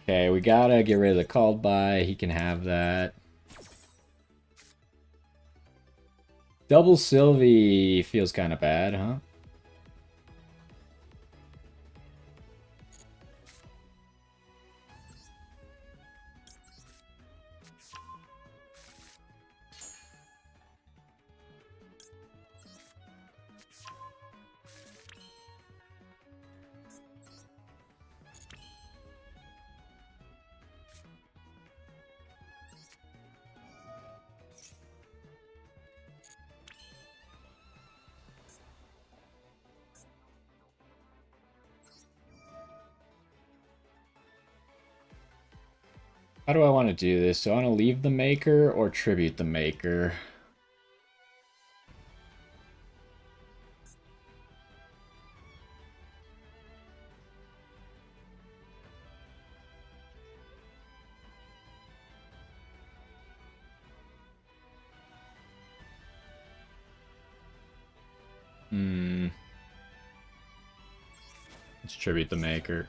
Okay, we gotta get rid of the called by. He can have that. Double Sylvie feels kind of bad, huh? How do I want to do this? Do I want to leave the Maker or tribute the Maker? Hmm. Let's tribute the maker.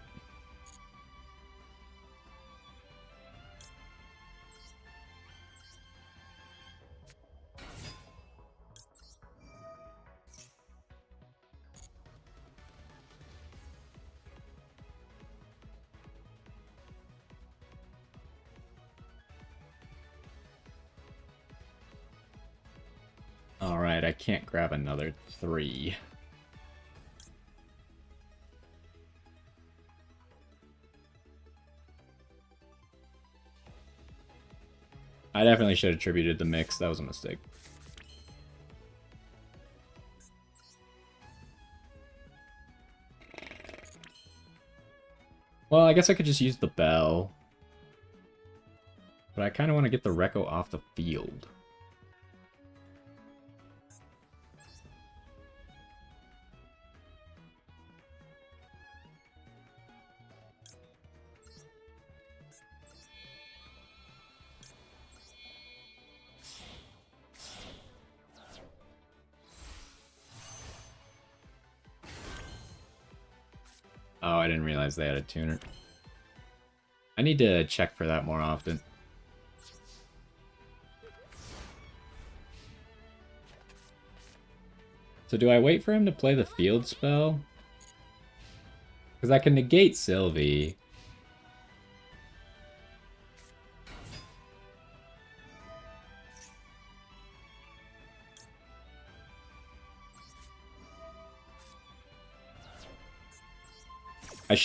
Alright, I can't grab another 3. I definitely should have attributed the mix. That was a mistake. Well, I guess I could just use the bell. But I kind of want to get the Rekko off the field. Oh, I didn't realize they had a tuner. I need to check for that more often. So do I wait for him to play the field spell? Because I can negate Sylvie. I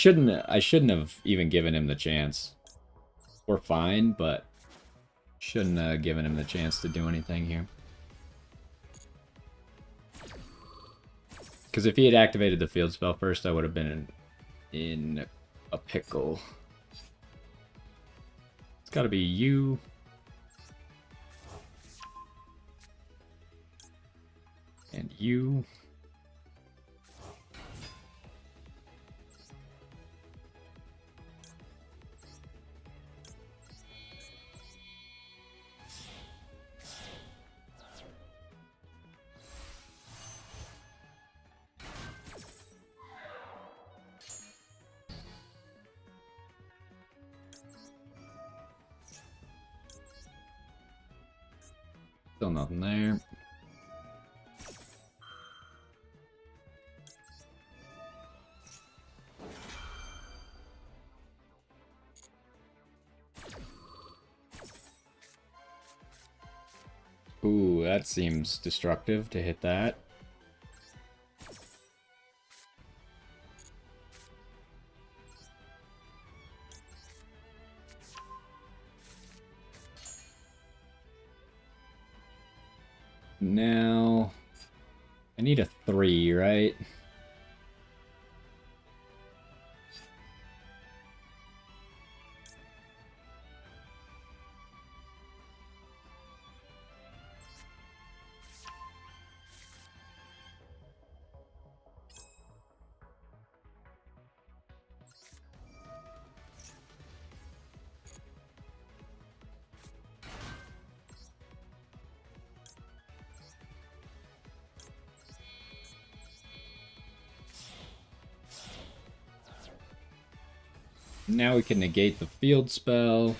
shouldn't have even given him the chance. We're fine, but shouldn't have given him the chance to do anything here. Because if he had activated the field spell first, I would have been in a pickle. It's got to be you. And you. Still nothing there. Ooh, that seems destructive to hit that. Now, I need a 3, right? Now we can negate the field spell.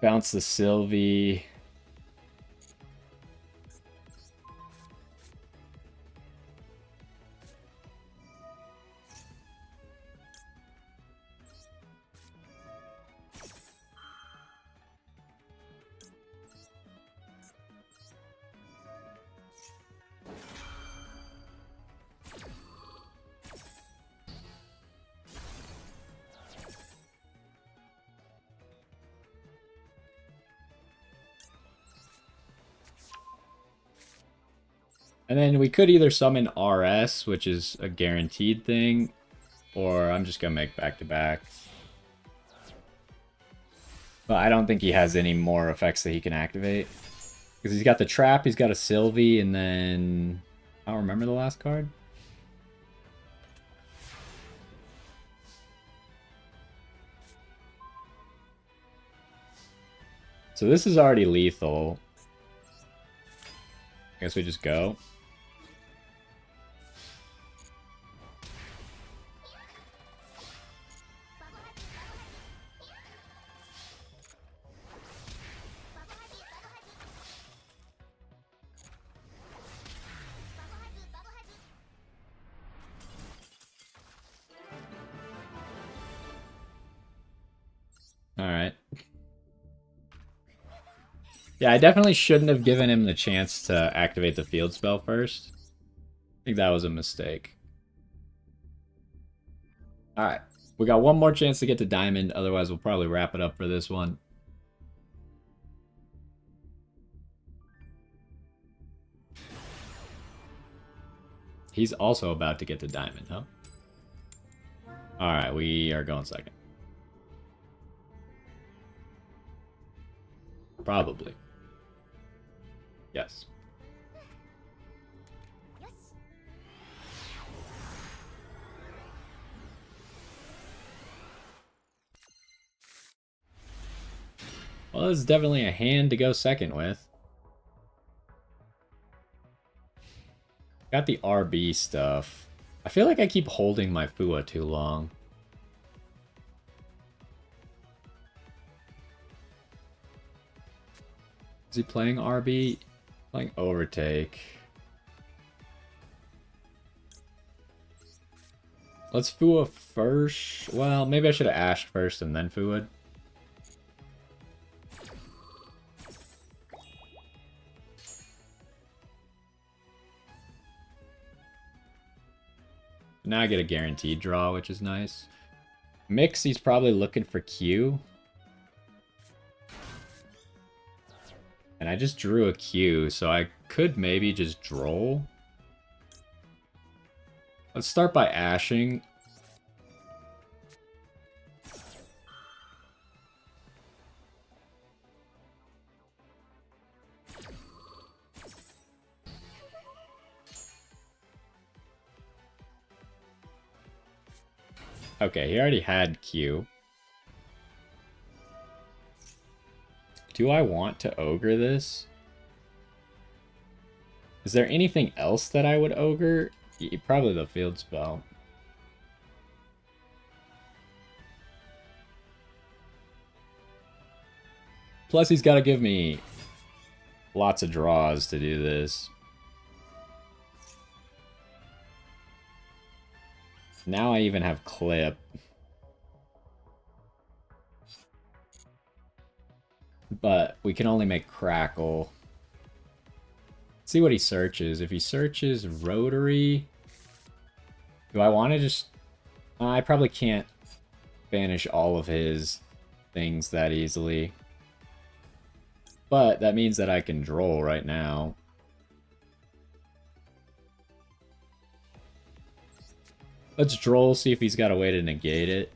Bounce the Sylvie. And then we could either summon RS, which is a guaranteed thing, or I'm just going to make back-to-back. But I don't think he has any more effects that he can activate. Because he's got the trap, he's got a Sylvie, and then... I don't remember the last card. So this is already lethal. I guess we just go. Alright. Yeah, I definitely shouldn't have given him the chance to activate the field spell first. I think that was a mistake. Alright. We got one more chance to get to Diamond, otherwise we'll probably wrap it up for this one. He's also about to get to Diamond, huh? Alright, we are going second. Probably. Yes. Well, this is definitely a hand to go second with. Got the RB stuff. I feel like I keep holding my Fua too long. Is he playing RB? Playing Overtake. Let's Fua first. Well, maybe I should have Ashed first and then Fua'd. Now I get a guaranteed draw, which is nice. Mix, he's probably looking for Q. And I just drew a Q, so I could maybe just Droll. Let's start by ashing. Okay, he already had Q. Do I want to Ogre this? Is there anything else that I would Ogre? Probably the field spell. Plus he's got to give me lots of draws to do this. Now I even have Clip. But we can only make Crackle. Let's see what he searches. If he searches Rotary... Do I want to just... I probably can't banish all of his things that easily. But that means that I can Droll right now. Let's Droll, see if he's got a way to negate it.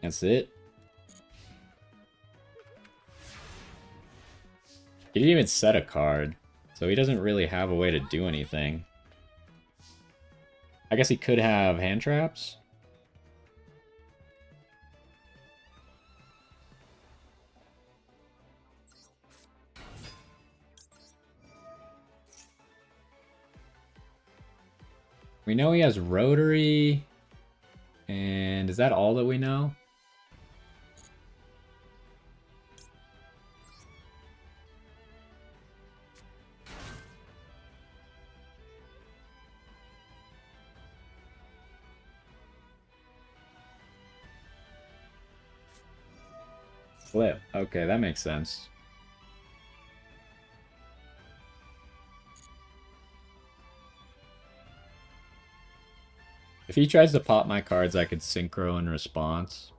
That's it. He didn't even set a card, so he doesn't really have a way to do anything. I guess he could have hand traps. We know he has Rotary, and is that all that we know? Flip. Okay, that makes sense. If he tries to pop my cards, I could Synchro in response.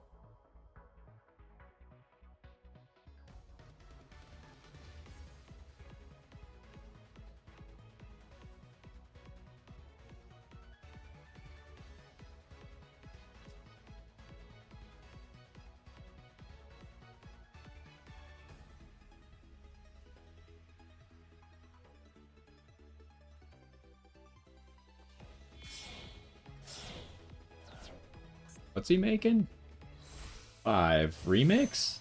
What's he making? 5 remix?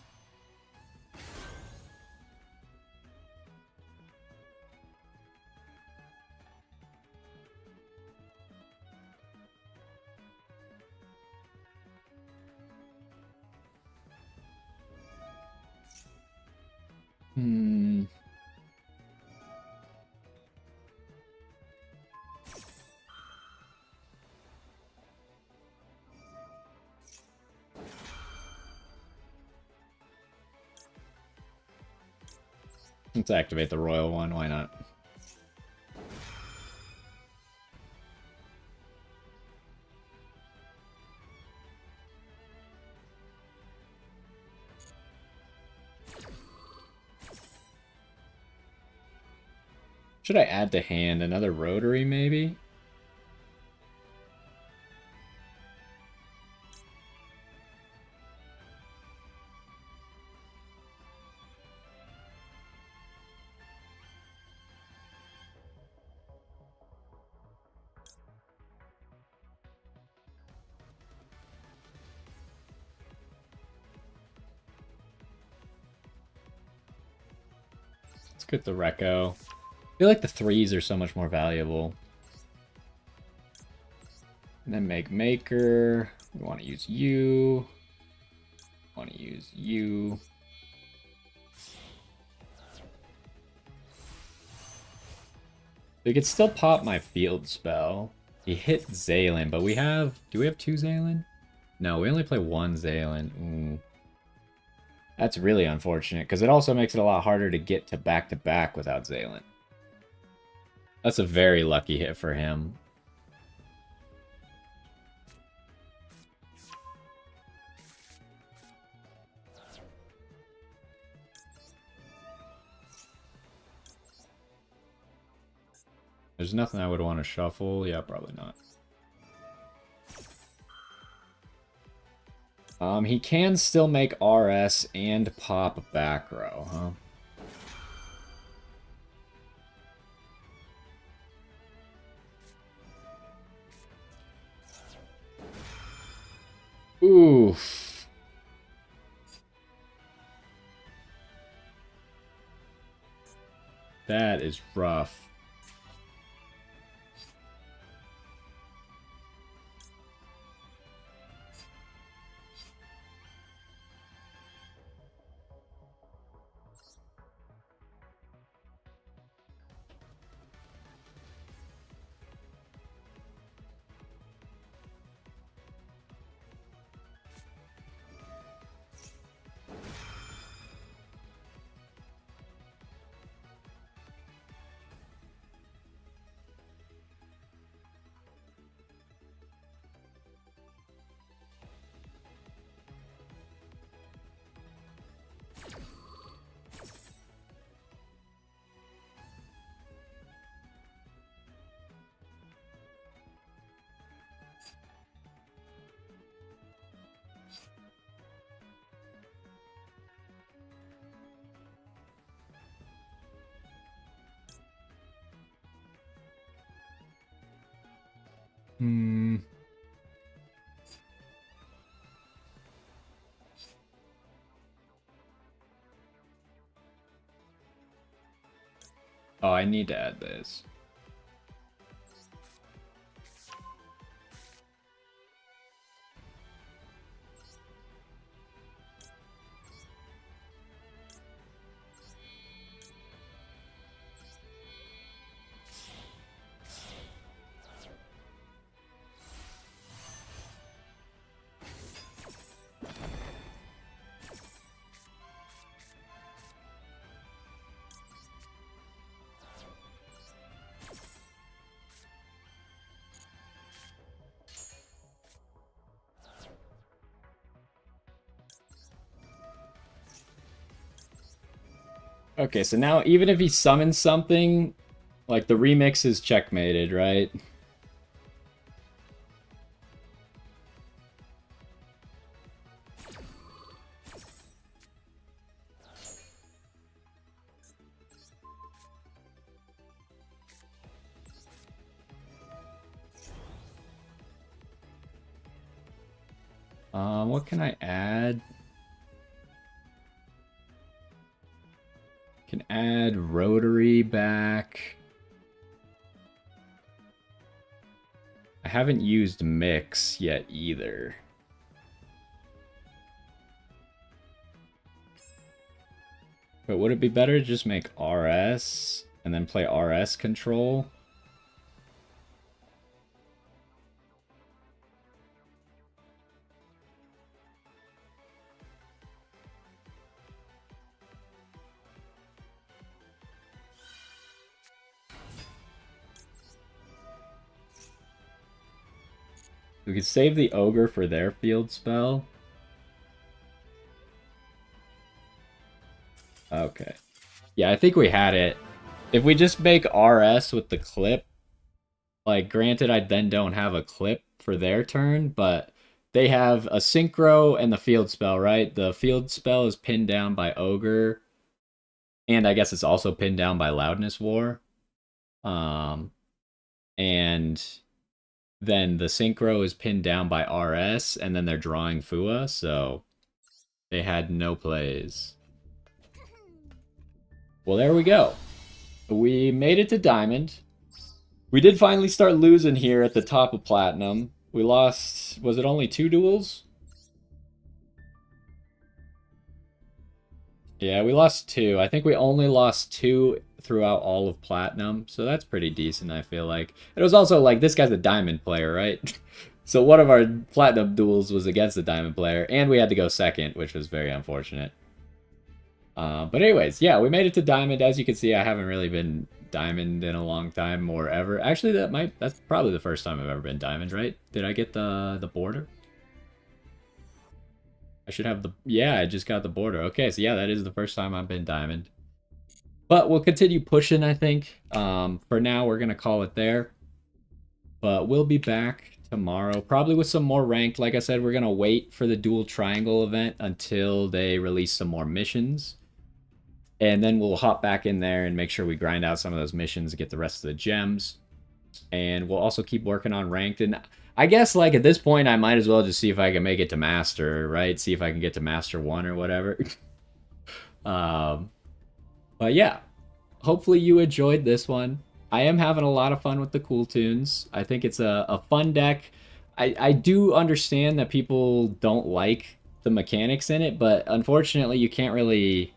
Hmm. Let's activate the royal one, why not? Should I add to hand another rotary, maybe? Let's get the Recco. I feel like the 3s are so much more valuable. And then make Maker. We want to use you. Want to use you. We could still pop my field spell. He hit Zaylin, but we have... Do we have 2 Zaylin? No, we only play 1 Zaylin. Ooh. That's really unfortunate, because it also makes it a lot harder to get to back-to-back without Zaylin. That's a very lucky hit for him. There's nothing I would want to shuffle. Yeah, probably not. He can still make RS and pop back row, huh? Oof. That is rough. Hmm. Oh, I need to add this. Okay, so now even if he summons something, like the remix is checkmated, right? What can I add? Can add rotary back. I haven't used mix yet either. But would it be better to just make RS and then play RS control? We could save the ogre for their field spell. Okay. Yeah, I think we had it. If we just make RS with the clip, like, granted, I then don't have a clip for their turn, but they have a synchro and the field spell, right? The field spell is pinned down by ogre, and I guess it's also pinned down by loudness war. And then the synchro is pinned down by RS, and then they're drawing Fua, so they had no plays. Well, there we go. We made it to Diamond. We did finally start losing here at the top of Platinum. We lost, was it only 2 duels? Yeah, we lost 2. I think we only lost 2 throughout all of Platinum, so that's pretty decent, I feel like. It was also like, this guy's a Diamond player, right? So one of our Platinum duels was against a Diamond player, and we had to go second, which was very unfortunate. But anyways, yeah, we made it to Diamond. As you can see, I haven't really been Diamond in a long time or ever. Actually, that's probably the first time I've ever been Diamond, right? Did I get the border? I should have the... Yeah, I just got the border. Okay, so yeah, that is the first time I've been Diamond. But we'll continue pushing, I think. For now, we're going to call it there. But we'll be back tomorrow, probably with some more ranked. Like I said, we're going to wait for the Dual Triangle event until they release some more missions. And then we'll hop back in there and make sure we grind out some of those missions, get the rest of the gems. And we'll also keep working on ranked. And I guess, like, at this point, I might as well just see if I can make it to Master, right? See if I can get to Master 1 or whatever. But yeah, hopefully you enjoyed this one. I am having a lot of fun with the Kewl Tunes. I think it's a fun deck. I do understand that people don't like the mechanics in it, but unfortunately you can't really...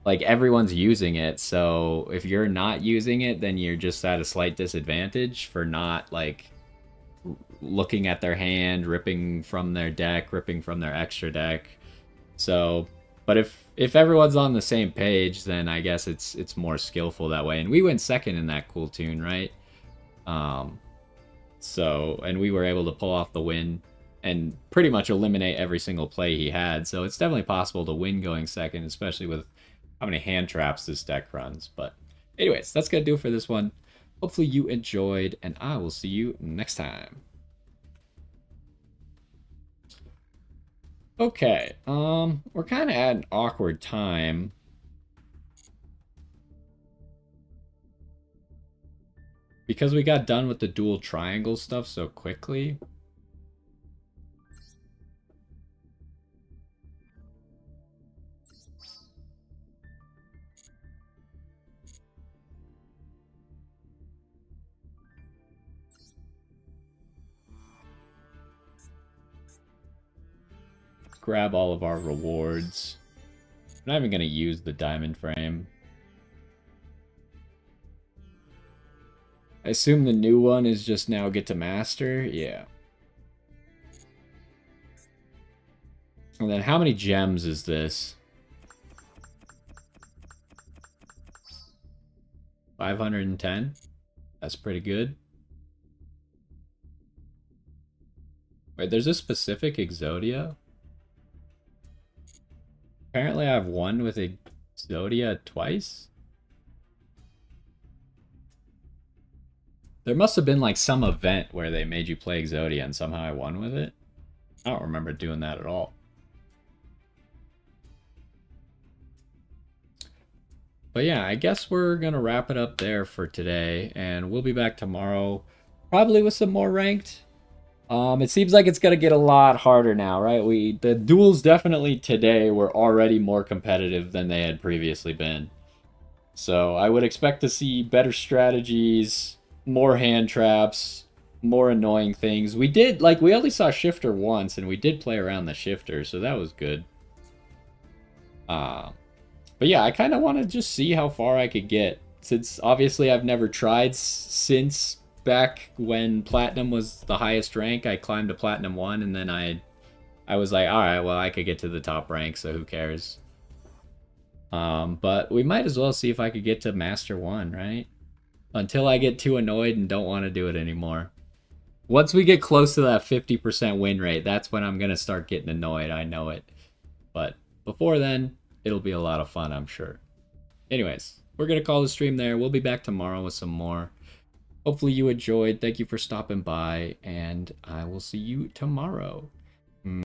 Like, everyone's using it, so if you're not using it, then you're just at a slight disadvantage for not, like, looking at their hand, ripping from their deck, ripping from their extra deck. So, but if everyone's on the same page, then I guess it's more skillful that way. And we went second in that Kewl Tune, right? So, and we were able to pull off the win and pretty much eliminate every single play he had. So it's definitely possible to win going second, especially with how many hand traps this deck runs. But anyways, that's going to do it for this one. Hopefully you enjoyed, and I will see you next time. Okay, we're kind of at an awkward time. Because we got done with the dual triangle stuff so quickly. Grab all of our rewards. I'm not even going to use the diamond frame. I assume the new one is just now get to master? Yeah. And then how many gems is this? 510? That's pretty good. Wait, there's a specific Exodia? Apparently I have one with Exodia twice? There must have been like some event where they made you play Exodia and somehow I won with it. I don't remember doing that at all. But yeah, I guess we're going to wrap it up there for today. And we'll be back tomorrow, probably with some more ranked. It seems like it's gonna get a lot harder now, right? The duels definitely today were already more competitive than they had previously been. So I would expect to see better strategies, more hand traps, more annoying things. We only saw shifter once, and we did play around the shifter, so that was good. Um, but yeah, I kind of want to just see how far I could get, since obviously I've never tried since back when Platinum was the highest rank. I climbed to Platinum 1, and then I was like, all right, well, I could get to the top rank, so who cares? But we might as well see if I could get to Master 1, right? Until I get too annoyed and don't want to do it anymore. Once we get close to that 50% win rate, that's when I'm going to start getting annoyed. I know it. But before then, it'll be a lot of fun, I'm sure. Anyways, we're going to call the stream there. We'll be back tomorrow with some more. Hopefully you enjoyed. Thank you for stopping by, and I will see you tomorrow.